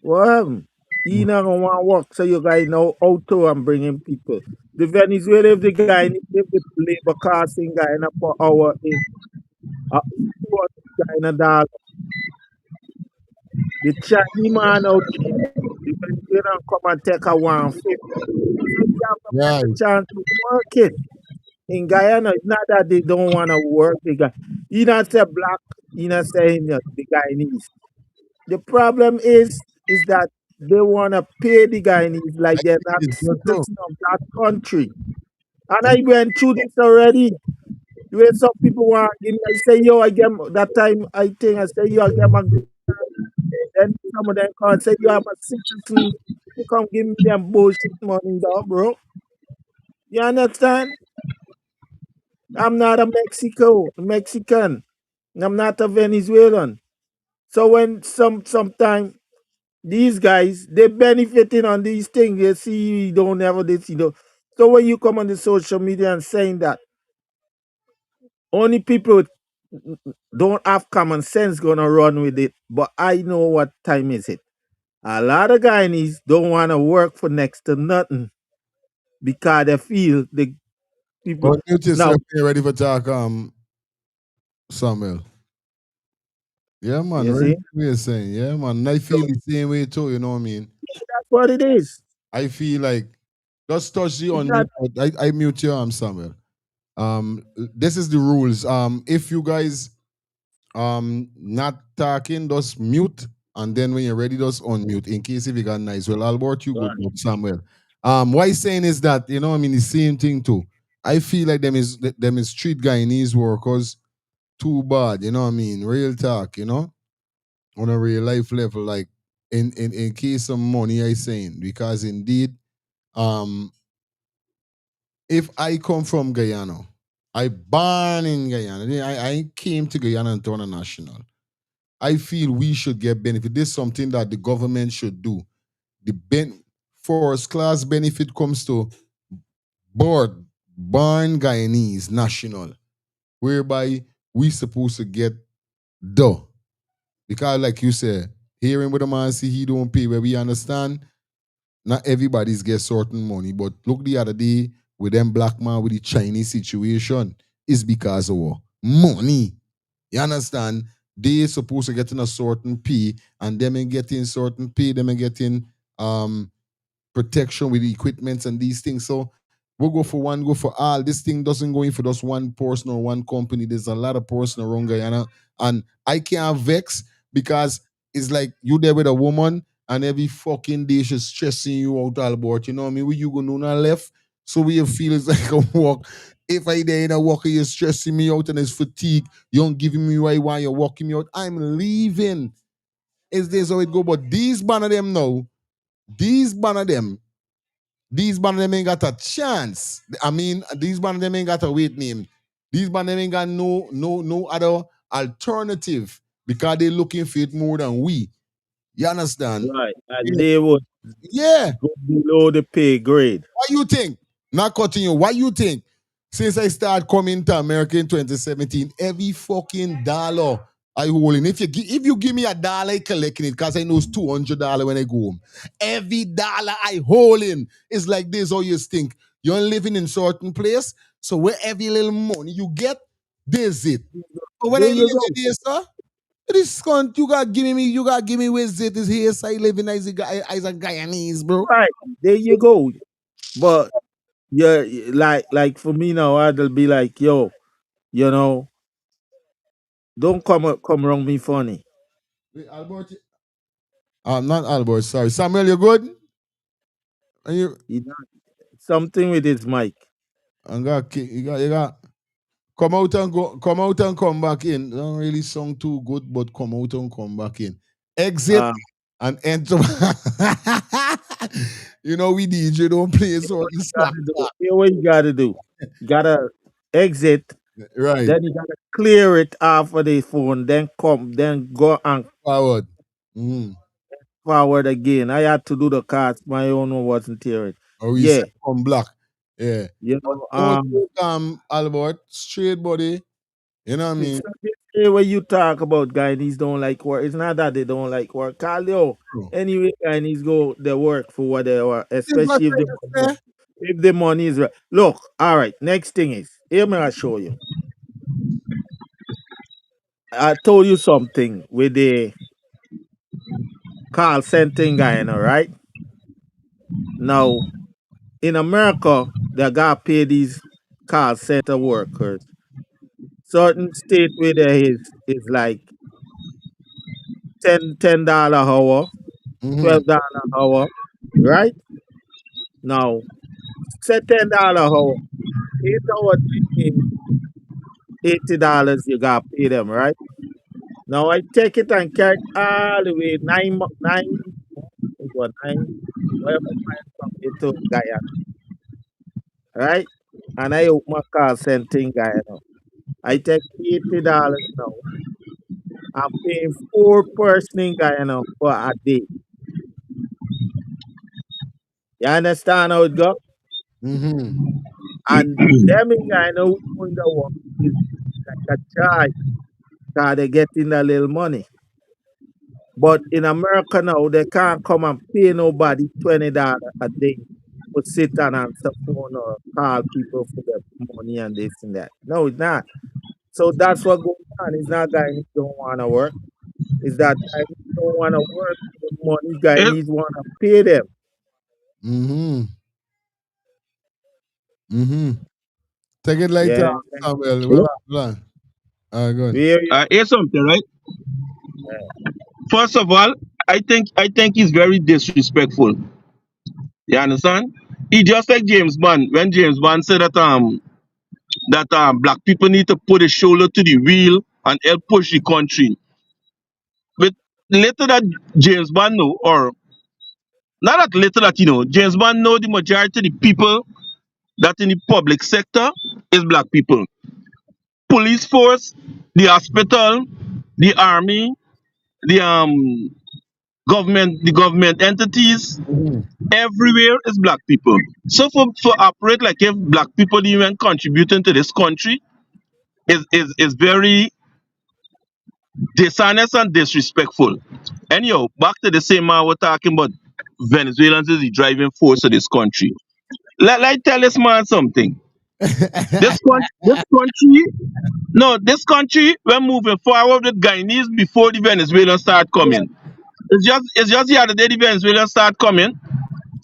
well, he not gonna want to work. So you guys know how to and bringing people. The Venezuela, if the guy, if the labor cost in Guyana per hour is $200, the Chinese man out there, the Venezuelan come and take a 150. So you have a better Right. chance to work it. In Guyana, it's not that they don't want to work. He not say black, he not saying the Guyanese. The problem is that they want to pay the Guyanese like I they're think not it's good too. citizens of that country. And I went through this already. Where some people want to give me, I say, yo, I get that time, I think, I say, yo, I get my green card. Then some of them come and say, yo, I'm a citizen. They come give me them bullshit money, dog, bro. You understand? I'm not a Mexican. I'm not a Venezuelan. So when sometime these guys they benefiting on these things, they see you don't ever this, you know. So when you come on the social media and saying that only people with don't have common sense gonna run with it, but I know what time is it. A lot of Guyanese don't want to work for next to nothing because they feel the people Unmute now. yourself when you're ready for talk, Samuel. Yeah, man, You right see, what you're saying. Yeah, man. I so feel the same way too, you know what I mean? that's what it is. I feel like just touch the It's not unmute. I mute your Samuel. This is the rules. If you guys not talking, just mute, and then when you're ready, just unmute in case if you got nice. Well, Albert, you good, but Samuel. What he's saying is that you know, I mean, the same thing too. I feel like them is street Guyanese workers too bad. You know what I mean? Real talk. You know, on a real life level, like in case of money, I saying because indeed, um, if I come from Guyana, I born in Guyana. I came to Guyana and turn a national. I feel we should get benefit. This is something that the government should do. The first class benefit comes to board born Guyanese national, whereby we supposed to get the because like you said, hearing what the man see he don't pay where we understand not everybody's get certain money, but look the other day with them black man with the Chinese situation is because of what? Money. You understand? They supposed to get in a certain pay, and them ain't getting certain pay, them ain't getting protection with the equipments and these things. So we'll go for one, go for all. This thing doesn't go in for just one person or one company. There's a lot of person around Guyana. And I can't vex because it's like you there with a woman and every fucking day she's stressing you out all about. You know what I mean? Where you go no left. So we feel it's like a walk. If I there in a walk, you're stressing me out and it's fatigue. You don't giving me what I want, you're walking me out. I'm leaving. Is this how it go? But these ban of them now, these ban of them, these band them ain't got a chance. I mean, these band them ain't got a weight name. These band them ain't got no other alternative because they looking for it more than we. You understand? right, and Yeah. they would Yeah. go below the pay grade. What you think? Not cutting you. What you think? Since I started coming to America in 2017, every fucking dollar I holding. If you give me a dollar, I collecting it because I know it's $200 when I go home. Every dollar I holding is like this. How you think? You're living in certain place, so where every little money you get, this it. But when There I live you go. in this, sir, this cunt, you gotta give me with it. This here, so I living as a Guyanese, bro. Right, there you go. But yeah, like for me now, I'll be like, yo, you know, don't come around me funny. Wait, Albert. Not Albert, sorry. Samuel, you good? Are you You know, something with his mic. you got come out and come back in. Don't really sound too good, but come out and come back in. Exit Uh, and enter. You know, we DJ don't play certain slack Gotta do. talk. Here what you gotta do. You gotta exit, Right. then you gotta clear it off of the phone, then come, then go and Forward. Mm. forward again. I had to do the cards. My own one wasn't hearing. Or we Yeah, set from black. Yeah. you But know, no joke, Albert, straight body. You know what I mean? so this day when you talk about Guyanese don't like work, it's not that they don't like work. Carl, True. anyway, Guyanese go they work for what they are, This is what especially I say. if the money is right. Look, all right. Next thing is here. May I show you? I told you something with the call center in Guyana, right? Now in America, they got pay these call center workers. Certain state where there is like $10 hour, Mm-hmm. $12 hour, right? Now, say $10 hour, 8 hour training, $80 you got to pay them, right? Now I take it and carry it all the way it was whatever miles from here to Guyana, right? And I open my car center in Guyana. I take $80 now. I'm paying 4 person in Guyana for a day. You understand how it go? Mm-hmm. And them in Guyana who doing the work is like a charge because they getting a little money. But in America now, they can't come and pay nobody $20 a day to sit and answer phone or call people for their money and this and that. No, it's not. So that's what going on. It's not Guyanese don't want to work. It's that Guyanese don't want to work for the money. It, Guyanese want to pay them. Mm-hmm. Mm-hmm. Take it like that, Yeah. Samuel. Well, good. We hear you. here's something, right? Yeah. First of all, I think he's very disrespectful. You understand? He just like James Bond when James Bond said that black people need to put a shoulder to the wheel and help push the country. But later that James Bond know, or not that later that James Bond know the majority of the people that in the public sector is black people. Police force, the hospital, the army, the government entities, Mm-hmm. everywhere is black people. So for operate like if black people even contributing to this country is very dishonest and disrespectful. Anyhow, back to the same man we're talking about. Venezuelans is the driving force of this country. Let tell this man something. This country, we're moving forward with Guyanese before the Venezuelans start coming. It's just the other day the Venezuelans start coming.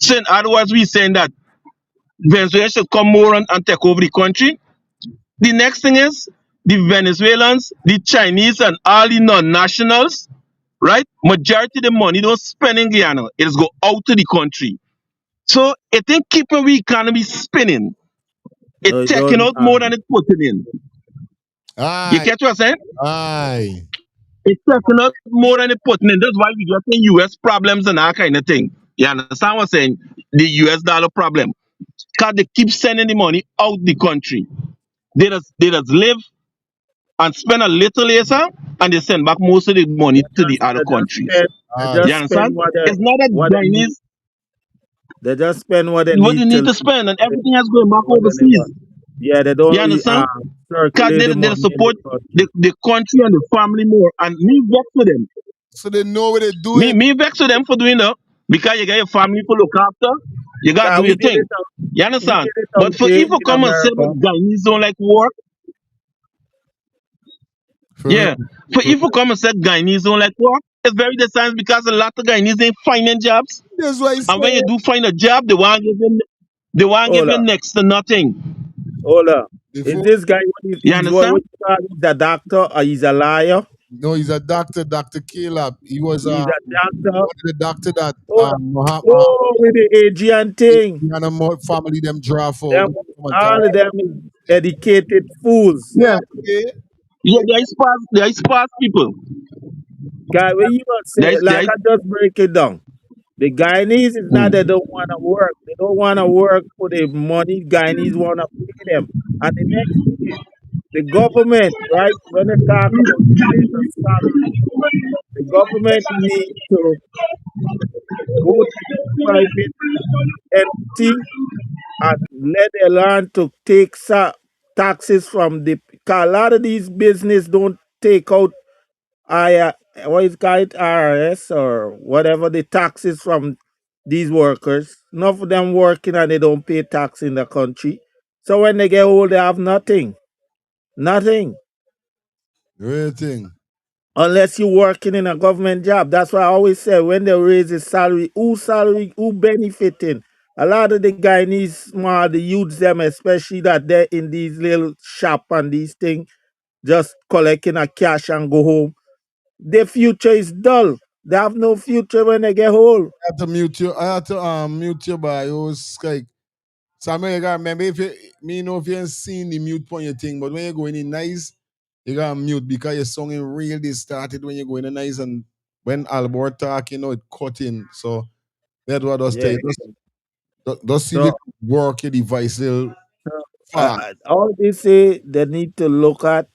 Saying otherwise we saying that Venezuela should come more and take over the country. The next thing is the Venezuelans, the Chinese, and all the non-nationals, right? Majority of the money don't spend in Guyana. It is go out to the country. So it ain't keeping the economy spinning. It No, it taking don't. out more than it putting in. You Aye. catch what I'm saying? Aye. It's taking out more than it putting in. That's why we got the US problems and that kind of thing. You understand what I'm saying? The US dollar problem. Because they keep sending the money out the country. They just live and spend a little later and they send back most of the money to the other They just country. spend. They Aye. You just spend understand? It's not that what they need. Guyanese They just spend what they what they need need till to spend and everything else going back what they never. overseas. Yeah, they You don't understand? Because circulate the they money in the support country. the country and the family more. And me vex with them. So they know what they're Me doing. me vex with them for doing that. Because you got your family to look after. You gotta do We your did it thing. out. You We understand? did it But out for here if you in come and say America. that Guyanese don't like work, For real. yeah. For if you come and say Guyanese don't like work, it's very dishonest because a lot of Guyanese ain't finding jobs. That's why I And say when you do find a job, they want give you Hold up, next to nothing. hold up. Is before. this guy You what understand? you call he's a doctor or he's a liar? No, he's a doctor, Dr. Caleb. He was He's a doctor. one of the doctor that Hold up. Mohammed Oh, with the Asian thing. family them draw for. Them all of them is educated fools. Yeah. Okay. Yeah, there is past people. Guy, when you gonna say There is like I just break it down. The Guyanese is not they don't want to work. They don't want to work for the money Guyanese want to pay them. And the next thing is the government, right? When they talk about paying the salary, the government need to go to the private entity and let them learn to take taxes from the. 'Cause a lot of these business don't take out I what is called RS or whatever the taxes from these workers. Enough of them working and they don't pay tax in the country. So when they get old, they have nothing. Nothing. Great thing. Unless you're working in a government job. That's why I always say when they raise the salary, who benefiting? A lot of the Guyanese small, the youths them, especially that they're in these little shop and these things, just collecting a cash and go home. Their future is dull. They have no future when they get old. I had to mute you. I had to mute you by your Skype. So I mean, you gotta remember if you me know if you ain't seen the mute point your thing, but when you're going in nice, you gotta mute because your song in real they started when you're going in nice and when Albert talk, it cut in. So that's what I was Yeah. telling. Just see if So you work your device little fast. all they say they need to look at,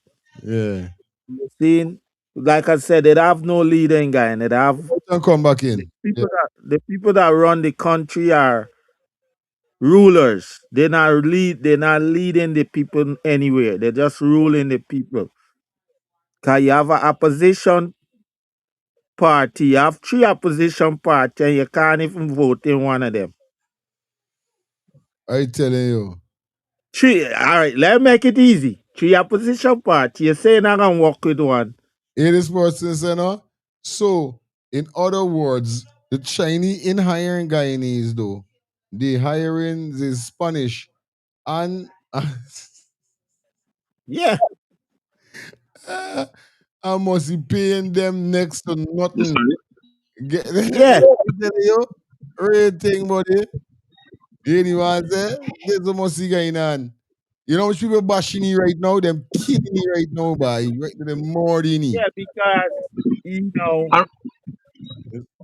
Yeah. you see, like I said, they have no leader in Guyana. They have Don't come back in. Yeah. the people that run the country are rulers. They're not leading the people anywhere. They're just ruling the people. Cause you have an opposition party, you have three opposition party, and you can't even vote in one of them. I telling you. Three, all right, let's make it easy. Three opposition party. You say not gonna work with one. It is person, you know. So, in other words, the Chinese in hiring Guyanese though, they hiring the Spanish and Yeah, I must be paying them next to nothing. Get yeah, you rating, buddy. Anyone say there's a must see going on. You know which people bashing you right now? Them killing you right now, boy. Right to the more than you. yeah, because you know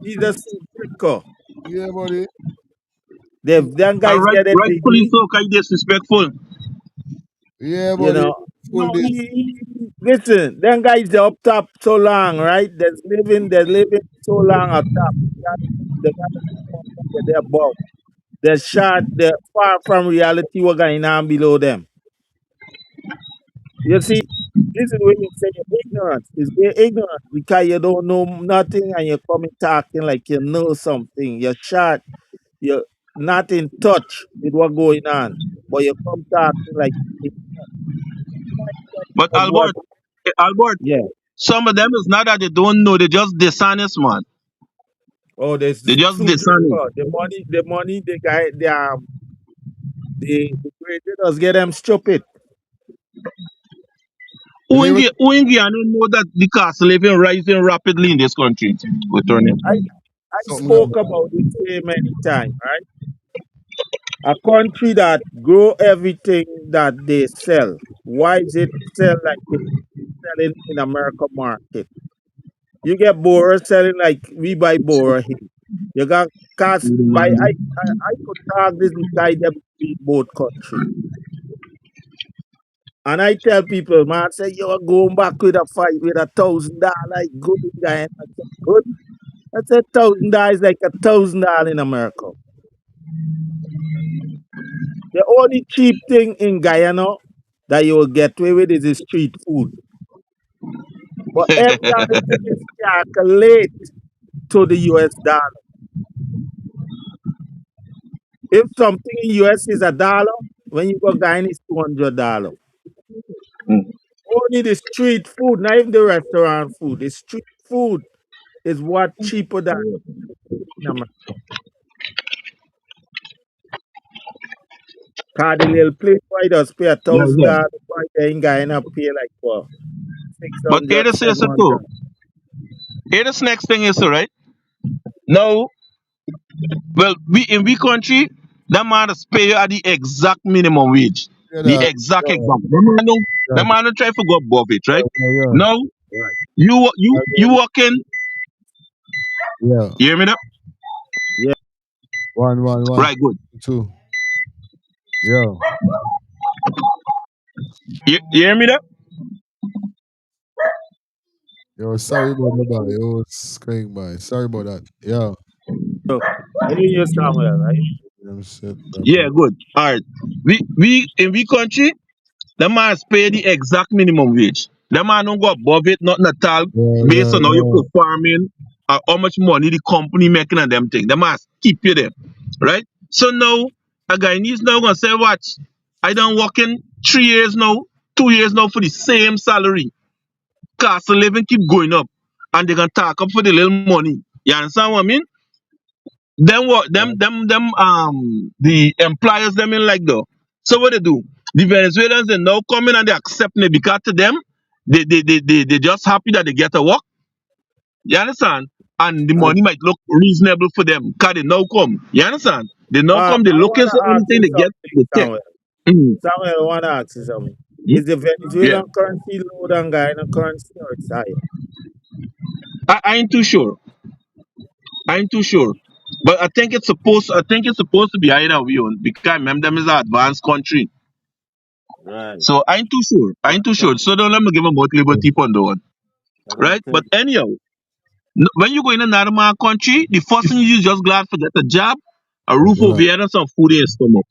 he's a secret. Yeah, buddy. Them And guys get a rightfully degree, so, because disrespectful. Yeah, you buddy. know. Full No, day. listen, them guys they up top so long, right? They're living so long up top. They got they're above. They're short, they're far from reality what going on below them. You see, this is where you say you're ignorant. It's being ignorant because you don't know nothing and you're coming talking like you know something. You're short, you're not in touch with what's going on. But you come talking like But of what Albert, yeah. some of them is not that they don't know, they just dishonest, man. Oh, They there's just too dishonest. difficult. The money, the guy, the creators get them stupid. You leave it Who in Guyana know that the cost of living rising rapidly in this country? With her name. I something like spoke about this here many times, right? A country that grow everything that they sell. Why is it sell like it's selling in American market? You get Boer selling like we buy Boer here. You got cast by I could talk this guy them beat both country. And I tell people, man, say you're going back with a fight with $1,000, good guy. I said, good. I said $1,000 is like $1,000 in America. The only cheap thing in Guyana that you will get away with is the street food. But every other thing is calculated to the US dollar. If something in US is $1, when you go Guyana it's $200. Only the street food, not even the restaurant food. The street food is what cheaper than in America. Cause the little place why does pay a Yeah, thousand yeah. dollars, why they in Guyana pay like what But here 600, the say so 700. too. Here this next thing is right. Now, well, we country, that man is pay you at the exact minimum wage. The that. exact. Yeah, That man don't try to go above it, right? yeah, Now, Right. you working, yeah. you hear me now? One, Right, good. two. Yo, You hear me there? yo, sorry about the boy. Yo, Craig boy. Sorry about that. Yo, So, I hear you somewhere, right? I'm set up. Yeah, good. All right. We in we country, the man pay the exact minimum wage. The man don't go above it, nothing at all, Yeah, based yeah, on how you yeah. performing, how much money the company making and them thing. The man keep you there, right? So now a guy needs now gonna say, watch, I done working 3 years now, 2 years now for the same salary. Cost of living keep going up, and they gonna talk up for the little money. You understand what I mean? Them what the employers them in like though. So what they do? The Venezuelans they now come in and they accept it because to them they just happy that they get a work. You understand? And the money might look reasonable for them because they now come. You understand? They now come, they I looking want for to ask anything you they get, something, they take. Samuel. Mhm. Samuel, I want to ask you something. Hmm? Is the Yeah. Venezuelan currency low than Guyana currency or it's higher? I ain't too sure. I ain't too sure. But I think it's supposed to be either way on because remember them is an advanced country. Right. So I ain't too sure. I But, ain't too sure. So don't let me give them about liberty on the one. but I Right? But think, anyhow, when you go in another man country, the first thing you do is just glad for get a job, a roof over Yeah. your head, and some food in your stomach.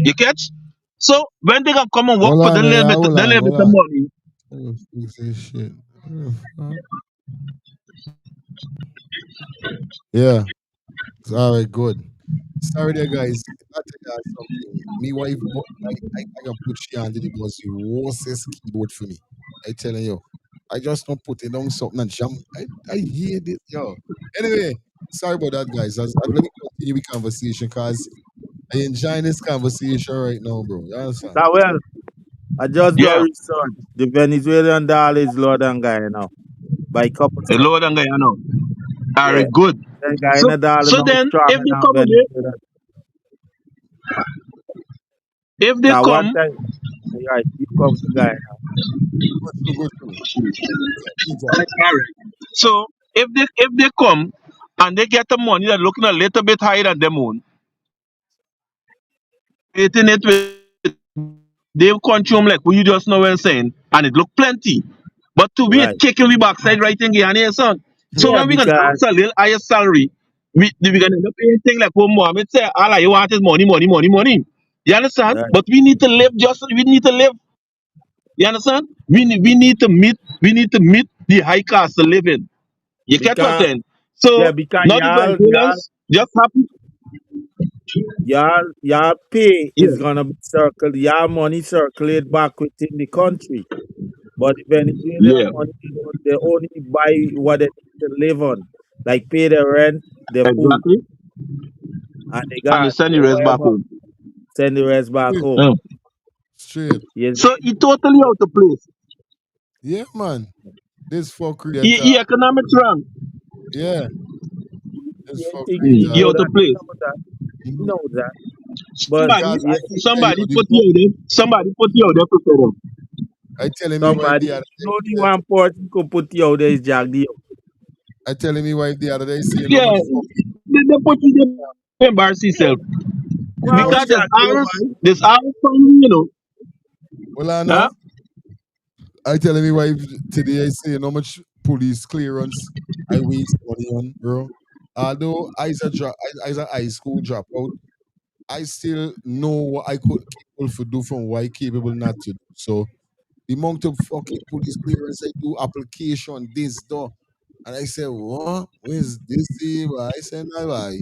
You catch? So when they gonna come and work Hold for on, the yeah, little bit hold of on. money, Oh, fix this shit. Yeah, it's all right, good. Sorry there, guys. I tell you something. Me wife, I can put she on the was the worstest keyboard for me. I telling you. I just don't put it on something and jam. I hate it, yo. Anyway, sorry about that, guys. Let me continue with conversation because I enjoying this conversation right now, bro. You understand? Samuel, I just do a yeah, research. The Venezuelan dollar is lower than Guyana now by couple the cents. lower than Guyana. All Yeah. right, good. The So Guyana dollar so now is then if stronger they than come again, Venezuela. if they That one come, time, right, you come to Guyana. Go through. all right. So if they come and they get the money that looking a little bit higher than them own, eating it with they consume like what you just know when saying, and it look plenty. But to be Right. kicking we backside right in Guyana, son. So Yeah, when we gonna because ask a little higher salary, we gonna end up paying thing like what Mohamed say, all you want is money, money, money, money. You understand? right. But we need to live we need to live. You understand? We need to meet the high cost of living. You get what I'm Because saying? So because now the Venezuelans just happy. y'all pay Yeah, is gonna be circled, y'all money circulate back within the country. But the Venezuelan yeah, money, they only buy what they need to live on. Like pay their rent, their food, exactly. and they And they got send the rest back whatever, home. send the rest back Straight. home. Mm. You Straight. So see? it totally out of place. Yeah, man. This fuckery that Economics wrong. yeah, this You think fuckery he that He know out that, of he place. know that, he mhm. know that. But Somebody, Because you I see, tell you somebody the put you out there. Somebody put you out there to set up. I telling me wife somebody, the other day, only said, one person could put you out there is Jack Dio. I telling me wife the other day saying how Yeah, much fuck they put you there to embarrass yourself. how Why much Because would fuck Jack Dio, man? there's hours from you know. well I Huh? know. I telling me wife today I saying how much police clearance I waste money on, bro. Although I a high school dropout, I still know what I could capable to do from what I capable not to do. So the amount of fucking police clearance I do, application, this, door. And I said, what? Where's this? I said, no, why?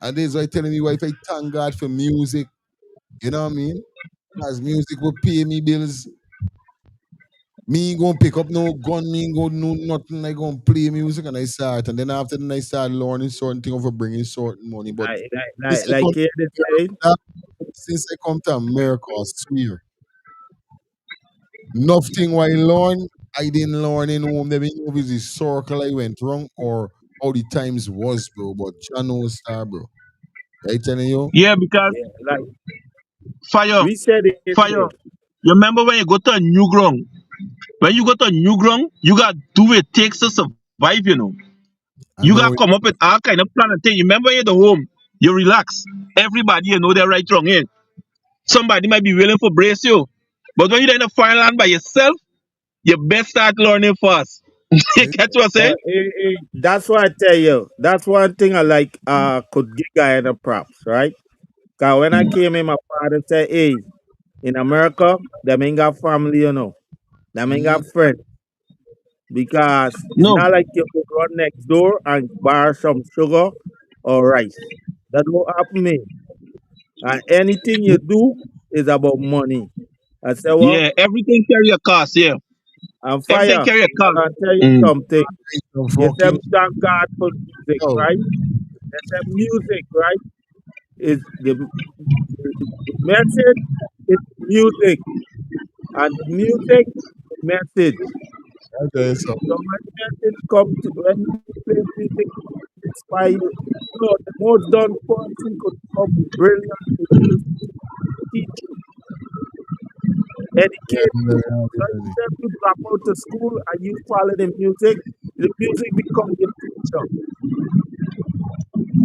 And this why telling me why if I thank God for music, you know what I mean? Because music will pay me bills. Me ain't gonna pick up no gun, me ain't gonna do nothing. I gonna play music and I start. And then after then I start learning certain thing over bringing certain money. But since I Like come here they say, since I come to America, I swear, nothing what I learn, I didn't learn in home. They didn't know if it's the circle I went wrong or how the times was, bro. But John knows star, bro. I telling you? Yeah, because yeah, like fire, we said it fire. here. You remember when you go to a new ground? When you go to a new ground, you got to do what it takes to survive, you know. I You got know to it. come up with all kind of plan and thing. You remember when you're the home? You relax. Everybody you know their right wrong here. Somebody might be willing to brace you. But when you're in a foreign land by yourself, you best start learning fast. You Yeah. catch what I'm saying? That's why I tell you. That's one thing I like. Could give guy the props, right? Cause when I came in, my father said, "Hey, in America, them ain't got family, you know. Them ain't got friends because it's No. not like you could run next door and borrow some sugar or rice. That don't happen me. And anything you do is about money. I said, well, Yeah, everything carry a cost, yeah. I'm Everything fire. carry a I cost. can tell you Mm. something. Some You say fucking thank God for music, yo. right? They say music, right? Is the message is music, and the music is the message. I tell you something. So when the message come to when you play music, it inspire you. You know, the most done person could become brilliant in music, teach you, Yeah, educate you. So definitely. instead you drop out of school and you follow the music become your teacher.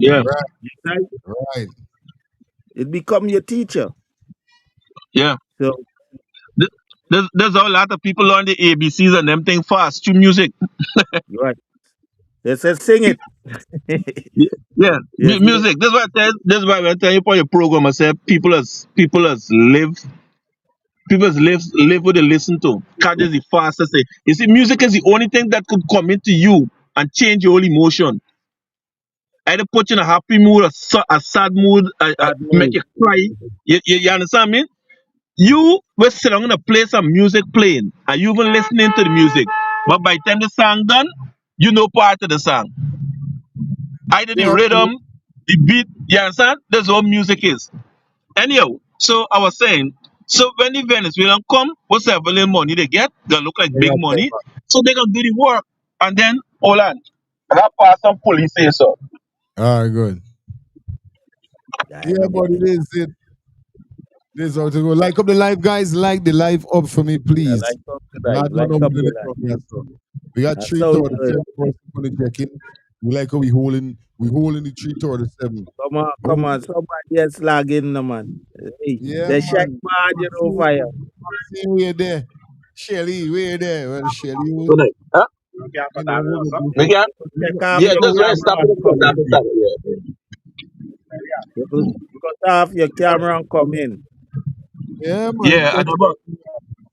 Yeah, Right, Right? right. It become your teacher. yeah. So Th- there's a lot of people learn the ABCs and them thing fast through music. right. They said sing it. Yeah, yeah. Yes, yes. Music. That's why I tell you for your program. I said people as live what they listen to. Cause is the fastest thing. You see, music is the only thing that could come into you and change your whole emotion. Either put you in a happy mood, a sad mood, That make move. you cry. You understand me? You will sit down in a place of music playing and you even listening to the music. But by the time the song done, you know part of the song. Either the Yeah, buddy. rhythm, the beat, you understand? That's all music is. Anyhow, so I was saying, so when the Venezuelan come, whatever little money they get, they look like They big got money. paper. So they gonna do the work. And then hold on. I got pass some police say so. All right, good. Yeah, Yeah, no buddy, bother. this is it. This is how to go. Like up the live, guys. Like the live up for me, Yeah, please. like up the life, Not one like of up the the come life. here, so. We got That's three how to we the do it. seven person gonna check in. We like how we holding the three to the seven. Come on, somebody else lag in, no man. Hey, Yeah, the check man. margin on Maxine, fire. Maxine, we're there. Shelly, we're there. Well, Shelly, Good night. Huh? you know what we do. Me can? Check off Yeah, your just right. Stop camera it. and come Stop in. it. Stop it. Yeah. You could cut off your camera and come in. Yeah, man. Yeah,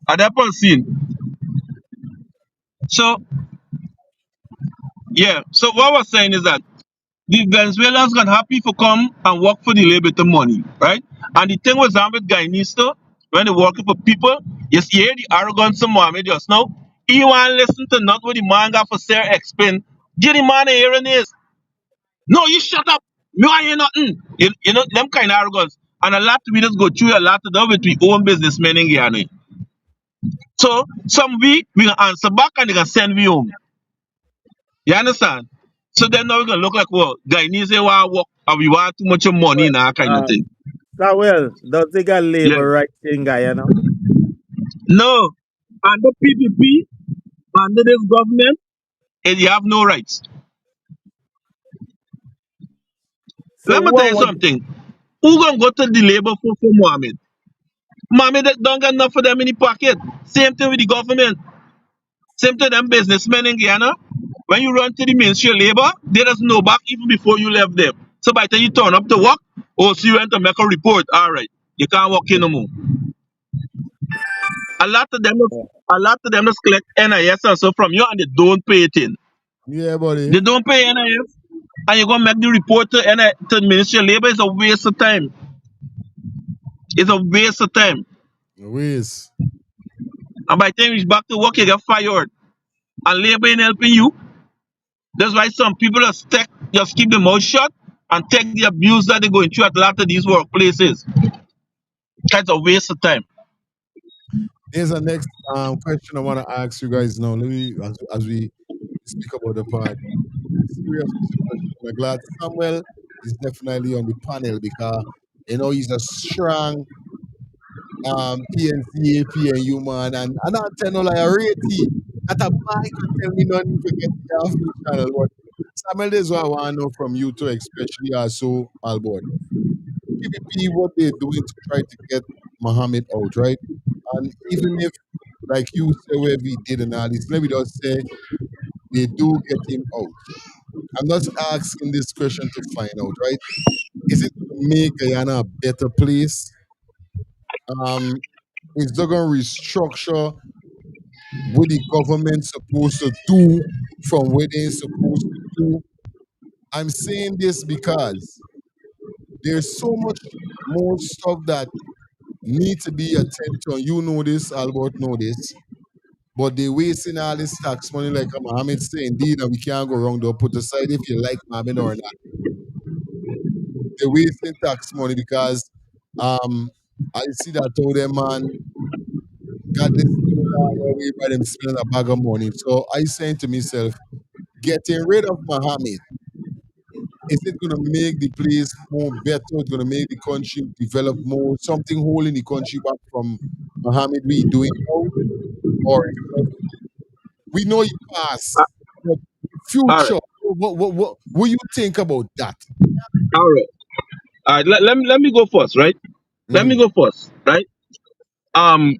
at that point scene. So yeah. So what I was saying is that the Venezuelans got happy for come and work for the little bit of money, right? And the thing with Zambia Guyanese, when they working for people, you see here the arrogance of Mohamed just now. He want listen to not what the man got for Sarah explain. Get the man a hearing is. No, you shut up. Me want hear nothing. You know them kind of arrogance. And a lot of we just go through a lot of them with we own businessmen in Guyana. So some we gonna answer back and they gonna send we home. You understand? So then now we're gonna look like well, Guyanese say want work and we want too much of money and that kind of Uh, thing. Samuel, does they got Yeah. labor rights in Guyana? No. Under PPP, under this government, and you have no rights. So Let me tell what you was something. Who gonna go to the labor for Mohammed? Mohammed don't got enough for them in the pocket. Same thing with the government. Same to them businessmen in Guyana. When you run to the Ministry of Labor, they doesn't know back even before you left them. So by the time you turn up to work, oh, so you went to make a report. All right, you can't work here no more. A lot of them, a lot of them just collect NIS and so from you, and they don't pay it in. Yeah, buddy. They don't pay NIS, and you gonna make the report to to the Ministry of Labor. It's a waste of time. It's a waste of time. Ways. And by the time you reach back to work, you get fired. And labor ain't helping you. That's why some people are stuck, just keep their mouth shut and take the abuse that they're going through at a lot of these workplaces. That's a waste of time. Here's the next question I want to ask you guys now. Let me as we speak about the part. Serious question. I'm glad Samuel is definitely on the panel because he's a strong PNC, PNU man, and I tell no like a ratey. That a boy could tell me nothing to get me off the channel. Samuel, this is what I want to know from you too, especially also Albert. PPP, what they're doing to try to get Mohammed out, right? And even if, like you say, where we did an analysis, let me just say they do get him out. I'm not asking this question to find out, right? Is it going to make Guyana a better place? Is it going to restructure what the government supposed to do from where they're supposed to do? I'm saying this because there's so much more stuff that need to be attended to. And you know this, Albert know this. But they wasting all this tax money, like Mohammed say, indeed, and we can't go wrong. They'll put aside if you like Mohammed or not. They're wasting tax money because I see that all them man got this way by them spending a bag of money. So I saying to myself, getting rid of Mohammed, is it gonna make the place more better? It's gonna make the country develop more, something holding the country back from Mohammed we doing now? Or we know you pass, but All right, future, what you think about that? all right, all right. Let me go first, right? Let me Mm-hmm. go first, right? Um,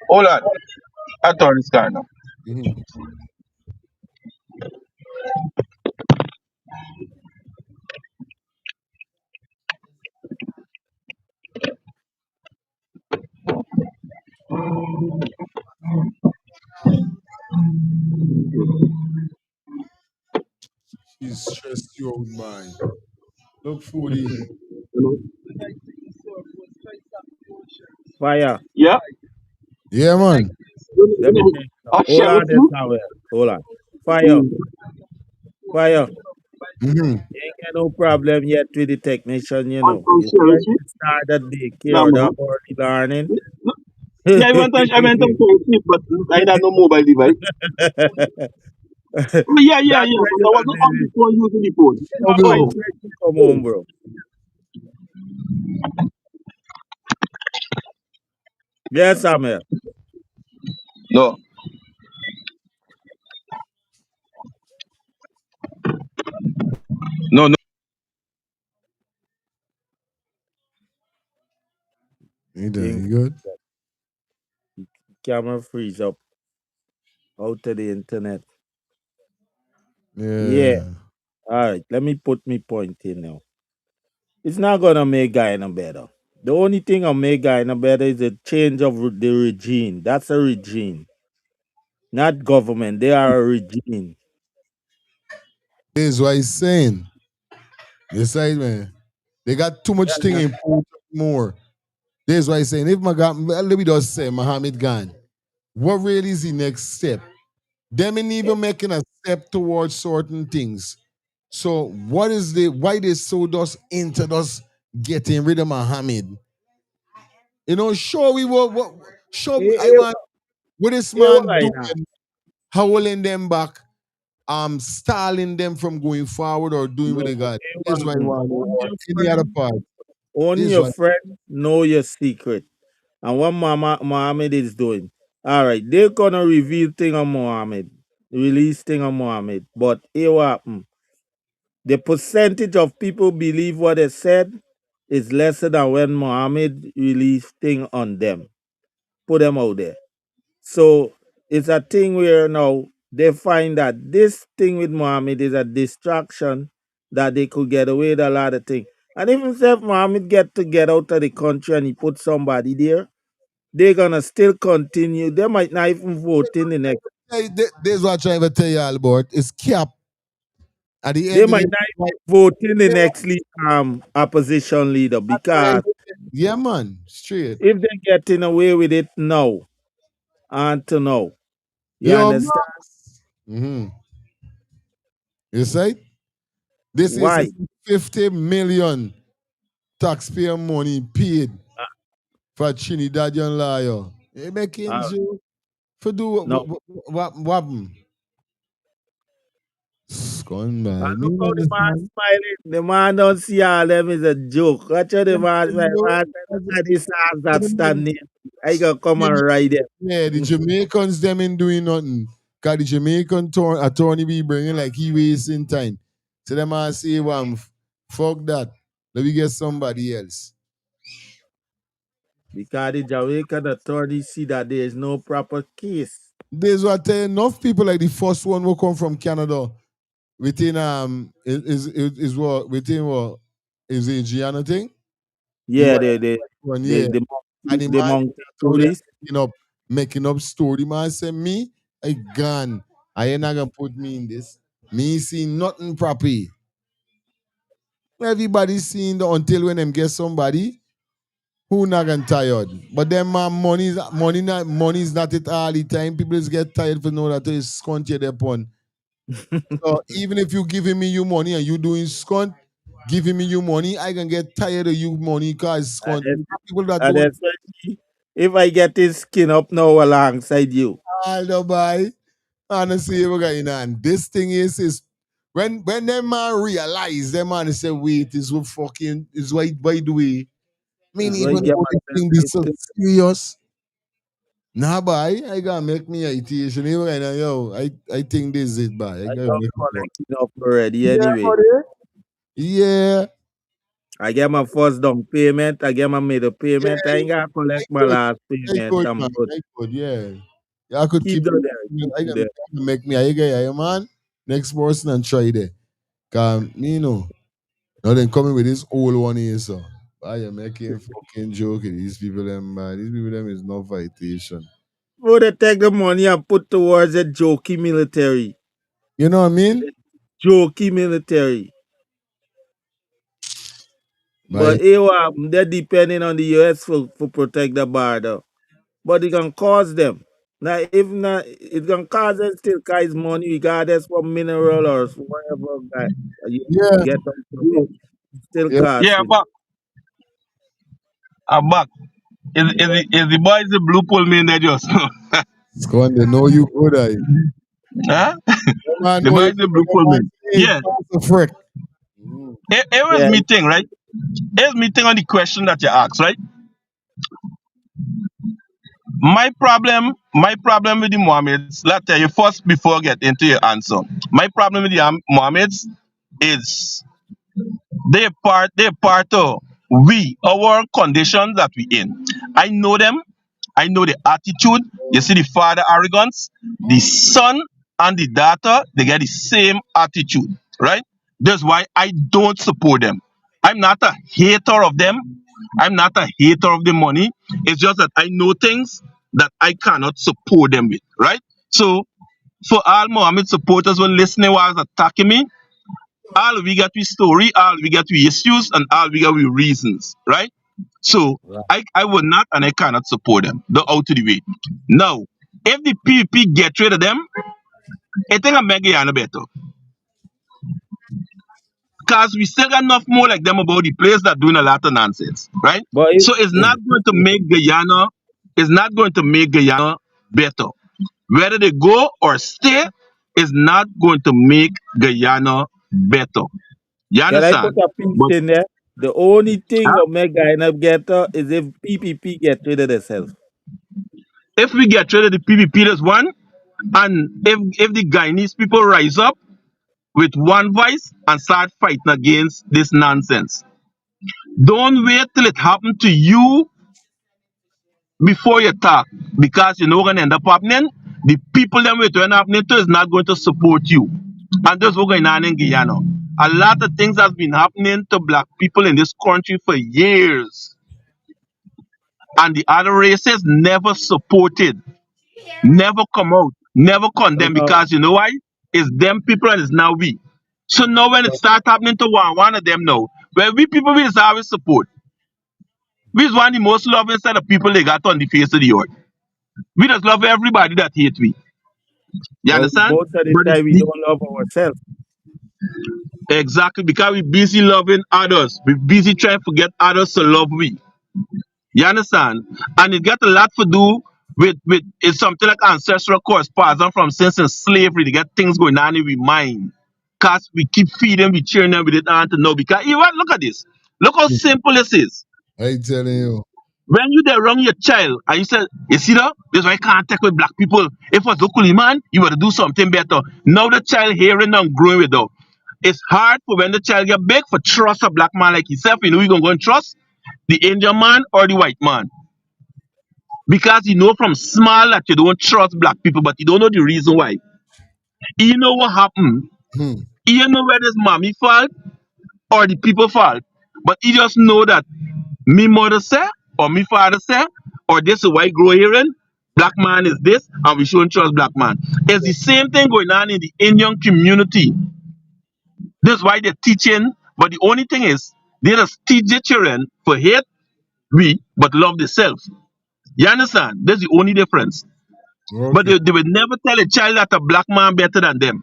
Hold on. I turn this car now. Mm-hmm. She's stressed you out, man. Look, foodie. Fire. Yeah. Yeah, man. Let me tell you I something. Hold share with on there, you. Samuel. Hold on. Fire. Mm. Fire. Mm-hmm. You ain't got no problem yet with the technician, you know. I'll You share with try you. to start that daycare No, or that man. early learning. Yeah, I went to sleep, but I had no mobile device. Yeah, That's yeah. why But you I not wasn't on the busy. phone using the phone. Oh, That boy bro. try to come home, bro. Yes, Samuel. No, no, no. You done? Think You good? camera freeze up out of the internet. Yeah. Yeah. All right. Let me put me point in now. It's not gonna make Guyana better. The only thing that make Guyana better is the change of the regime. That's a regime, not government. They are a regime. This is what he's saying. This side, man. They got too much thing Yeah. important more. This is what he's saying. If my God, let me just say, Mohammed gone. What really is the next step? Them ain't even making a step towards certain things. So what is the why they so us into us getting rid of Mohammed? You know, sure we were what sure I want what this man Why not? doing, howling them back, stalling them from going forward or doing what No. they got. This is why I A1. want to know, Only or your any other friend. part. Only This is your why friend know your secret. And what Mohammed is doing. All right, they're gonna reveal thing on Mohammed, release thing on Mohammed. But here what happen? The percentage of people believe what they said is lesser than when Mohammed released thing on them, put them out there. So it's a thing where now they find that this thing with Mohammed is a distraction that they could get away with a lot of things. And even if Mohammed get out of the country and he put somebody there, they're gonna still continue. They might not even vote in the next. hey, this is what I'm trying to tell you all about. It's cap at the They end of might the not day. even vote in the next opposition leader That's right. because Yeah, man. Straight. if they getting away with it now and to now, you Yo, understand Max. You say? This is why? 50 million taxpayer money paid for Trinidad young lawyer. They making Uh, you for do no. what And scumbag. Me look how the man understand. smiling. The man don't see all them is a joke. Watch how the man You smile. know, Man, look at this ass that standing. I gonna come and ride them. yeah, the Jamaicans them ain't doing nothing. Cause the Jamaican attorney be bringing like he wasting time. So them I say, fuck that. Let me get somebody else. Because the Jamaican authorities see that there is no proper case. There's what enough people like the first one will come from Canada within is what within what is it Gianna thing? The Yeah, white the one, the yeah. the And monkey, the the man monkey out there police. making up story. Man said me, I gone. I ain't not gonna put me in this. Me see nothing proper. Everybody seeing the until when them get somebody who not gonna tired. But then man, money is not it all the time. People just get tired for know that it's scunt their pon. So even if you giving me your money and you doing scunt, giving me your money, I can get tired of you money because And scunt. People that and don't especially if I get his skin up now alongside you. all the buy. Honestly, we're going on. This thing is when them man realize them man say wait is what fucking is why by the way. Mean That's why I even get though this myself thing be so into serious. Nah, boy, I gotta make me irritation. Even right now, yo, I think this is it, boy. I I gotta don't make it work. collect enough already Yeah, anyway. buddy. Yeah, I get my first down payment, I get my middle payment, I ain't gotta I collect my could, last I payment. could, I'm man. good. I could, yeah. Yeah, I could Keep keep that it. there, keep I it can, there. I can make me. I get, yeah, man. Next person and try there. Me, you know. Now then coming with this old one here, so. I am making fucking joking. These people, them, man. These people, them is no vitation. Bro, they take the money and put towards a jokey military. You know what I mean? Jokey military. By But they're depending on the US for protect the border. But it can cause them. Now, if not, it can cause them still guys money regardless what mineral or whatever that you yeah, get out of it. It's still yeah. Yeah, costing. but I'm back. Is the boys the blue pull me in there just? Squad, they know you good, I. Huh? The man The know you boys the good. blue The pull me. man say, Yeah. pass the frick. Mm. It was Yeah, me thing, right? Here's me thing on the question that you asked, right? My problem with the Mohammeds, let's tell you first before I get into your answer. My problem with the Mohammeds is they're part of our condition that we in. I know them. I know the attitude. You see the father arrogance, the son and the daughter, they get the same attitude, right? That's why I don't support them. I'm not a hater of them. I'm not a hater of the money. It's just that I know things that I cannot support them with, right? So for all Mohammed supporters who listening while attacking me, all we got with story, all we got with issues, and all we got with reasons, right? So right. I would not and I cannot support them. The out of the way. Now, if the PvP get rid of them, I think I'm making it better. Because we still got enough more like them about the players that doing a lot of nonsense, right? But So it's not going to make Guyana better. Whether they go or stay is not going to make Guyana better. You can I put understand? a piece But in there? The only thing huh? will make Guyana better is if PPP get rid of themselves. If we get rid of the PvP, there's one, and if the Guyanese people rise up with one voice and start fighting against this nonsense, don't wait till it happen to you before you talk, because you know what's gonna end up happening. The people them with when happening to is not going to support you, and that's what's going on in Guyana. A lot of things has been happening to black people in this country for years, and the other races never supported, never come out, never So condemn, now, because you know why? It's them people and it's now we. So now when it so, start happening to one of them now, where we people will always support. We is one of the most loving set of people they got on the face of the earth. We just love everybody that hate we. You but understand? most of the But time we don't love ourselves. exactly because we busy loving others. We busy trying to forget others to love we. You understand? And it got a lot to do with it's something like ancestral course passed on from since in slavery to get things going on in we mind. Cause we keep feeding, we cheering them with it on to know. Because even look at this. Look how simple this is. I telling you. When you there wrong your child, and you say, you see that? This why I can't take with black people. If it was locally man, you would do something better. Now the child hearing and growing with though. It's hard for when the child get big for trust a black man like himself. You know you gonna go and trust the Indian man or the white man. Because you know from small that you don't trust black people, but you don't know the reason why. You know what happened. Hmm. You know whether it's mommy fault or the people fault. But you just know that me mother say or me father say or this is white grow hearing black man is this and we shouldn't trust black man. It's the same thing going on in the Indian community. That's why they're teaching, but the only thing is they just teach their children for hate we but love themselves. You understand? That's the only difference. But Okay. they will never tell a child that a black man better than them.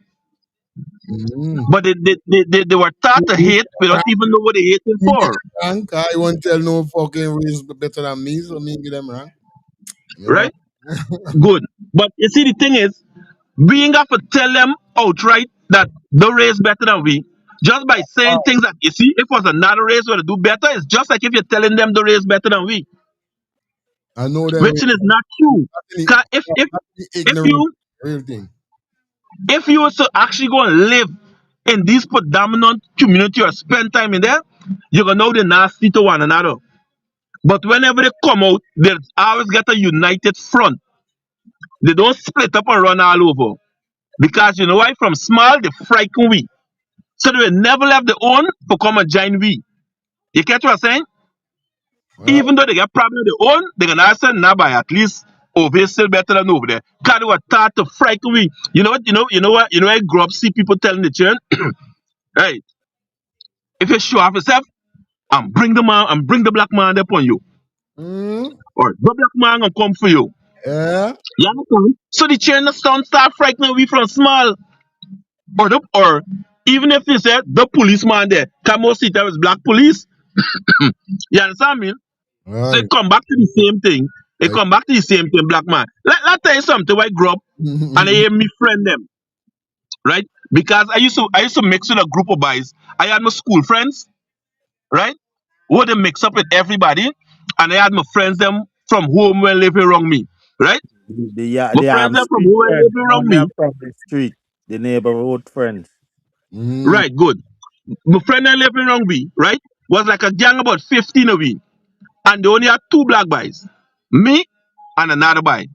Mm. But they were taught to hate without even know what they hating Me get for. them rank. I won't tell no fucking race better than me, so me get them rank. You know? Right? Good. But you see, the thing is, we ain't got to tell them outright that the race better than we. Just by saying things that you see, if it was another race where to do better, it's just like if you're telling them the race better than we, I know them which is not true. 'Cause if ignorant you real thing. if you was to actually go and live in these predominant community or spend time in there, you're gonna know they're nasty to one another. But whenever they come out, they always get a united front. They don't split up and run all over. Because you know why? From small, they frighten we. So they will never left their own to come and join we. You catch what I'm saying? Well, Even though they get problem with their own, they can answer nah by at least over here still better than over there. Because they were taught to frighten we. You know what? I grew up see people telling the children, hey, if you show off yourself, and bring the man and bring the black man upon you. mm, Or the black man gonna come for you. yeah. You understand? So the children start frightening we from small. Or even if you say the policeman there, come out see there was black police. You understand me? So it Right. come back to the same thing. It Right. come back to the same thing, black man. Let tell you something. I grew up and I hear me friend them, right? Because I used to mix with a group of boys. I had my school friends, right? Who they mix up with everybody, and I had my friends them from home were living around me, right? My They friends are them from street home were friends. living Now around they are me, from the street, the neighborhood friends. Mm, right? Good. My friend them living around me, right? Was like a gang about 15 of we, and they only had two black boys, me and another boy.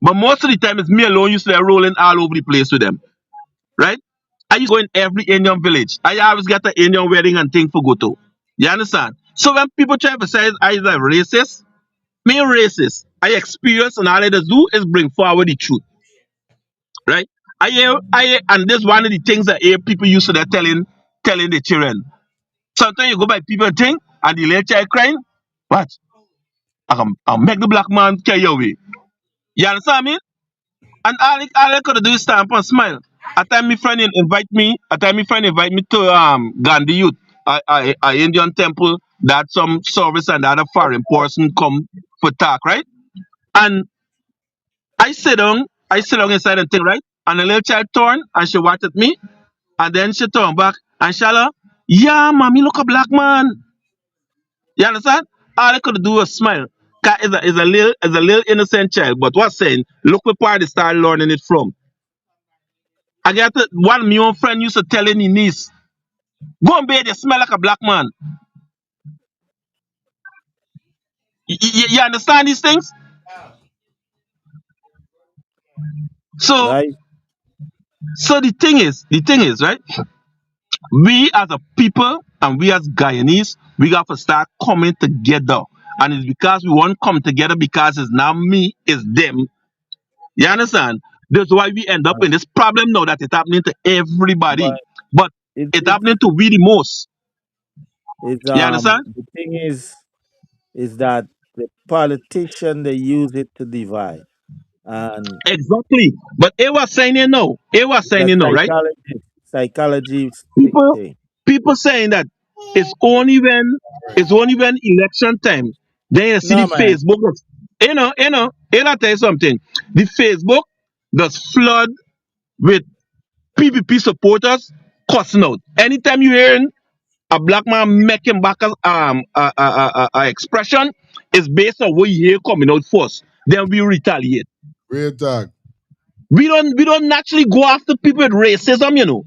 But most of the time, it's me alone used to be rolling all over the place with them, right? I used to go in every Indian village. I always get an Indian wedding and thing for go to. You understand? So when people try to say I am racist, me racist. I experience and all I just do is bring forward the truth, right? And this one of the things that people used to they telling the children. Sometimes you go by people and think, and the little child crying, what? I'll make the black man carry away. You understand me? And all I could do is stand up and smile. At time my friend invite me to Gandhi Youth, a Indian temple that some service and the other foreign person come for talk, right? And I sit down inside and think, right? And the little child turned and she watched at me and then she turned back and she like, yeah, mommy, look a black man. You understand? All I could do was smile. 'Cause it's a little innocent child, but what's saying, look where part they start learning it from. I got one of my own friend used to tell his niece, go and bathe, you smell like a black man. You understand these things? So Right? so the thing is, right? We as a people and we as Guyanese, we got to start coming together. And it's because we want to come together because it's not me, it's them. You understand? That's why we end up in this problem now that it's happening to everybody. But But it, it's it's happening to we the most. it's You understand? the thing is that the politician they use it to divide, and Exactly. But it was saying it now. It was it's saying a it now, right? psychology People thing. people saying that it's only when election time then you see the No man, Facebook I tell you something. The Facebook does flood with PPP supporters cussing out. Anytime you hearing a black man making back a expression, is based on what you hear coming out first. Then we retaliate. Real talk. We don't naturally go after people with racism,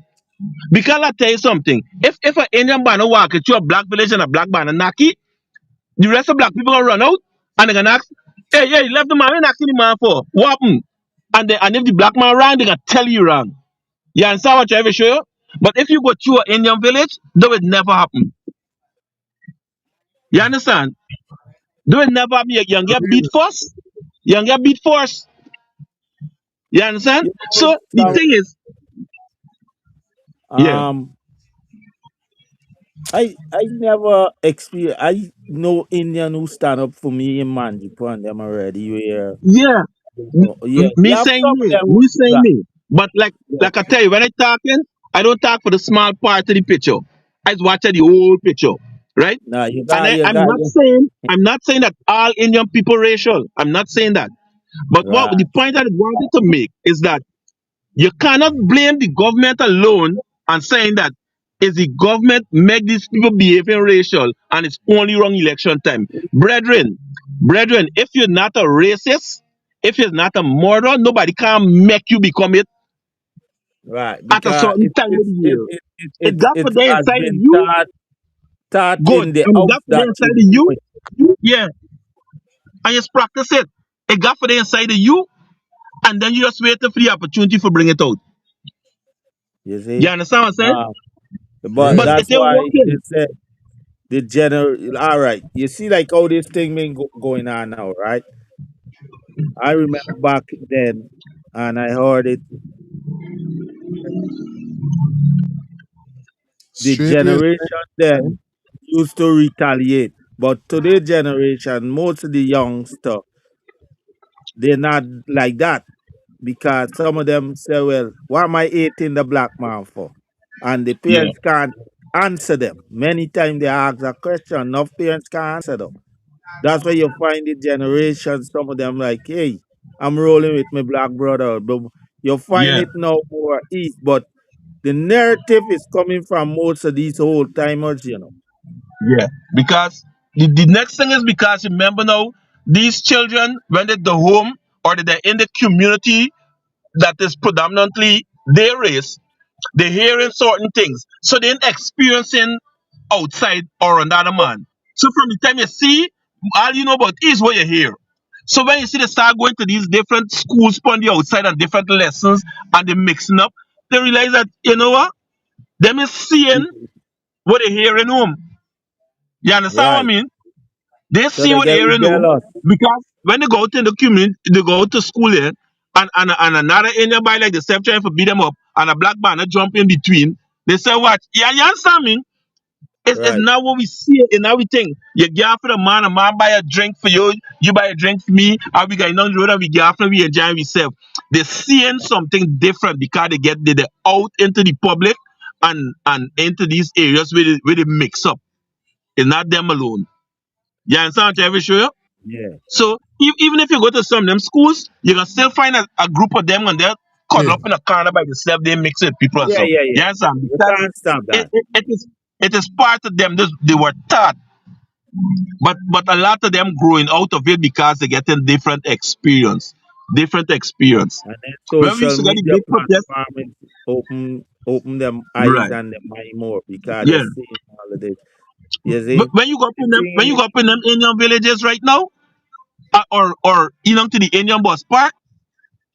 Because I tell you something, if an Indian banner walk into a black village and a black banner naki, the rest of black people gonna run out and they're gonna ask, hey, yeah, you left the man, we knocking the man for what happened? And if the black man wrong, they gonna tell you wrong. You understand what I ever show you? But if you go to an Indian village, that would never happen. You understand? That would never happen. You can get beat first. You can get beat first. You understand? You know, So the thing is, yeah, um, I never experience. I know Indian who stand up for me in Manjipa and them already. Where yeah. yeah, you Me have saying some of me, them who me do saying that. me. But like I tell you, when I talking, I don't talk for the small part of the picture. I just watch the whole picture, right? Nah, And you I'm got not you. saying that all Indian people racial. I'm not saying that. But what Right, the point I wanted to make is that you cannot blame the government alone and saying that is the government make these people behaving racial and it's only wrong election time. Brethren, if you're not a racist, if you're not a murderer, nobody can make you become it right. at a Because certain time of the year. It got for it the has inside of been you, taught good. in the And it house got for the that inside you of do you, it. yeah. And you just practice it. It got for the inside of you, and then you just waiting for the opportunity for bring it out. You You see, understand what I'm saying? um, but Real. But it that's ain't why they working. said the general. All right, you see, like how this thing been going on now, right? I remember back then, and I heard it. The Straight way. generation then used to retaliate, but today generation, most of the youngster, they're not like that because some of them say, "Well, why am I hating the black man for?" And the Yeah, parents can't answer them. Many times they ask a question, enough parents can't answer them. That's why you find the generation, some of them like, "Hey, I'm rolling with my black brother." But you find yeah, it now more east, but the narrative is coming from most of these old timers. yeah. Because the next thing is because remember now, these children, when they're at the home or they're in the community that is predominantly their race, they're hearing certain things. So they're experiencing outside or another man. So from the time you see, all you know about is what you hear. So when you see they start going to these different schools on the outside and different lessons and they're mixing up, they realize that, you know what? Them is seeing what they hear in home. You understand what I Right. mean? They So see they what they get hear in home jealous. because when they go out in the community, they go out to school here, and another Indian boy like themselves trying to beat them up, and a black banner jump in between. They say, "What? Yeah, you understand me? It's Right. not what we see in everything. You get for the man, a man buy a drink for you, you buy a drink for me, and we got on the road and we get after we enjoy ourselves. They're seeing something different because they're out into the public and into these areas where they mix up. It's not them alone. You understand what every show? Yeah. So even if you go to some of them schools, you can still find a group of them and they're caught Yeah. up in a corner by themselves. They mix with people and Yeah, stuff. yeah, You yeah. understand? You Because can't stop it, that. it, it is it is part of them. They were taught, but a lot of them growing out of it because they're getting different experience. Different experience. And then When we social used to get the media big protest, platform is open them eyes right? and their mind more because they're Yeah. seeing all of this. You But see? when you go up The in them, when thing you is, go up in them Indian villages right now, or to the Indian bus park,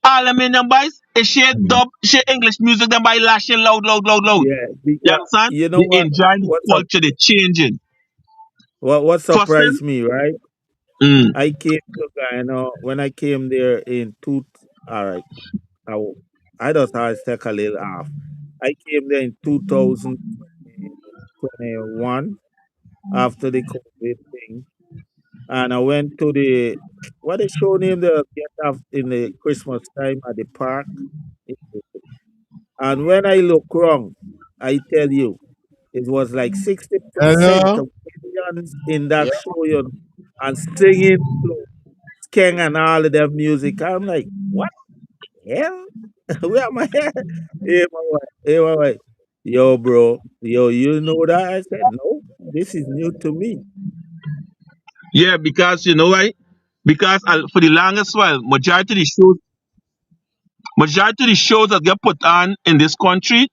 all them Indian boys, they share dub, share English music, them by lashing loud, loud, loud, loud. yeah, You because understand? you know They enjoying the what's up culture, they changing. what First surprised thing, me, right? mm, I came to Guyana when I came there in two all right. I, w- I just had to take a little off. I came there in 2021 after the COVID thing. And I went to the what they show name the get off in the Christmas time at the park. And when I look wrong, I tell you, it was like 60% Hello? of Indians in that show, and singing to Skeng and all of their music. I'm like, what the hell? Where am I? Hey, my wife. Hey, my wife. Yo, bro. Yo, you know that? I said, no, this is new to me. Yeah, because you know why? Because for the longest while, majority of the shows that get put on in this country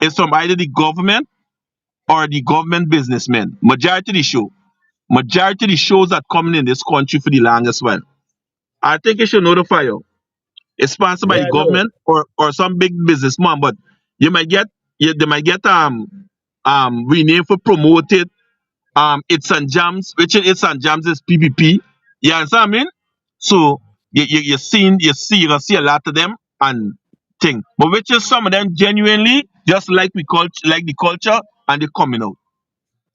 is from either the government or the government businessmen. Majority of the shows that coming in this country for the longest while. I think you should notify you. It's sponsored by Yeah, the I know. government or some big businessman, but you might get they might get renamed for promoted it's and jams, which in it's and jams is PPP. You understand what I mean? So you gonna see a lot of them and thing. But which is some of them genuinely just like we like the culture and they coming out.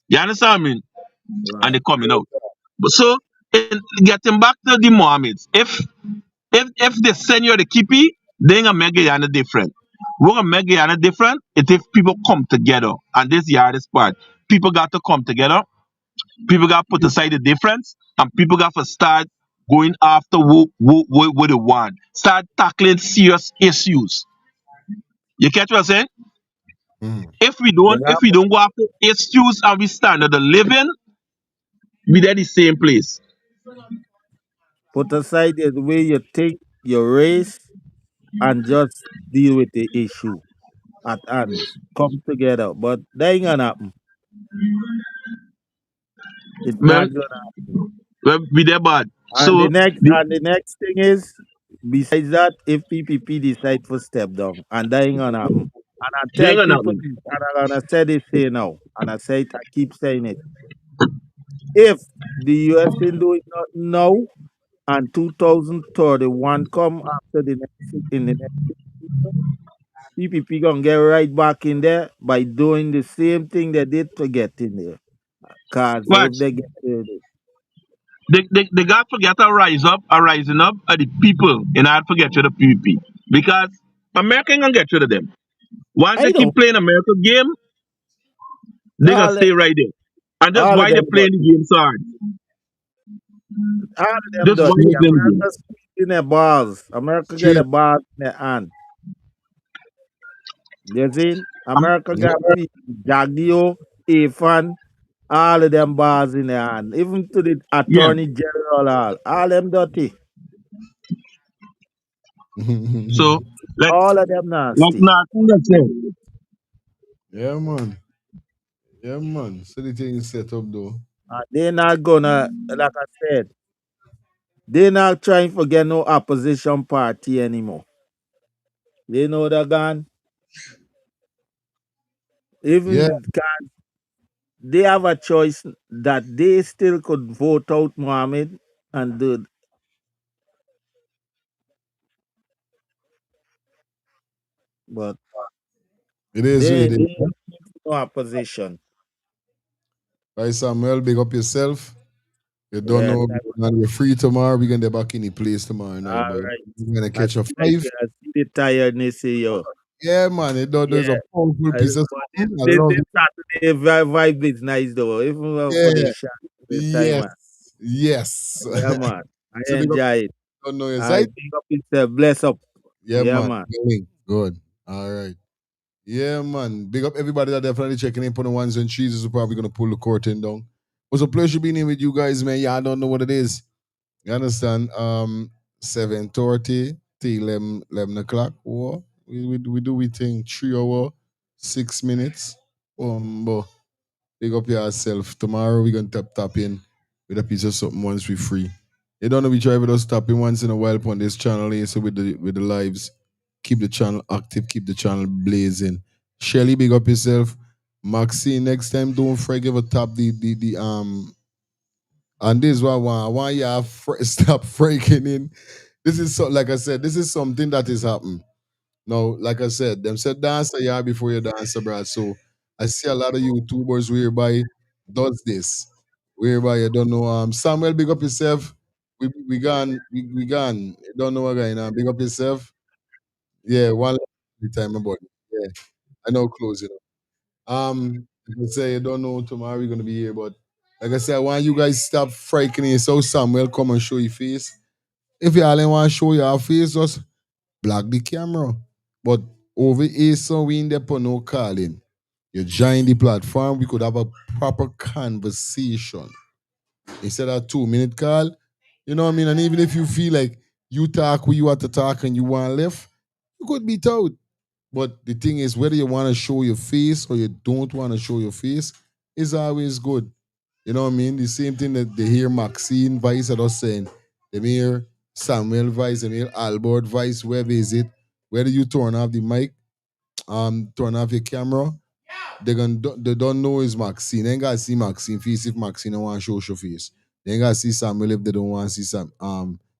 You understand what I mean? And Right. they coming out. But so getting back to the Mohammeds, if they send you the kippy, they gonna make it yana different. We're gonna make it yana different it if people come together. And this is the hardest part. People got to come together. People got to put aside the difference, and people got to start going after what they want. Start tackling serious issues. You catch what I'm saying? Mm. Yeah, If we don't go after issues and we stand at the living, we there the same place. put aside the way you think, your race, and just deal with the issue at hand. Come together. But that ain't gonna happen. It's Well, not gonna happen. we there bad. And So the, the next thing is, besides that, if PPP decide to step down, and that ain't gonna happen. And I they tell ain't gonna people happen. this, and I'm gonna say this here now, and I say it, I keep saying it. If the US ain't doing nothing now, and 2031 come after the next in the next year, PPP gonna get right back in there by doing the same thing they did to get in there. Cause if Watch. they get there, They got to get a rising up of the people and I forget to the PvP. Because America ain't gonna get rid of them. Once I they know keep playing America game, they gonna all stay right there. And that's all of why they them playing the dirty. game so hard. All of them That's why dirty. they playing the game. America squeezing their balls. America get Straight. the balls in their hand. You see? Um, America Yeah. got Jagdio, Afan, all of them balls in their hand. Even to the yeah. attorney general, all them dirty. So like All of them like nasty. nothing that's it. Yeah, man. Yeah, man. So the thing is set up though. They're not gonna, like I said, they're not trying to get no opposition party anymore. They know they're gone. Yeah, Even they have a choice that they still could vote out Mohammed and do, but it is what it they is. no opposition. Right, Samuel, big up yourself. You don't Yes, know, and you're free tomorrow. We're gonna be back in the place tomorrow all night, boy. right. We're gonna I catch a see, like, five. I see the tiredness in you. Yeah, man. It does, there's Yeah, a powerful piece of but something. I this love it. Saturday vibe is nice though. Even for the Yeah. shot, the time, Yes. man. Yes. Yeah, man. I So big up. enjoy it. Don't know your I side. big up yourself. Bless up. Yeah, Yeah, man. man. Good. All right. Yeah, man. Big up everybody that definitely checking in for the ones and cheeses. We're probably gonna pull the curtain down. It was a pleasure being here with you guys, man. Yeah, I don't know what it is. You understand? 7:30 till 11 o'clock. Or we do we think 3 hour, 6 minutes. But big up yourself. Tomorrow we're gonna tap in with a piece of something once we free. You don't know we try with us tapping once in a while on this channel here, so with the lives. Keep the channel active, keep the channel blazing. Shelly, big up yourself. Maxine, next time don't forget to tap the and this is what I want you to stop freaking in. This is so like I said, this is something that is happening. Now, like I said, them said dance a year before you dance abroad. So I see a lot of YouTubers whereby does this. Whereby you don't know Samuel, big up yourself. We gone. You don't know what guy now. Big up yourself. Yeah, one time about it. Yeah. I know close it up. Like I say you don't know tomorrow we're gonna be here, but like I said, I want you guys stop freaking it. So Samuel come and show your face. If you all want to show your face, just block the camera. But over here, so we in there for no calling. You join the platform, we could have a proper conversation. instead of 2 minute call. You know what I mean? And even if you feel like you talk where you want to talk and you want left, you could be told. But the thing is, whether you want to show your face or you don't want to show your face, is always good. You know what I mean? The same thing that they hear Maxine Vice at us saying, they hear Samuel Vice, they hear Albert Vice, wherever is it, whether you turn off the mic, turn off your camera, they don't know it's Maxine. They ain't gotta see Maxine face if Maxine don't want to show your face. They ain't gotta see Samuel if they don't want to see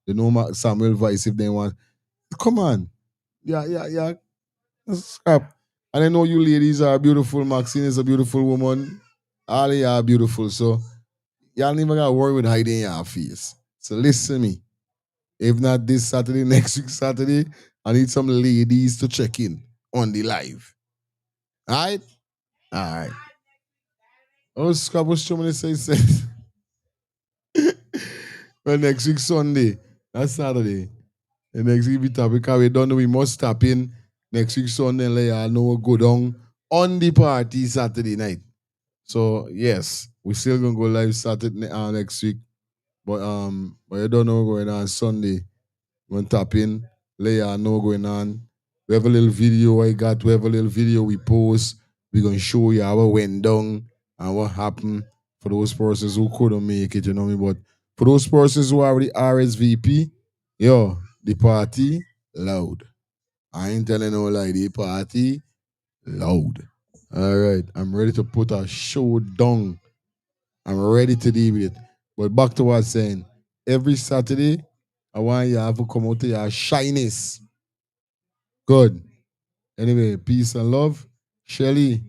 they know Samuel Vice if they want. Come on. Yeah. Scrap. And I know you ladies are beautiful. Maxine is a beautiful woman. All of you are beautiful. So y'all never got to worry with hiding your face. So listen to me. If not this Saturday, next week Saturday, I need some ladies to check in on the live. All right? All right. Oh, Scrap, what's too many say? Well, next week Sunday. That's Saturday. The next week we tap because we don't know we must tap in next week Sunday and let y'all know what go down on the party Saturday night. So yes, we still gonna go live Saturday next week. But you don't know what's going on Sunday. We're gonna tap in, let y'all know what's going on. We have a little video we have a little video we post. We're gonna show you how it went down and what happened for those persons who couldn't make it, you know me. But for those persons who already RSVP, yo, the party loud. I ain't telling no lie, the party loud. All right, I'm ready to put a show down. I'm ready to deal with it. But back to what I was saying, every Saturday, I want you to come out to your shyness. Good. Anyway, peace and love. Shelly,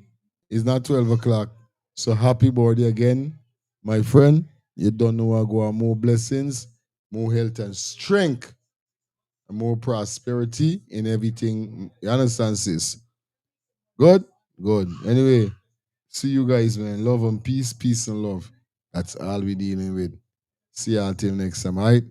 it's not 12 o'clock. So happy birthday again, my friend. You don't know I go on more blessings, more health and strength, and more prosperity in everything. You understand, sis? Good? Good. Anyway, see you guys, man. Love and peace, peace and love. That's all we dealing with. See you until next time, all right?